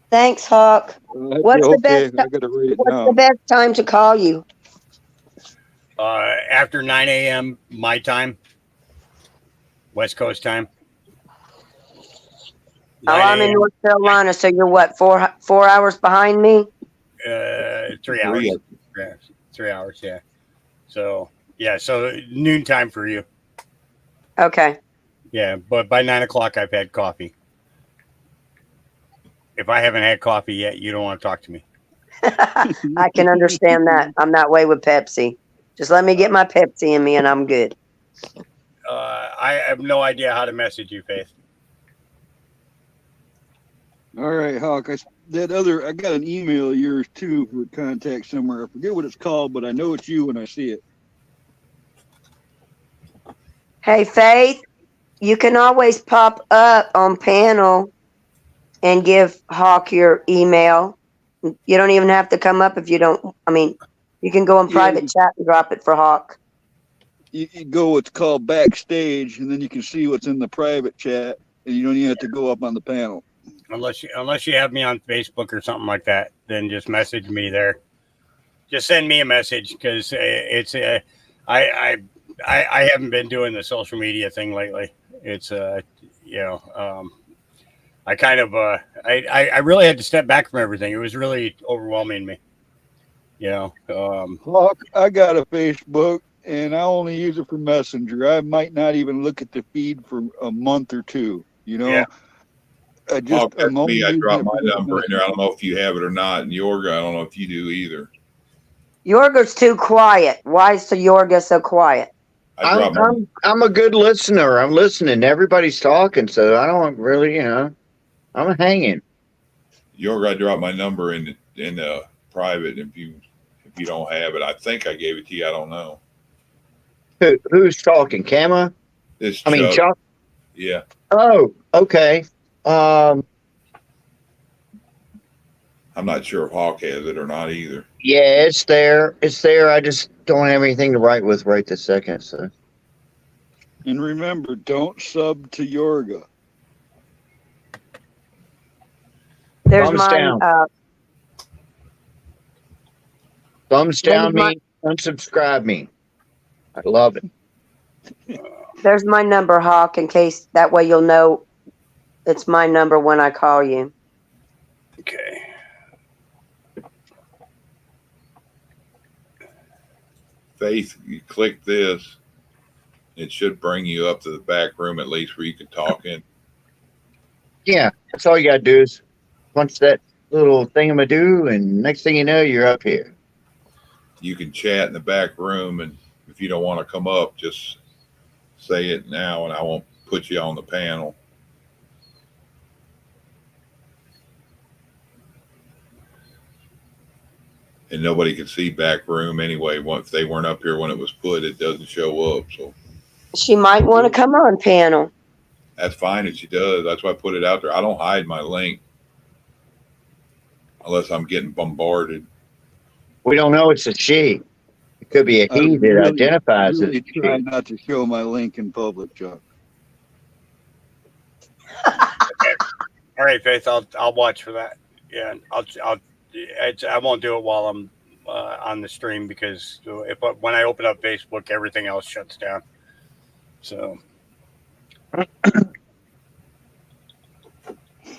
Thanks, Hawk. What's the best time to call you? After 9 a.m. my time, West Coast time. Oh, I'm in North Carolina, so you're what, four hours behind me? 3 hours. Yeah, 3 hours, yeah. So, yeah, so noon time for you. Okay. Yeah, but by 9 o'clock, I've had coffee. If I haven't had coffee yet, you don't want to talk to me. I can understand that. I'm that way with Pepsi. Just let me get my Pepsi in me and I'm good. I have no idea how to message you, Faith. All right, Hawk. I got an email of yours too for contact somewhere. I forget what it's called, but I know it's you when I see it. Hey, Faith, you can always pop up on panel and give Hawk your email. You don't even have to come up if you don't. I mean, you can go in private chat and drop it for Hawk. You go, it's called backstage, and then you can see what's in the private chat, and you don't even have to go up on the panel. Unless you have me on Facebook or something like that, then just message me there. Just send me a message, because it's I haven't been doing the social media thing lately. It's I kind of I really had to step back from everything. It was really overwhelming me. Hawk, I got a Facebook and I only use it for Messenger. I might not even look at the feed for a month or two. Yeah. I dropped my number in there. I don't know if you have it or not. And Yorga, I don't know if you do either. Yorga's too quiet. Why is Yorga so quiet? I'm a good listener. I'm listening. Everybody's talking, so I don't really, I'm hanging. Yorga, I dropped my number in private. If you don't have it, I think I gave it to you. I don't know. Who's talking? Kama? Chuck. Yeah. Oh, okay. I'm not sure if Hawk has it or not either. Yeah, it's there. It's there. I just don't have anything to write with right this second. So. And remember, don't sub to Yorga. There's Thumbs mine. down. Thumbs down me. Unsubscribe me. I love it. There's my number, Hawk, in case that way you'll know it's my number when I call you. Okay. Faith, you click this, it should bring you up to the back room at least where you can talk in. Yeah, that's all you gotta do is punch that little thingamadoo, and next thing you know, you're up here. You can chat in the back room, and if you don't want to come up, just say it now, and I won't put you on the panel. And nobody can see back room anyway. If they weren't up here when it was put, it doesn't show up. So she might want to come on panel. That's fine if she does. That's why I put it out there. I don't hide my link unless I'm getting bombarded. We don't know it's a she. It could be a he that identifies as a she. Try not to show my link in public, Chuck. All right, Faith. I'll watch for that. Yeah, I won't do it while I'm on the stream, because when I open up Facebook, everything else shuts down. So.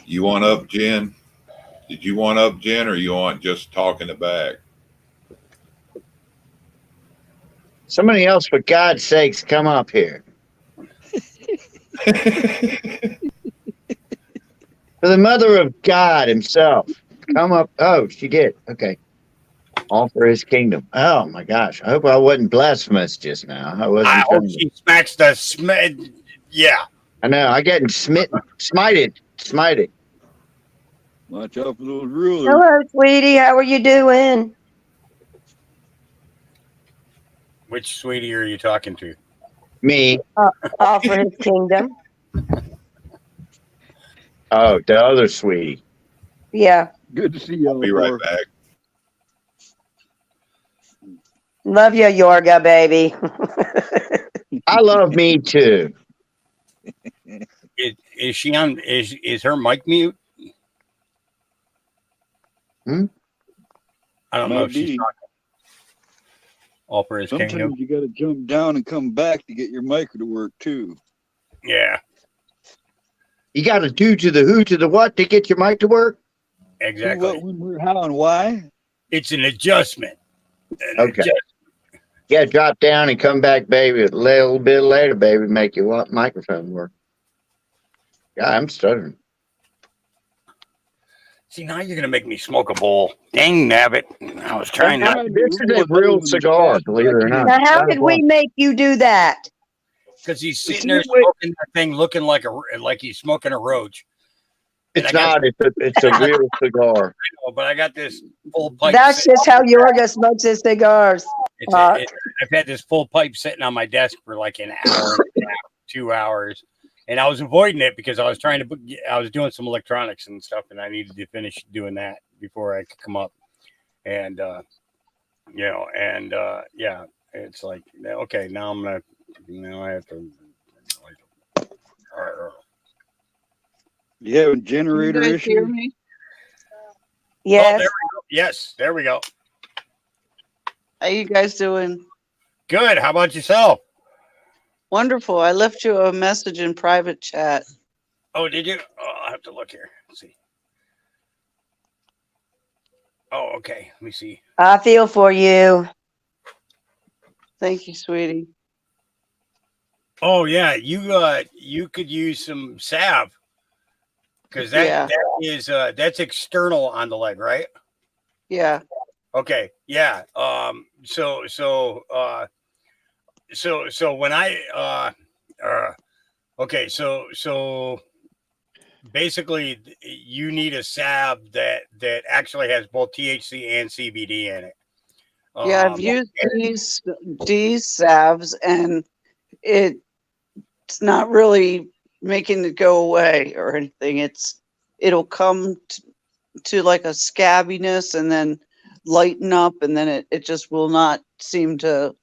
You want up, Jen? Did you want up, Jen, or you want just talking it back? Somebody else, for God's sakes, come up here. For the mother of God himself. come up. Oh, she did. Okay. All for his kingdom. Oh my gosh. I hope I wasn't blasphemous just now. I wasn't. I hope trying to- she smacks the yeah. I know. I getting smitten. Smited. Watch out for those rulers. Hello, sweetie. How are you doing? Which sweetie are you talking to? Me. All for his kingdom. Oh, the other sweetie. Yeah. Good to see you. I'll be right back. Love you, Yorga, baby. I love me too. Is she on? Is her mic mute? Hmm? I don't know if Might she's be. talking. All for his Sometimes kingdom. you got to jump down and come back to get your mic to work too. Yeah, You got to do to the who to the what to get your mic to work. exactly. Who, what, when, where, how, and why? It's an adjustment. Okay. Yeah, drop down and come back, baby. A little bit later, baby. Make your microphone work. Yeah, I'm stuttering. See, now you're gonna make me smoke a bowl. Dang nabbit! I was trying This to. is a real cigar, believe it or not. Now, how did we make you do that? Because he's sitting there smoking that thing, looking like he's smoking a roach. It's not. It's a real cigar. I know, but I got this full pipe. That's just how Yorga smokes his cigars. I've had this full pipe sitting on my desk for like an hour and a half, 2 hours, and I was avoiding it because I was trying to. I was doing some electronics and stuff, and I needed to finish doing that before I could come up. And yeah, it's like okay, now I'm gonna. Now I have to. You having generator You guys hear issues? me? Yes. Oh, there we go. Yes, there we go. How you guys doing? Good. How about yourself? Wonderful. I left you a message in private chat. Oh, did you? Oh, I'll have to look here. Let's see. Oh, okay. Let me see. I feel for you. Thank you, sweetie. Oh yeah, you could use some salve because that is that's external on the leg, right? Yeah. Okay. Yeah. So when I okay, so basically you need a salve that actually has both THC and CBD in it. Yeah, I've used these salves and it's not really making it go away or anything. It'll come to like a scabbiness and then lighten up, and then it just will not seem to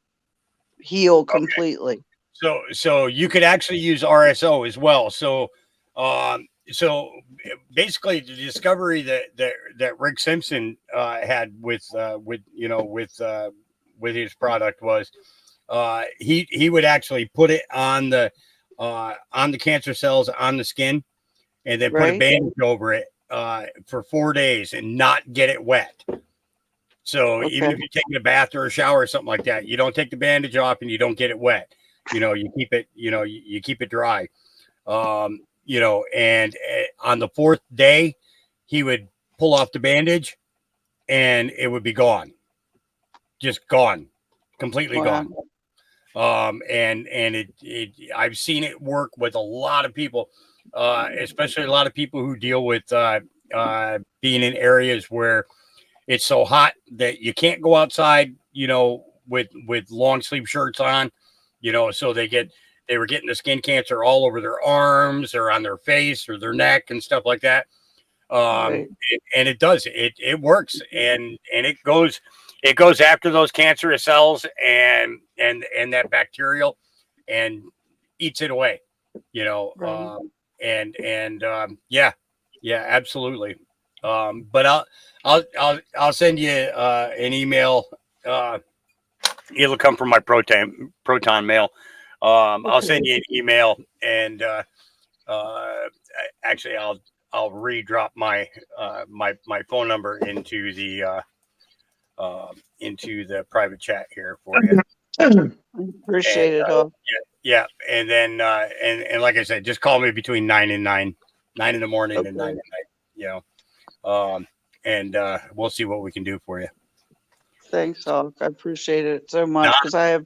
heal completely. So you could actually use RSO as well. So basically the discovery that Rick Simpson had with his product was he would actually put it on the cancer cells on the skin and then put a bandage over it for 4 days and not get it wet. So even if you're taking a bath or a shower or something like that, you don't take the bandage off and you don't get it wet. You keep it, you keep it dry. And on the 4th day, he would pull off the bandage and it would be gone. Just gone. Completely gone. And I've seen it work with a lot of people, especially a lot of people who deal with being in areas where it's so hot that you can't go outside, with long sleeve shirts on, so they were getting the skin cancer all over their arms or on their face or their neck and stuff like that. And it does, it works. And it goes after those cancerous cells and that bacterial and eats it away, yeah, absolutely. But I'll send you an email. It'll come from my Proton mail. I'll send you an email and actually I'll redrop my my phone number into the private chat here for you. Appreciate it all. Yeah, and then and like I said, just call me between 9 in the morning and 9 at night. and we'll see what we can do for you. Thanks, Hawk. I appreciate it so much because I have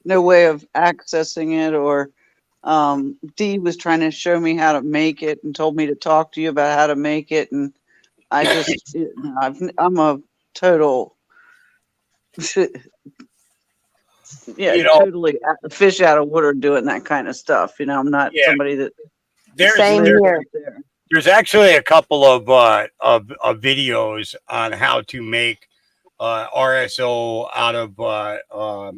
no way of accessing it. Or Dee was trying to show me how to make it and told me to talk to you about how to make it, and I just I'm a total totally fish out of water doing that kind of stuff. I'm not somebody that. There's actually a couple of videos on how to make RSO out of out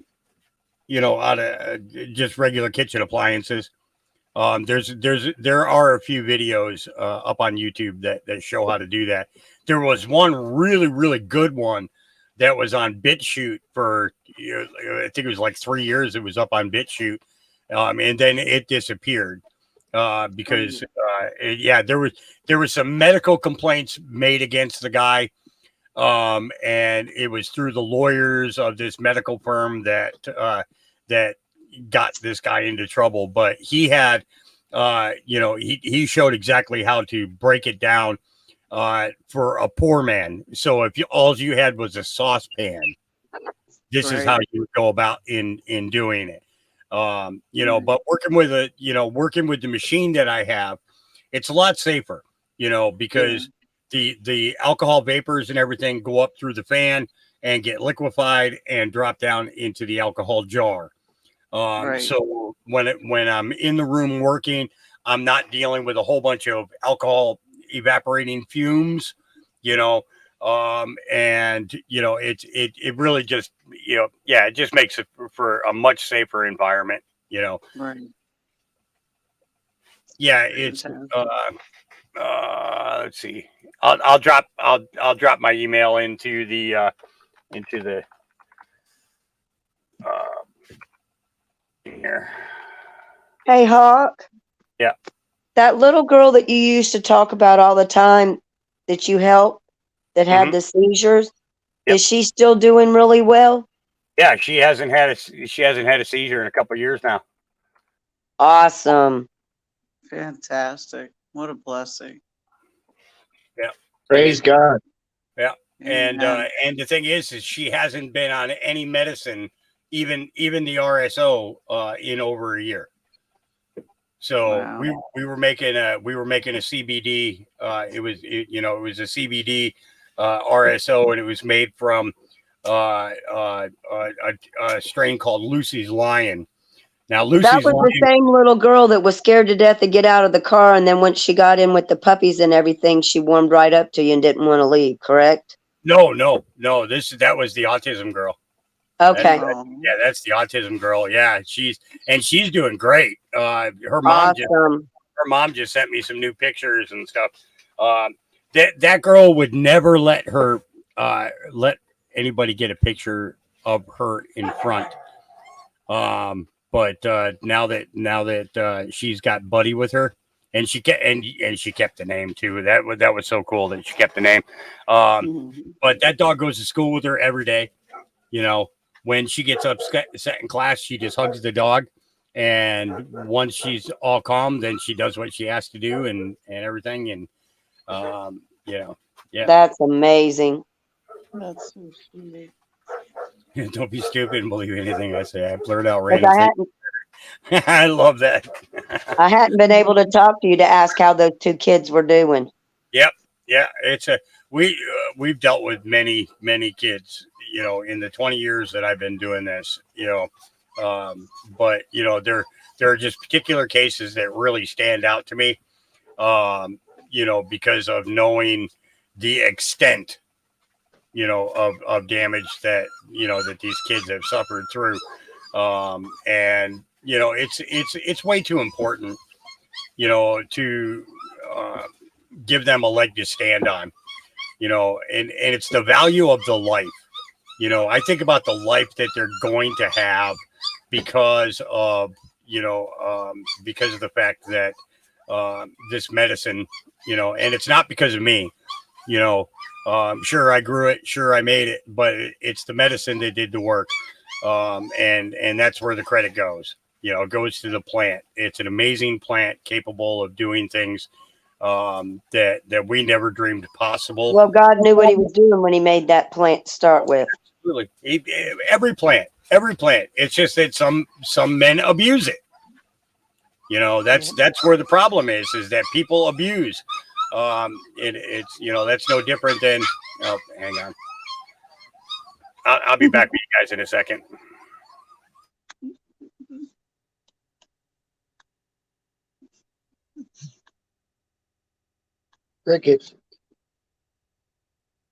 of just regular kitchen appliances. There are a few videos up on YouTube that show how to do that. There was one really, really good one that was on BitChute for, I think it was like 3 years. It was up on BitChute, and then it disappeared because there was some medical complaints made against the guy, and it was through the lawyers of this medical firm that got this guy into trouble. But he had, he showed exactly how to break it down for a poor man. So if all you had was a saucepan, this is how you would go about in doing it. But working with the machine that I have, it's a lot safer, because the alcohol vapors and everything go up through the fan and get liquefied and drop down into the alcohol jar. So when I'm in the room working, I'm not dealing with a whole bunch of alcohol evaporating fumes, and it really just, it just makes it for a much safer environment, Right. Yeah, it's let's see. I'll drop my email into the here. Hey, Hawk. Yeah. That little girl that you used to talk about all the time that you helped that had the seizures, is she still doing really well? Yeah, she hasn't had a seizure in a couple of years now. Awesome. Fantastic. What a blessing. Yeah. Praise God. Yeah. And the thing is she hasn't been on any medicine, even the RSO, in over a year. So we were making a CBD. It was a CBD RSO, and it was made from a strain called Lucy's Lion. Now, That was the same little girl that was scared to death to get out of the car, and then once she got in with the puppies and everything, she warmed right up to you and didn't want to leave. Correct? No. That was the autism girl. Okay. That's the autism girl. Yeah, she's doing great. Her mom just sent me some new pictures and stuff. That girl would never let anybody get a picture of her in front. But now that she's got Buddy with her, and she kept the name too. That was so cool that she kept the name. But that dog goes to school with her every day. When she gets upset in class, she just hugs the dog, and once she's all calm, then she does what she has to do and everything. And yeah. That's amazing. That's so sweet. Don't be stupid and believe anything I say. I blurt out random things. I love that. I hadn't been able to talk to you to ask how those two kids were doing. Yep. Yeah. We've dealt with many kids, in the 20 years that I've been doing this, but there are just particular cases that really stand out to me, because of knowing the extent, of damage that, that these kids have suffered through. And it's way too important, to give them a leg to stand on, and it's the value of the life. I think about the life that they're going to have because of the fact that this medicine, and it's not because of me, sure, I grew it, sure, I made it, but it's the medicine that did the work. And that's where the credit goes. It goes to the plant. It's an amazing plant capable of doing things that we never dreamed possible. Well, God knew what he was doing when he made that plant to start with. Really, every plant. It's just that some men abuse it. You know, that's where the problem is that people abuse. It's you know, that's no different than. Oh, hang on. I'll be back with you guys in a second. Crickets.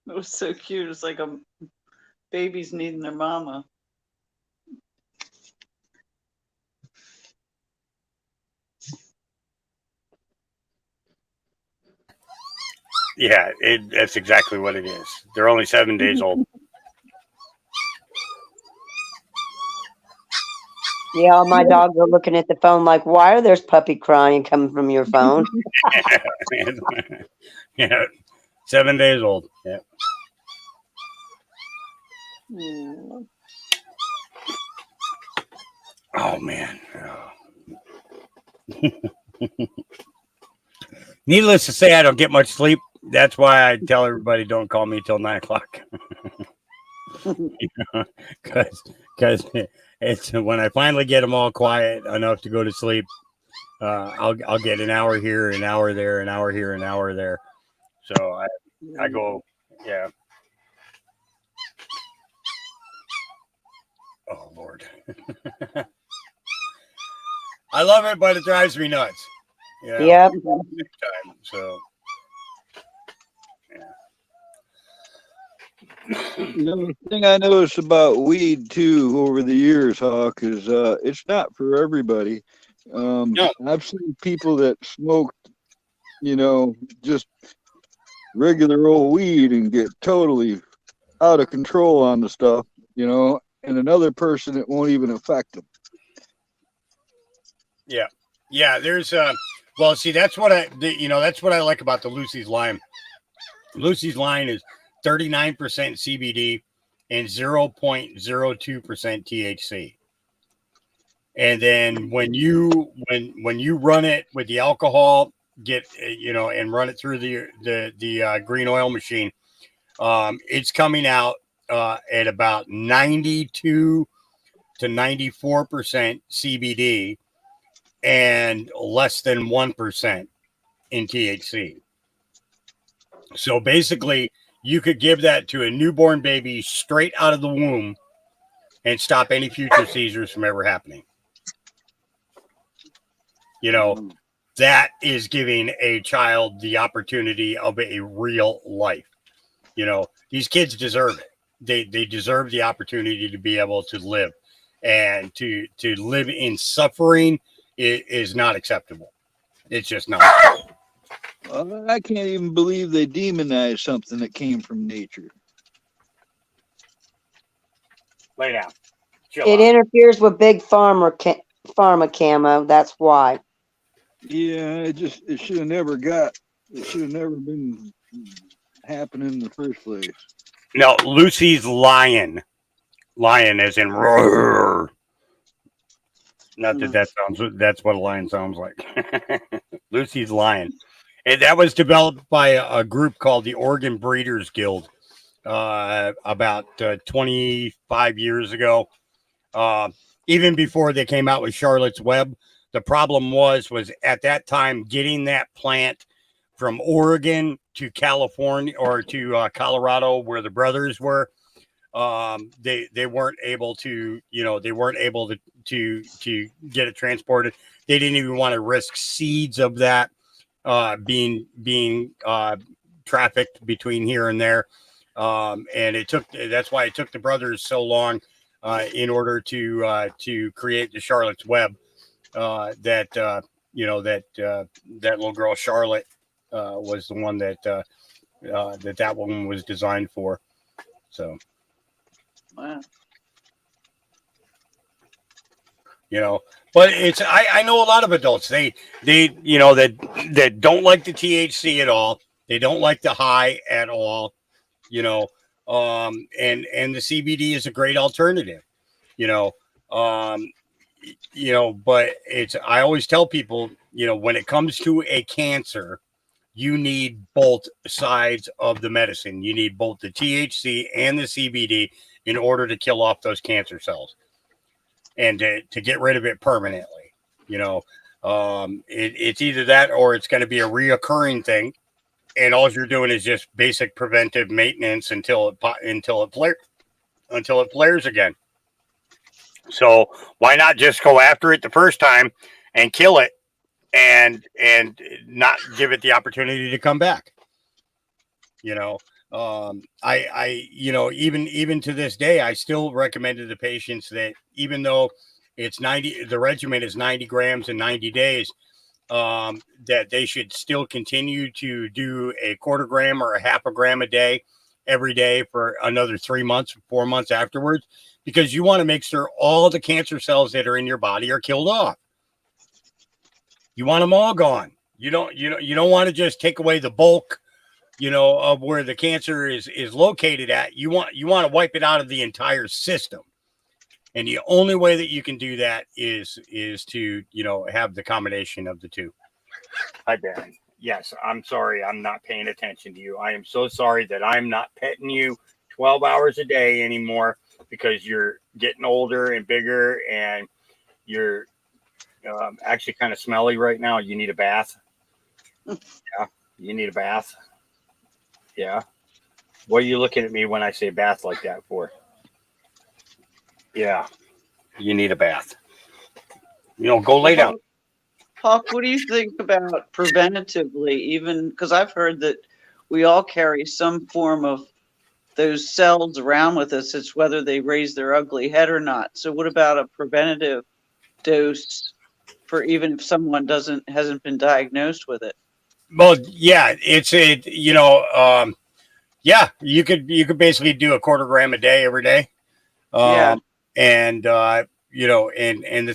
It was so cute. It's like a baby's needing their mama. Yeah, that's exactly what it is. They're only 7 days old. Yeah, all my dogs are looking at the phone like, why are there puppy crying coming from your phone? Yeah, 7 days old. Yeah. Oh man. Oh. Needless to say, I don't get much sleep. That's why I tell everybody don't call me till 9 o'clock. Because it's when I finally get them all quiet enough to go to sleep. I'll get an hour here, an hour there, an hour here, an hour there. So I go, yeah. Oh Lord. I love it, but it drives me nuts. Yeah. Yep. So. Another thing I noticed about weed too over the years, Hawk, is it's not for everybody. No. I've seen people that smoked, you know, just regular old weed and get totally out of control on the stuff, you know, and another person it won't even affect them. Yeah. Yeah, there's well, see, that's what that's what I like about the Lucy's Lime. Lucy's Lime is 39% CBD and 0.02% THC. And then when you run it with the alcohol, and run it through the green oil machine, it's coming out at about 92 to 94% CBD and less than 1% in THC. So basically, you could give that to a newborn baby straight out of the womb and stop any future seizures from ever happening. You know, that is giving a child the opportunity of a real life. You know, these kids deserve it. They deserve the opportunity to be able to live, and to live in suffering is not acceptable. It's just not. I can't even believe they demonize something that came from nature. Lay down. It interferes with big pharma camo. That's why. Yeah, it should have never been happening in the first place. No, Lucy's lion as in roar. Not that that's what a lion sounds like. Lucy's Lion. And that was developed by a group called the Oregon Breeders Guild about 25 years ago. Even before they came out with Charlotte's Web, the problem was at that time getting that plant from Oregon to California or to Colorado, where the brothers were. They weren't able to, to get it transported. They didn't even want to risk seeds of that being trafficked between here and there. And that's why it took the brothers so long in order to create the Charlotte's Web that little girl Charlotte was the one that one was designed for. So. Wow. But I know a lot of adults, they that don't like the THC at all. They don't like the high at all, and the CBD is a great alternative, but I always tell people, when it comes to a cancer, you need both sides of the medicine. You need both the THC and the CBD in order to kill off those cancer cells and to get rid of it permanently. You know, it's either that or it's going to be a reoccurring thing. And all you're doing is just basic preventive maintenance until it flares again. So why not just go after it the first time and kill it and not give it the opportunity to come back? You know, even to this day, I still recommend to the patients that even though the regimen is 90 grams in 90 days, that they should still continue to do a 1/4 gram or a 1/2 gram a day every day for another 3 months, 4 months afterwards, because you want to make sure all the cancer cells that are in your body are killed off. You want them all gone. You don't want to just take away the bulk, of where the cancer is located at. You want to wipe it out of the entire system. And the only way that you can do that is to, have the combination of the two. Hi, Baron. Yes, I'm sorry. I'm not paying attention to you. I am so sorry that I'm not petting you 12 hours a day anymore because you're getting older and bigger and you're actually kind of smelly right now. You need a bath. Yeah, you need a bath. Yeah. What are you looking at me when I say bath like that for? Yeah, you need a bath. Go lay down. Hawk, what do you think about preventatively, even because I've heard that we all carry some form of those cells around with us. It's whether they raise their ugly head or not. So what about a preventative dose for even if someone hasn't been diagnosed with it? Well, yeah, you could basically do a 1/4 gram a day every day. And the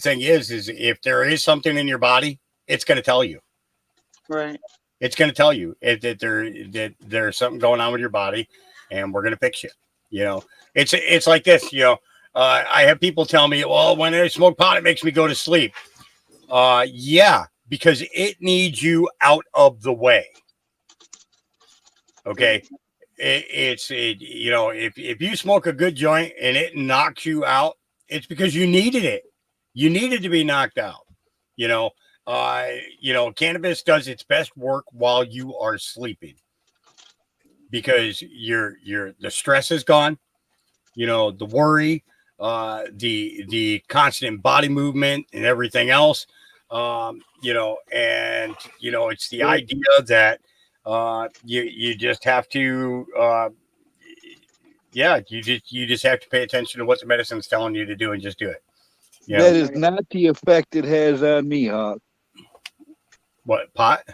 thing is if there is something in your body, it's going to tell you. Right. It's going to tell you that there's something going on with your body, and we're going to fix you. It's like this. I have people tell me, well, when I smoke pot, it makes me go to sleep. Yeah, because it needs you out of the way. Okay. If you smoke a good joint and it knocks you out, it's because you needed it. You needed to be knocked out. Cannabis does its best work while you are sleeping because the stress is gone. The worry, the constant body movement and everything else. It's the idea that you just have to you just have to pay attention to what the medicine's telling you to do and just do it. That is not the effect it has on me, Hawk. What, pot?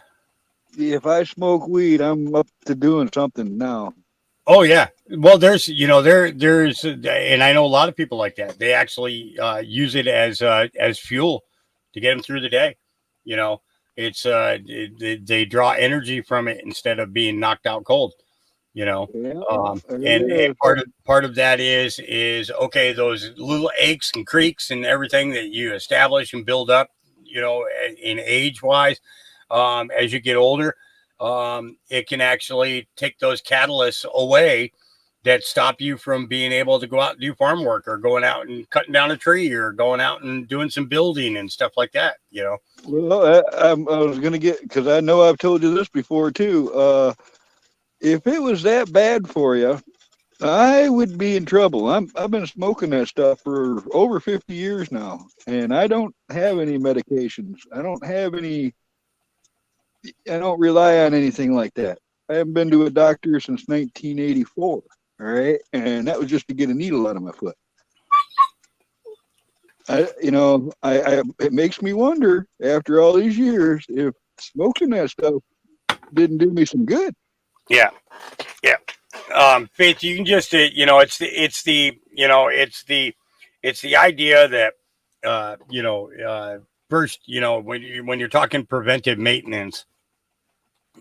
If I smoke weed, I'm up to doing something now. Oh yeah. Well, there's and I know a lot of people like that. They actually use it as fuel to get them through the day. It's they draw energy from it instead of being knocked out cold. And part of that is okay, those little aches and creaks and everything that you establish and build up, in age wise, as you get older, it can actually take those catalysts away that stop you from being able to go out and do farm work or going out and cutting down a tree or going out and doing some building and stuff like that. Well, I was going to because I know I've told you this before too. If it was that bad for you, I would be in trouble. I've been smoking that stuff for over 50 years now, and I don't have any medications. I don't rely on anything like that. I haven't been to a doctor since 1984. All right. And that was just to get a needle out of my foot. It makes me wonder after all these years, if smoking that stuff didn't do me some good. Yeah. Yeah. Faith, you can just, it's the idea that, first, when you're talking preventive maintenance,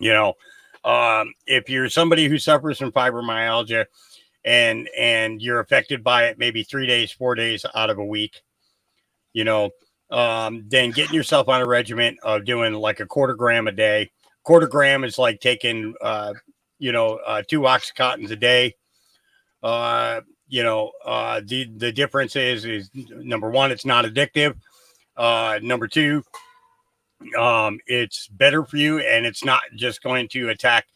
if you're somebody who suffers from fibromyalgia and you're affected by it maybe 3 days, 4 days out of a week, then getting yourself on a regimen of doing like a 1/4 gram a day, quarter gram is like taking, 2 Oxycontins a day. The difference is number one, it's not addictive. Number two, it's better for you, and it's not just going to attack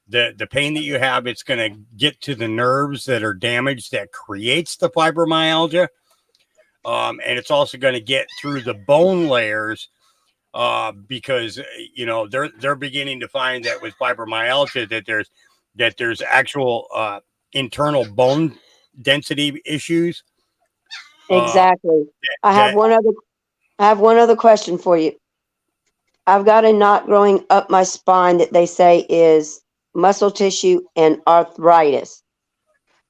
the pain that you have. It's going to get to the nerves that are damaged that creates the fibromyalgia. And it's also going to get through the bone layers, because, they're beginning to find that with fibromyalgia that there's actual, internal bone density issues. Exactly. I have one other question for you. I've got a knot growing up my spine that they say is muscle tissue and arthritis.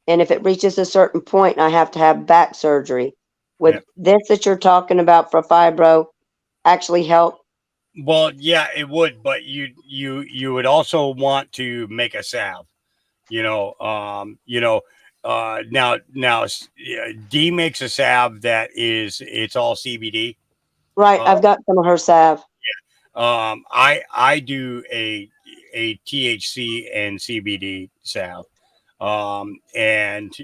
And if it reaches a certain point, I have to have back surgery. Would this that you're talking about for fibro actually help? Well, yeah, it would, but you would also want to make a salve. Now Dee makes a salve that it's all CBD. Right, I've got some of her salve. I do a THC and CBD salve. And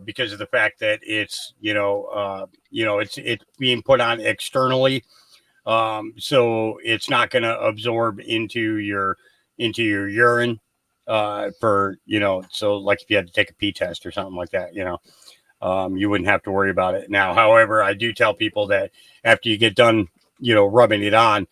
because of the fact that it's it's being put on externally, so it's not going to absorb into your urine, for so like if you had to take a pee test or something like that, you wouldn't have to worry about it. Now, however, I do tell people that after you get done, rubbing it on,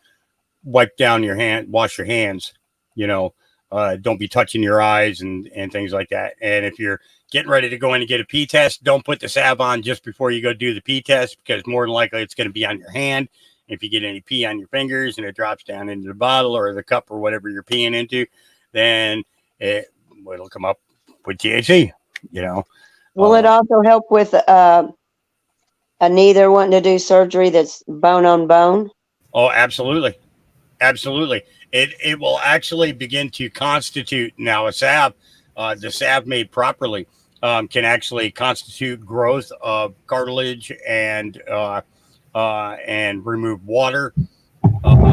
wipe down your hand, wash your hands, don't be touching your eyes and things like that. And if you're getting ready to go in and get a pee test, don't put the salve on just before you go do the pee test, because more than likely it's going to be on your hand. If you get any pee on your fingers and it drops down into the bottle or the cup or whatever you're peeing into, then it'll come up with THC, Will it also help with a neither wanting to do surgery that's bone on bone? Oh, absolutely. Absolutely. It will actually begin to constitute now a salve. The salve made properly can actually constitute growth of cartilage and remove water, and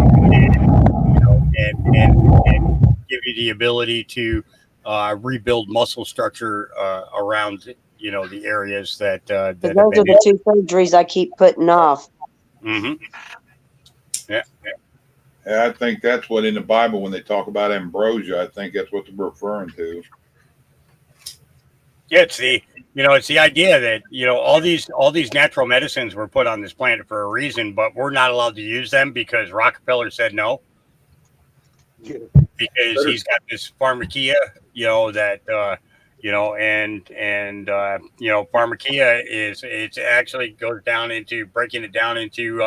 give you the ability to rebuild muscle structure around the areas that Those are the two surgeries I keep putting off. Mm-hmm. Yeah. I think that's what in the Bible, when they talk about ambrosia, I think that's what they're referring to. Yeah, it's the idea that all these natural medicines were put on this planet for a reason, but we're not allowed to use them because Rockefeller said no. Because he's got this pharmakia, pharmakia it actually goes down into breaking it down into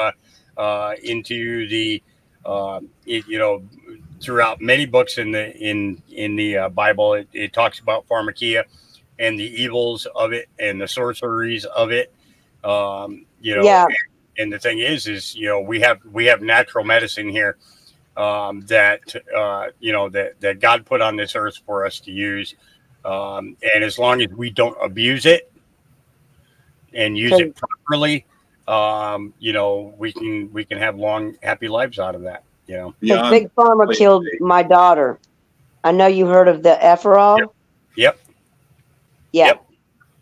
the throughout many books in the Bible, it talks about pharmakia and the evils of it and the sorceries of it. Yeah. And the thing is we have natural medicine here that God put on this earth for us to use. And as long as we don't abuse it and use it properly, we can have long, happy lives out of that. Because Big Pharma killed my daughter. I know you heard of the Ephorol. Yep. Yeah. Yep.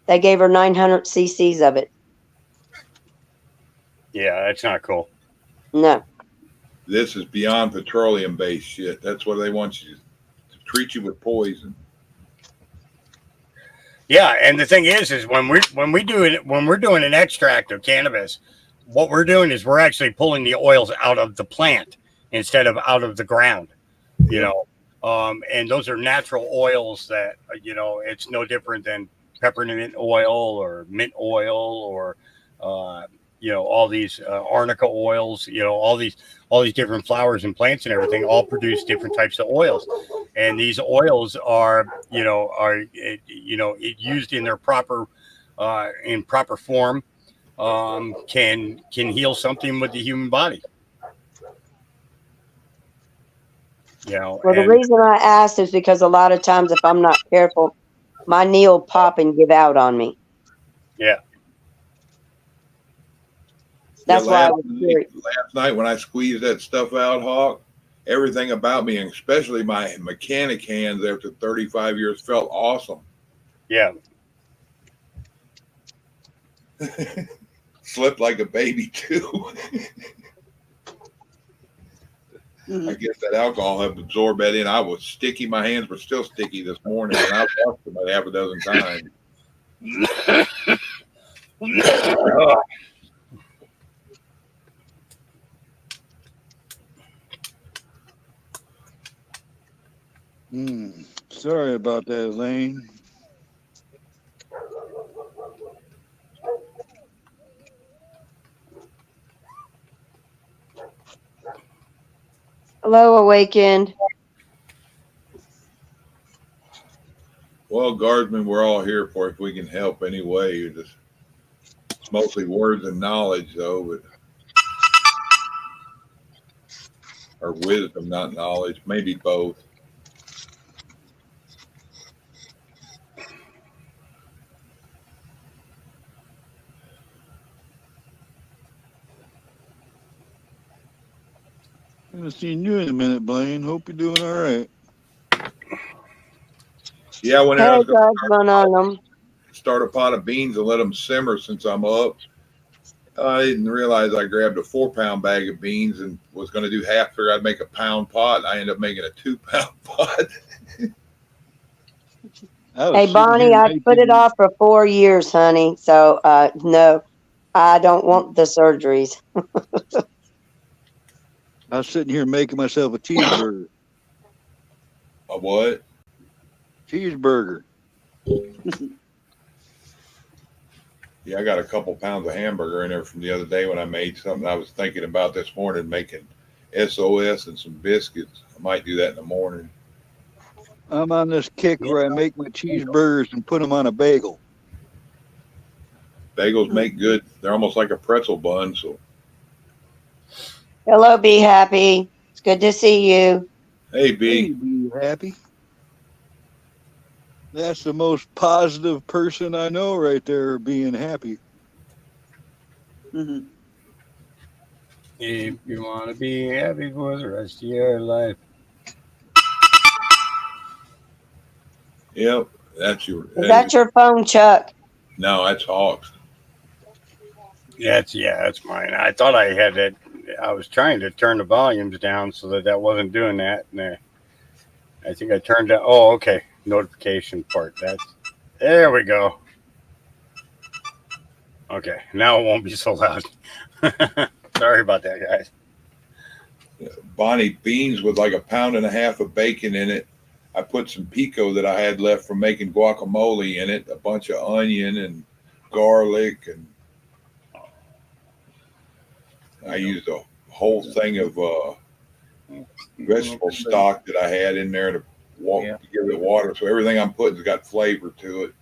They gave her 900 cc's of it. Yeah, that's not cool. No. This is beyond petroleum-based shit. That's what they want you to treat you with poison. Yeah, and the thing is when we're doing an extract of cannabis, what we're doing is we're actually pulling the oils out of the plant instead of out of the ground. And those are natural oils that it's no different than peppermint oil or mint oil or all these arnica oils. All these different flowers and plants and everything all produce different types of oils, and these oils are used in their proper form can heal something with the human body. Well, the reason I asked is because a lot of times if I'm not careful, my knee will pop and give out on me. Yeah. That's why I was curious. Last night when I squeezed that stuff out, Hawk, everything about me, and especially my mechanic hands after 35 years, felt awesome. Yeah. Slept like a baby too. I guess that alcohol had absorbed that in. I was sticky. My hands were still sticky this morning, and I washed them about half a dozen times. Sorry about that, Elaine. Hello, Awakened. Well, Guardsmen, we're all here for if we can help any way. It's mostly words and knowledge, though, but or wisdom, not knowledge. Maybe both. Haven't seen you in a minute, Blaine. Hope you're doing all right. Yeah, when Hey, I was going Guardsman on them. to start a pot of beans and let them simmer since I'm up, I didn't realize I grabbed a 4-pound bag of beans and was going to do half. Figured I'd make a pound pot. I ended up making a 2-pound pot. Hey, Bonnie, I put it off for 4 years, honey. So, no, I don't want the surgeries. I was sitting here making myself a cheeseburger. A what? Cheeseburger. Yeah, I got a couple pounds of hamburger in there from the other day when I made something I was thinking about this morning, making SOS and some biscuits. I might do that in the morning. I'm on this kick where I make my cheeseburgers and put them on a bagel. Bagels make good. They're almost like a pretzel bun. So, Hello, Be Happy. It's good to see you. hey, B. Hey, be happy. That's the most positive person I know right there, being happy. If you want to be happy for the rest of your life. Yep, that's your. Is that your phone, Chuck? No, that's Hawks. That's mine. I thought I had it. I was trying to turn the volumes down so that wasn't doing that. And I think I turned down. Oh, okay. Notification part. There we go. Okay, now it won't be so loud. Sorry about that, guys. Bonnie, beans with like 1.5 pounds of bacon in it. I put some pico that I had left from making guacamole in it, a bunch of onion and garlic, and I used a whole thing of vegetable stock that I had in there to give it water. So everything I'm putting's got flavor to it.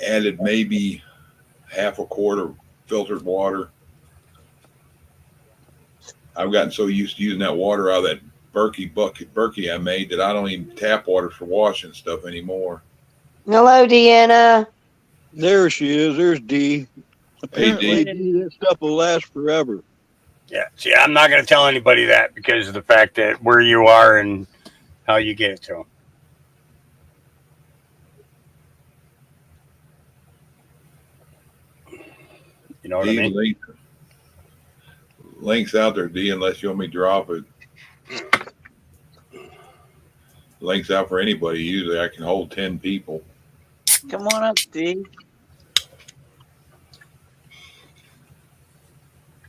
Added maybe half a quart of filtered water. I've gotten so used to using that water out of that Berkey I made that I don't even tap water for washing stuff anymore. Hello, Deanna. There she is. There's D. Apparently, D. That stuff will last forever. Yeah. See, I'm not going to tell anybody that because of the fact that where you are and how you get it to them. You know what I mean? Link's out there, D, unless you want me to drop it. Link's out for anybody. Usually I can hold 10 people. Come on up, D.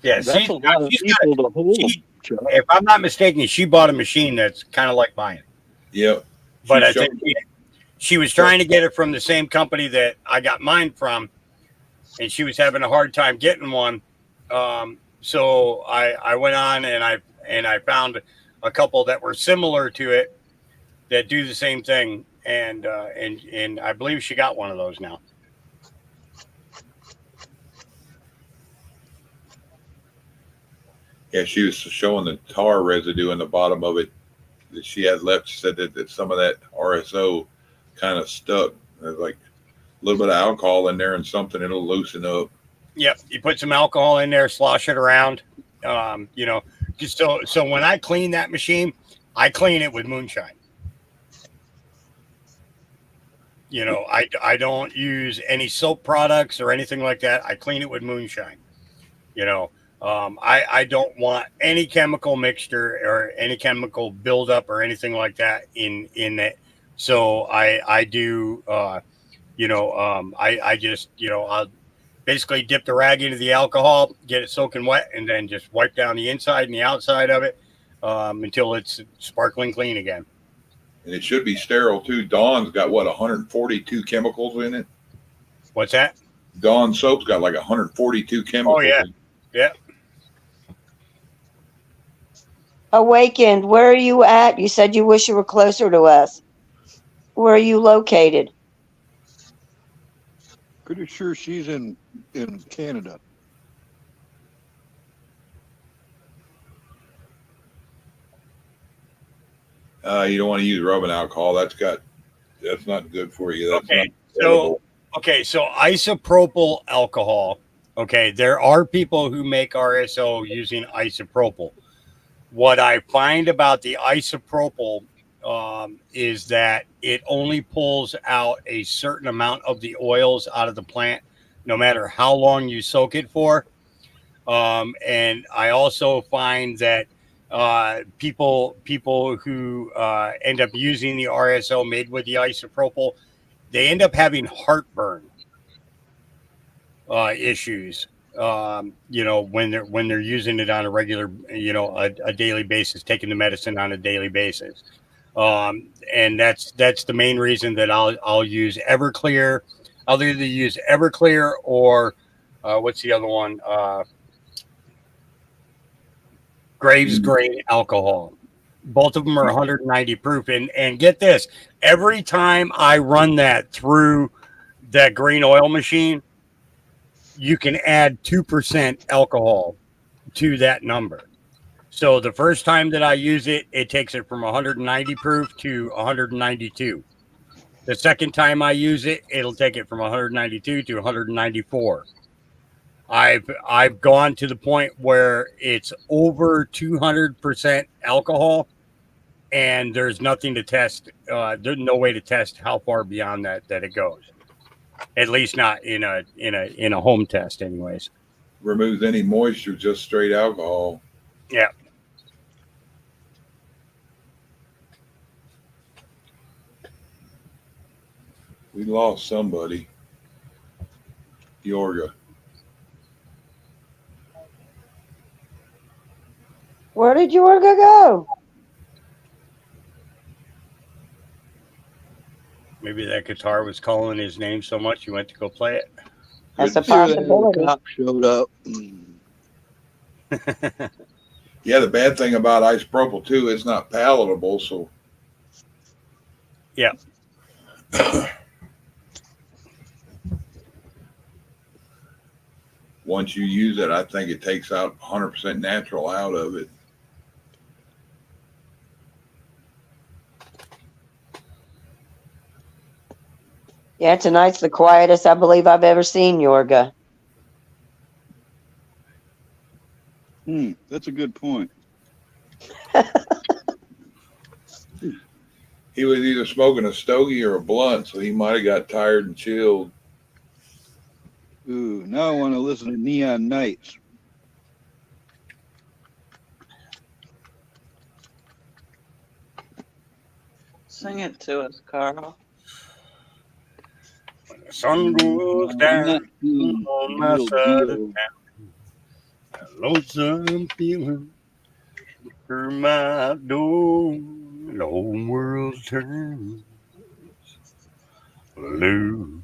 Yeah, That's a lot of people to hold. If I'm not mistaken, she bought a machine that's kind of like mine. Yep. But I think she was trying to get it from the same company that I got mine from, and she was having a hard time getting one. So I went on and I found a couple that were similar to it that do the same thing, and I believe she got one of those now. Yeah, she was showing the tar residue in the bottom of it that she had left. She said that some of that RSO kind of stuck. There's like a little bit of alcohol in there and something, it'll loosen up. Yep. You put some alcohol in there, slosh it around. Just so when I clean that machine, I clean it with moonshine. I don't use any soap products or anything like that. I clean it with moonshine. I don't want any chemical mixture or any chemical buildup or anything like that in it. So I do, I just, I'll basically dip the rag into the alcohol, get it soaking wet, and then just wipe down the inside and the outside of it until it's sparkling clean again. And it should be sterile too. Dawn's got 142 chemicals in it. What's that? Dawn soap's got like 142 chemicals. Oh yeah, yeah. Awakened, where are you at? You said you wish you were closer to us. Where are you located? Pretty sure she's in Canada. You don't want to use rubbing alcohol. That's not good for you. That's okay. So isopropyl alcohol. Okay. There are people who make RSO using isopropyl. What I find about the isopropyl is that it only pulls out a certain amount of the oils out of the plant, no matter how long you soak it for. And I also find that people who end up using the RSO made with the isopropyl, they end up having heartburn issues. When they're using it on a regular, a daily basis, taking the medicine on a daily basis. And that's the main reason that I'll use Everclear. I'll either use Everclear or what's the other one? Graves Grain alcohol. Both of them are 190 proof. And get this, every time I run that through that green oil machine, you can add 2% alcohol to that number. So the first time that I use it, it takes it from 190 proof to 192. The second time I use it, it'll take it from 192 to 194. I've gone to the point where it's over 200% alcohol, and there's nothing to test. There's no way to test how far beyond that it goes. At least not in a home test, anyways. Removes any moisture, just straight alcohol. Yeah. We lost somebody. Yorga. Where did Yorga go? Maybe that guitar was calling his name so much you went to go play it. That's a possibility. The cop showed up. Yeah, the bad thing about isopropyl too, it's not palatable. So yeah. Once you use it, I think it takes out 100% natural out of it. Yeah, tonight's the quietest I believe I've ever seen Yorga. That's a good point. He was either smoking a stogie or a blunt, so he might have got tired and chilled. Ooh, now I want to listen to Neon Nights. Sing it to us, Carl. When the sun goes down on my side of town, a lonesome feeling through my door, the whole world turns loose.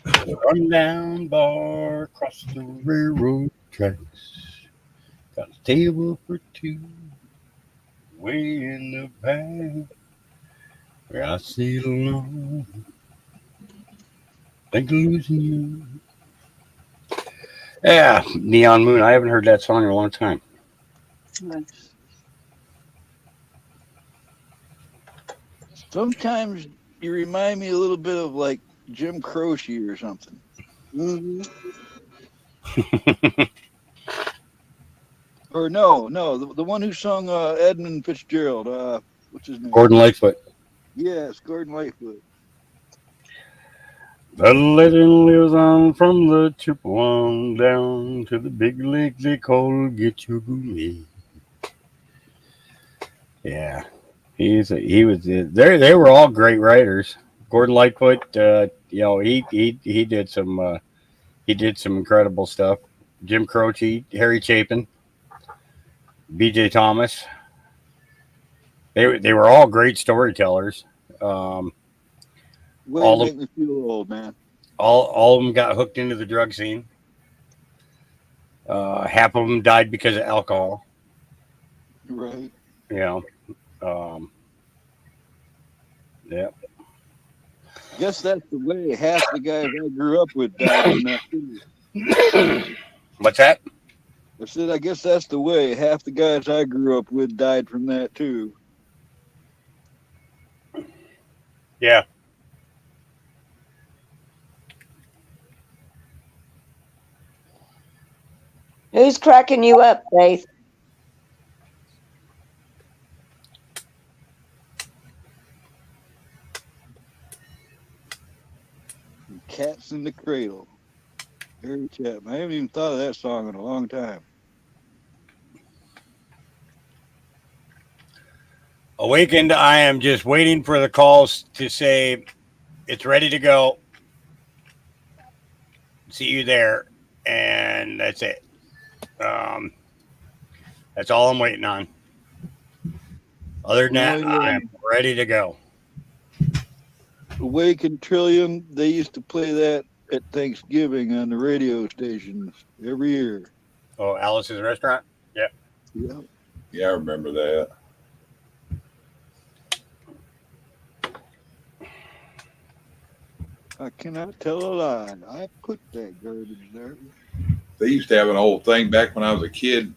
Run down bar across the railroad tracks, got a table for two way in the back where I sit alone, think of losing you. Yeah, Neon Moon. I haven't heard that song in a long time. Nice. Sometimes you remind me a little bit of like Jim Croce or something. Mm-hmm. Or no, the one who sung Edmund Fitzgerald. What's his name? Gordon Lightfoot. Yes, Gordon Lightfoot. The legend lives on from the Chippewa down to the big lake they call Gitchagumi. Yeah, he was. They were all great writers. Gordon Lightfoot, he did some incredible stuff. Jim Croce, Harry Chapin, B.J. Thomas. They were all great storytellers. Way All to of- make me feel old, man. All of them got hooked into the drug scene. Half of them died because of alcohol. Right. Yeah. Guess that's the way half the guys I grew up with died from that too. What's that? I said, I guess that's the way half the guys I grew up with died from that too. Yeah. Who's cracking you up, Faith? Cats in the Cradle. Harry Chapman. I haven't even thought of that song in a long time. Awakened, I am just waiting for the calls to say it's ready to go. See you there. And that's it. That's all I'm waiting on. Other than that, I'm ready to go. Awakened Trillium, they used to play that at Thanksgiving on the radio stations every year. Oh, Alice's Restaurant? Yeah. Yeah. Yeah, I remember that. I cannot tell a lie. I put that garbage there. They used to have an old thing back when I was a kid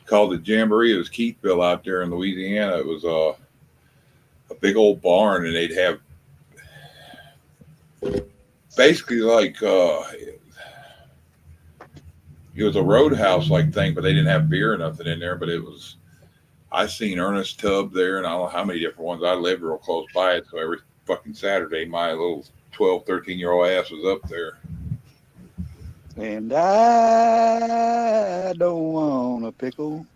called the Jamboree. It was Keithville out there in Louisiana. It was a big old barn, and they'd have basically like it was a roadhouse like thing, but they didn't have beer or nothing in there. But it was, I seen Ernest Tubb there, and I don't know how many different ones. I lived real close by it, so every fucking Saturday, my little 12, 13-year-old ass was up there. And I don't want a pickle.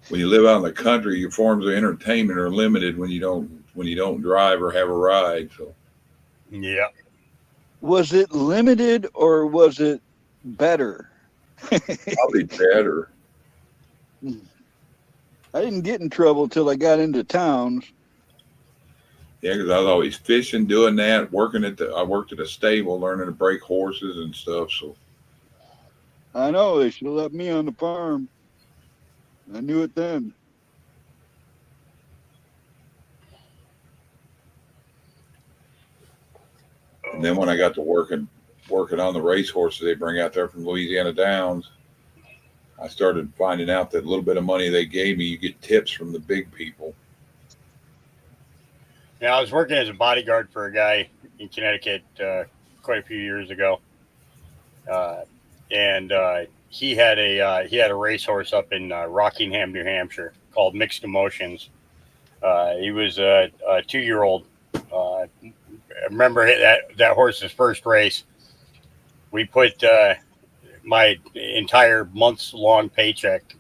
When you live out in the country, your forms of entertainment are limited when you don't drive or have a ride. So yeah. Was it limited or was it better? Probably better. I didn't get in trouble till I got into towns. Yeah, because I was always fishing, doing that, I worked at a stable, learning to break horses and stuff. So I know they should have left me on the farm. I knew it then. And then when I got to working on the race horses they bring out there from Louisiana Downs, I started finding out that a little bit of money they gave me, you get tips from the big people. Yeah, I was working as a bodyguard for a guy in Connecticut quite a few years ago, and he had a racehorse up in Rockingham, New Hampshire, called Mixed Emotions. He was a 2-year-old. I remember that horse's first race. We put my entire months-long paycheck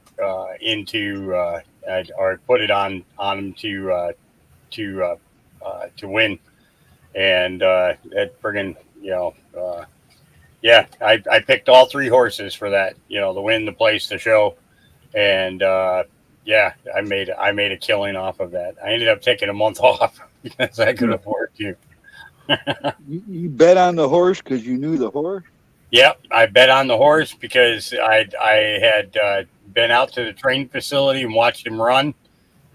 into, or put it on him to win, and that friggin', yeah, I picked all 3 horses for that, the win, the place, the show, and yeah, I made a killing off of that. I ended up taking a month off because I could afford to. You bet on the horse because you knew the horse? Yep, I bet on the horse because I had been out to the training facility and watched him run,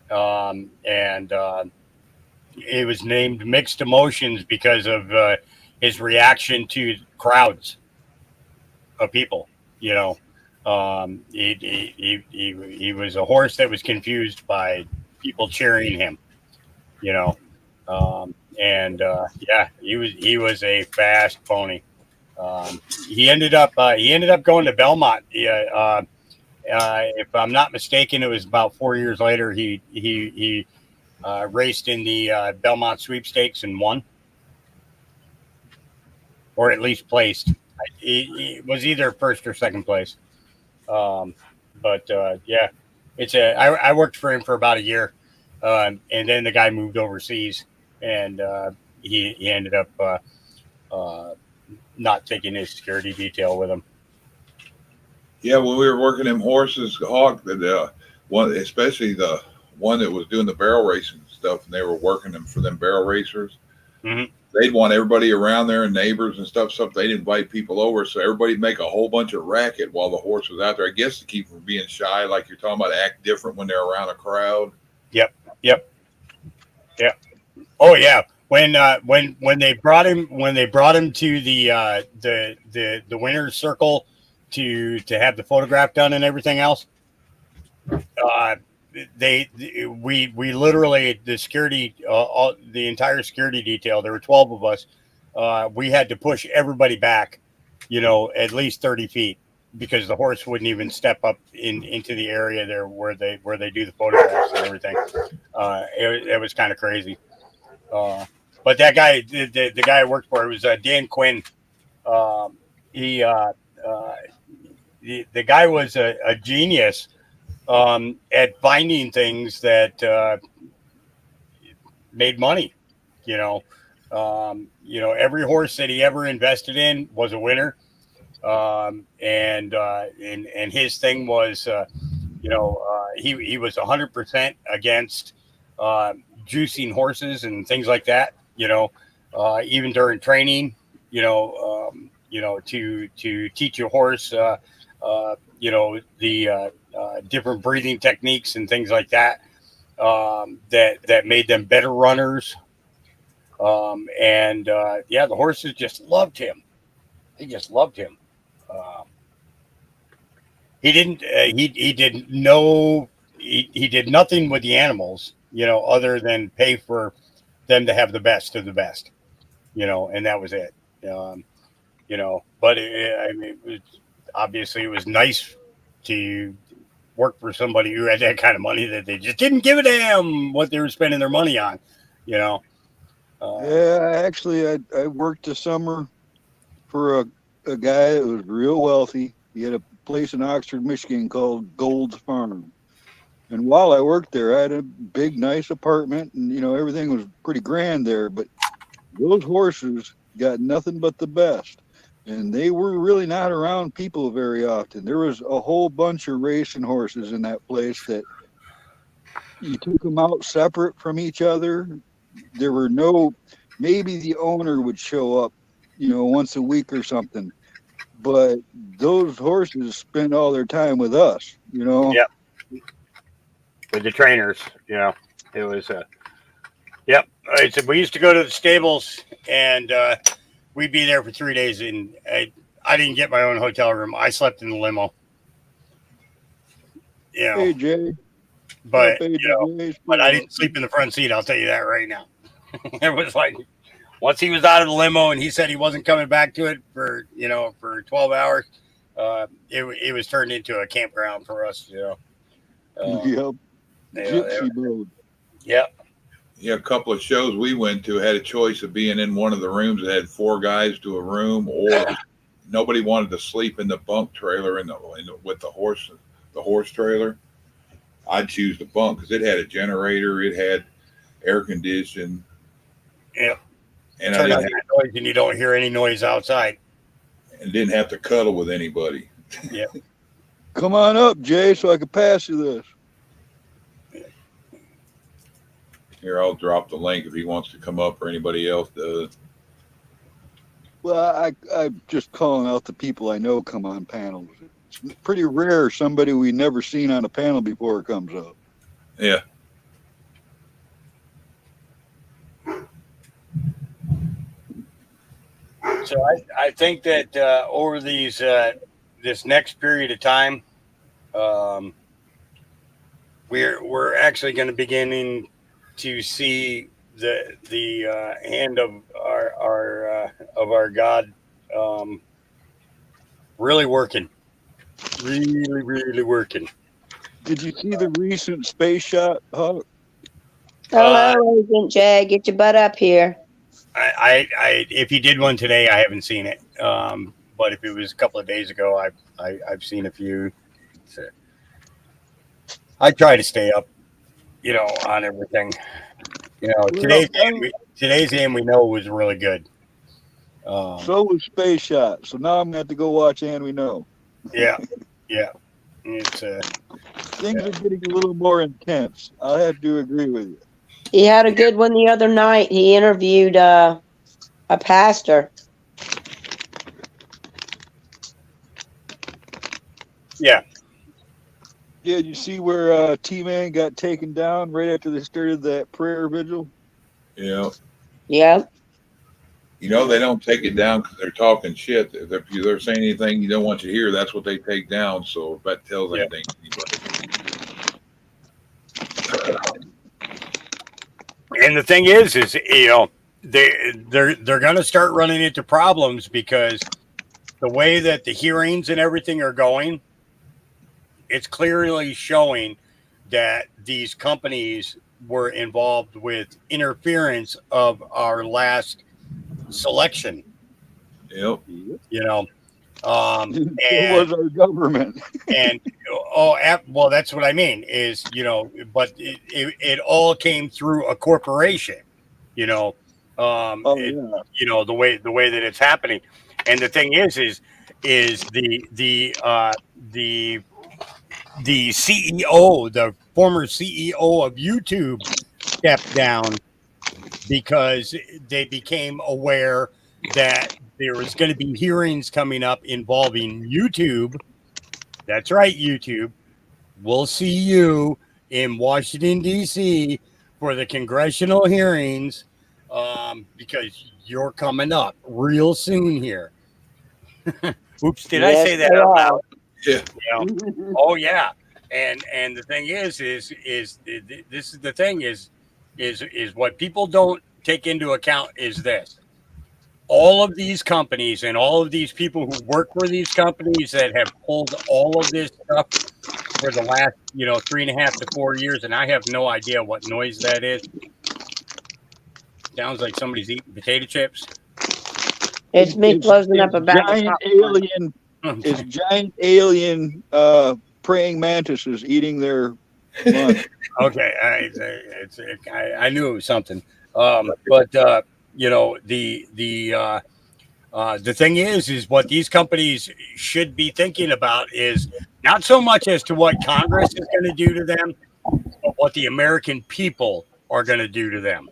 and it was named Mixed Emotions because of his reaction to crowds of people. He was a horse that was confused by people cheering him. And yeah, he was a fast pony. He ended up going to Belmont. If I'm not mistaken, it was about 4 years later. He raced in the Belmont Sweepstakes and won, or at least placed. He was either first or second place. But yeah, I worked for him for about a year, and then the guy moved overseas, and he ended up not taking his security detail with him. Yeah, when we were working them horses, Hawk, the one, especially the one that was doing the barrel racing stuff, and they were working them for them barrel racers. Mm-hmm. They'd want everybody around there and neighbors and stuff. So they'd invite people over, so everybody'd make a whole bunch of racket while the horse was out there. I guess to keep from being shy, like you're talking about, act different when they're around a crowd. Yep. Oh yeah. When they brought him to the winner's circle to have the photograph done and everything else, we literally, the security, the entire security detail, there were 12 of us, we had to push everybody back, at least 30 feet, because the horse wouldn't even step up into the area there where they do the photographs and everything. It was kind of crazy. But that guy, the guy I worked for, it was Dan Quinn. The guy was a genius at finding things that made money. Every horse that he ever invested in was a winner. And his thing was, he was 100% against juicing horses and things like that. Even during training, to teach a horse, the different breathing techniques and things like that, that made them better runners. The horses just loved him. They just loved him. He did nothing with the animals, other than pay for them to have the best of the best, and that was it. But obviously it was nice to work for somebody who had that kind of money that they just didn't give a damn what they were spending their money on, Yeah, actually, I worked a summer for a guy that was real wealthy. He had a place in Oxford, Michigan called Gold's Farm. And while I worked there, I had a big, nice apartment, and everything was pretty grand there. But those horses got nothing but the best, and they were really not around people very often. There was a whole bunch of racing horses in that place that you took them out separate from each other. There were maybe the owner would show up, once a week or something, but those horses spent all their time with us, Yep. With the trainers, it was, yep. We used to go to the stables, and we'd be there for 3 days, and I didn't get my own hotel room. I slept in the limo. Hey, Jay. But, but I didn't sleep in the front seat. I'll tell you that right now. It was like, once he was out of the limo and he said he wasn't coming back to it for 12 hours, it was turned into a campground for us, Yep. Gypsy mode. Yep. Yeah, a couple of shows we went to had a choice of being in one of the rooms that had 4 guys to a room, or nobody wanted to sleep in the bunk trailer with the horse trailer. I'd choose the bunk because it had a generator, it had air conditioning. Yep. And turn out that noise and you don't hear any noise outside. And didn't have to cuddle with anybody. Yeah. Come on up, Jay, so I can pass you this. Here, I'll drop the link if he wants to come up or anybody else does. Well, I'm just calling out the people I know come on panels. It's pretty rare somebody we never seen on a panel before comes up. Yeah. So I think that over these this next period of time, we're actually going to beginning to see the hand of our God really working, really working. Did you see the recent space shot, Huck? Hello, Agent J. Get your butt up here. I if he did one today, I haven't seen it. But if it was a couple of days ago, I've seen a few. I try to stay up, on everything. Today's game we know was really good. So was Space Shot. So now I'm gonna have to go watch And We Know. Yeah. It's things are getting a little more intense. I have to agree with you. He had a good one the other night. He interviewed a pastor. Yeah. Yeah, you see where T-Man got taken down right after they started that prayer vigil? Yeah. Yeah. They don't take it down because they're talking shit. If they're saying anything you don't want you to hear, that's what they take down. So if that tells anything to anybody. And the thing is they're going to start running into problems because the way that the hearings and everything are going, it's clearly showing that these companies were involved with interference of our last selection. Yep. And was our government. And well, that's what I mean is, but it all came through a corporation, the way that it's happening. And the thing is the CEO, the former CEO of YouTube stepped down because they became aware that there was going to be hearings coming up involving YouTube. That's right, YouTube. We'll see you in Washington, D.C. for the congressional hearings because you're coming up real soon here. Oops, did I say that out loud? Yeah. Oh, yeah. And the thing is this is the thing is what people don't take into account is this. All of these companies and all of these people who work for these companies that have pulled all of this stuff for the last, 3.5 to 4 years, and I have no idea what noise that is. Sounds like somebody's eating potato chips. It's me closing up a bag of giant popcorn. It's giant alien praying mantises eating their lunch. Okay, I knew it was something. But the thing is what these companies should be thinking about is not so much as to what Congress is going to do to them, but what the American people are going to do to them.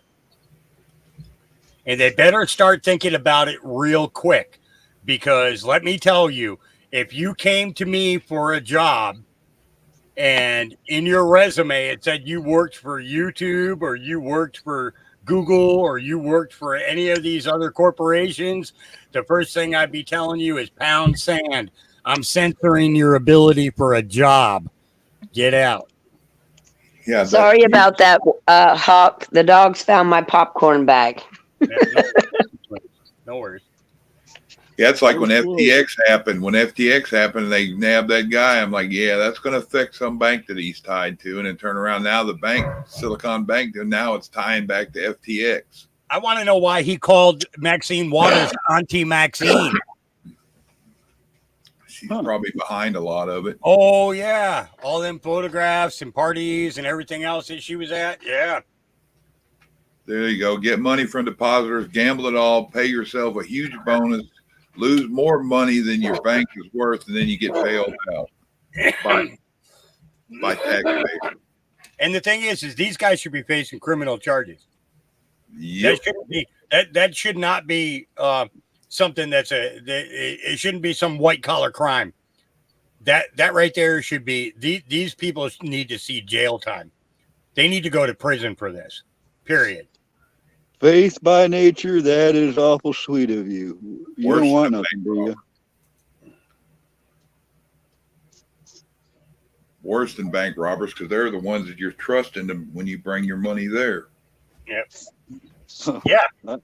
And they better start thinking about it real quick, because let me tell you, if you came to me for a job and in your resume it said you worked for YouTube or you worked for Google or you worked for any of these other corporations, the first thing I'd be telling you is pound sand. I'm censoring your ability for a job. Get out. Yeah. Sorry about that, Hawk. The dogs found my popcorn bag. No worries. Yeah, it's like when FTX happened. When FTX happened, they nabbed that guy. I'm like, yeah, that's going to affect some bank that he's tied to, and then turn around now the bank, Silicon Bank, now it's tying back to FTX. I want to know why he called Maxine Waters Auntie Maxine. She's probably behind a lot of it. Oh yeah, all them photographs and parties and everything else that she was at. Yeah. There you go. Get money from depositors, gamble it all, pay yourself a huge bonus, lose more money than your bank is worth, and then you get bailed out by taxpayers. And the thing is these guys should be facing criminal charges. Yep. That should not be something it shouldn't be some white collar crime. That right there should be these people need to see jail time. They need to go to prison for this. Period. Faith by nature, that is awful sweet of you. You don't want nothing, do you? Worse than bank robbers, because they're the ones that you're trusting them when you bring your money there. Yep. Yeah. I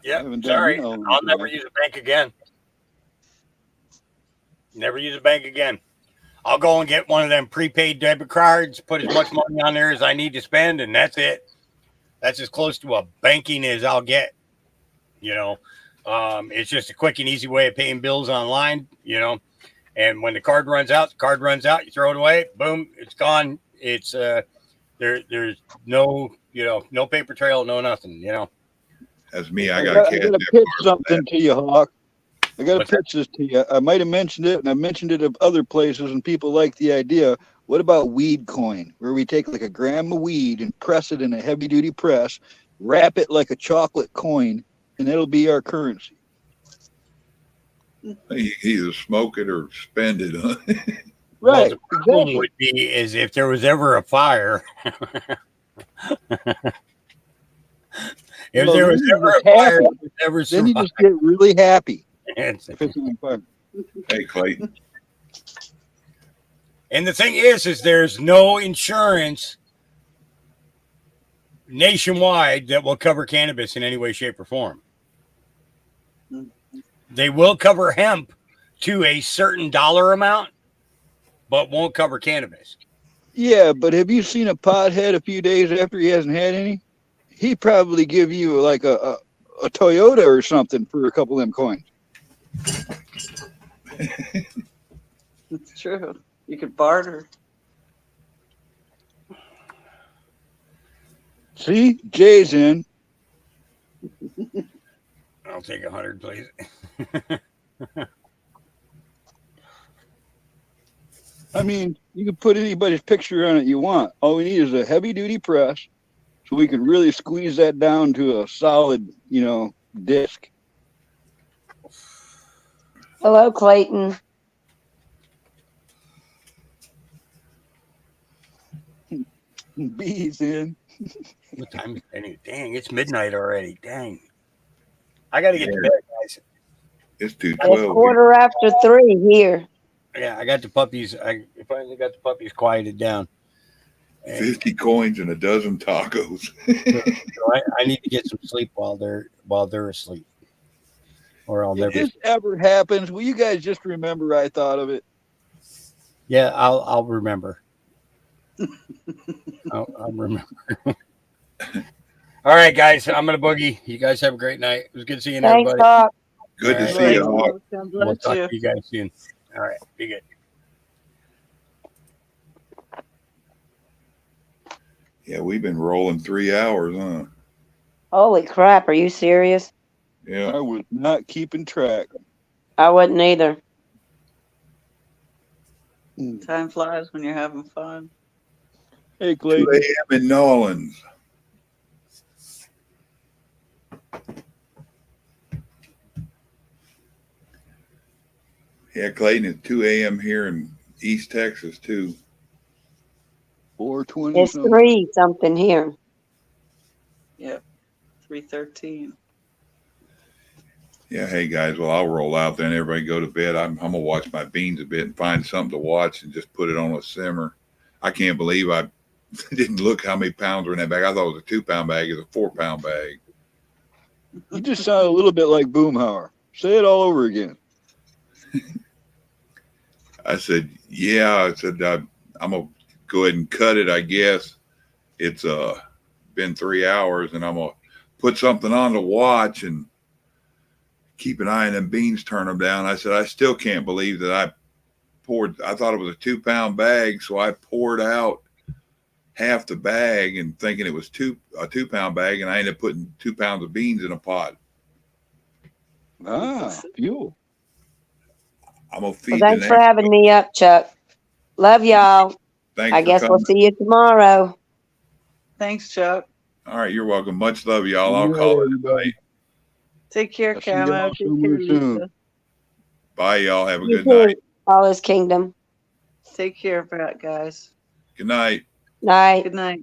Yeah. haven't done Sorry. that all I'll the never time. use a bank again. Never use a bank again. I'll go and get one of them prepaid debit cards, put as much money on there as I need to spend, and that's it. That's as close to a banking as I'll get. You know, it's just a quick and easy way of paying bills online, you know. And when the card runs out, you throw it away, boom, it's gone. It's there's no, you know, no paper trail, no nothing, you know. That's me. I I got got cash. to pitch something to you, Hawk. I got to pitch this to you. I might have mentioned it, and I mentioned it of other places, and people like the idea. What about weed coin, where we take like a gram of weed and press it in a heavy duty press, wrap it like a chocolate coin, and it'll be our currency. You either smoke it or spend it. Huh? Well, the problem would be is if there was ever a fire. If Well, there was then ever a you're fire, happy. it would never Then you survive. just get really happy. It's- If it's on fire. Hey, Clayton. And the thing is there's no insurance nationwide that will cover cannabis in any way, shape, or form. They will cover hemp to a certain dollar amount, but won't cover cannabis. Yeah, but have you seen a pothead a few days after he hasn't had any? He'd probably give you like a Toyota or something for a couple of them coins. It's true. You could barter. See, Jay's in. I'll take 100, please. I mean, you can put anybody's picture on it you want. All we need is a heavy duty press so we can really squeeze that down to a solid, you know, disc. Hello, Clayton. B's in. What time is it? Dang, it's midnight already. Dang. I got to get to bed, guys. It's It's 2:12. 3:15 here. Yeah, I got the puppies. I finally got the puppies quieted down. 50 coins and a dozen tacos. So I need to get some sleep while they're asleep, or I'll If never. this ever happens, will you guys just remember I thought of it? Yeah, I'll remember. I'll remember. All right, guys, I'm gonna boogie. You guys have a great night. It was good seeing Thanks, everybody. Hawk. Good to All see you, right. Hawk. God We'll bless talk you. to you guys soon. All right, be good. Yeah, we've been rolling 3 hours, huh? Holy crap, are you serious? Yeah. I was not keeping track. I wouldn't either. Time flies when you're having fun. Hey, 2 Clayton. a.m. in Nolans. Yeah, Clayton, it's 2 a.m. here in East Texas, too. 420. It's 3 something here. Yep. 3:13. Yeah, hey, guys, well, I'll roll out then. Everybody go to bed. I'm going to watch my beans a bit and find something to watch and just put it on a simmer. I can't believe I didn't look how many pounds were in that bag. I thought it was a 2-pound bag. It's a 4-pound bag. You just sound a little bit like Boomhauer. Say it all over again. I said, yeah. I said, I'm going to go ahead and cut it, I guess. It's been 3 hours, and I'm going to put something on to watch and keep an eye on them beans, turn them down. I said, I still can't believe that I thought it was a 2-pound bag, so I poured out half the bag and thinking it was a 2-pound bag, and I ended up putting 2 pounds of beans in a pot. Ah, fuel. I'm going to feed Well, the thanks for next. having me up, Chuck. Love y'all. Thanks I for guess we'll coming. see you tomorrow. Thanks, Chuck. All right, you're welcome. Much love, y'all. I'll All right, call it everybody. tonight. Take care, I'll see Camo. y'all Take care, somewhere soon. Lisa. Bye, y'all. Have a You good too. night. All is kingdom. Take care, guys. Good night. Night. Good night.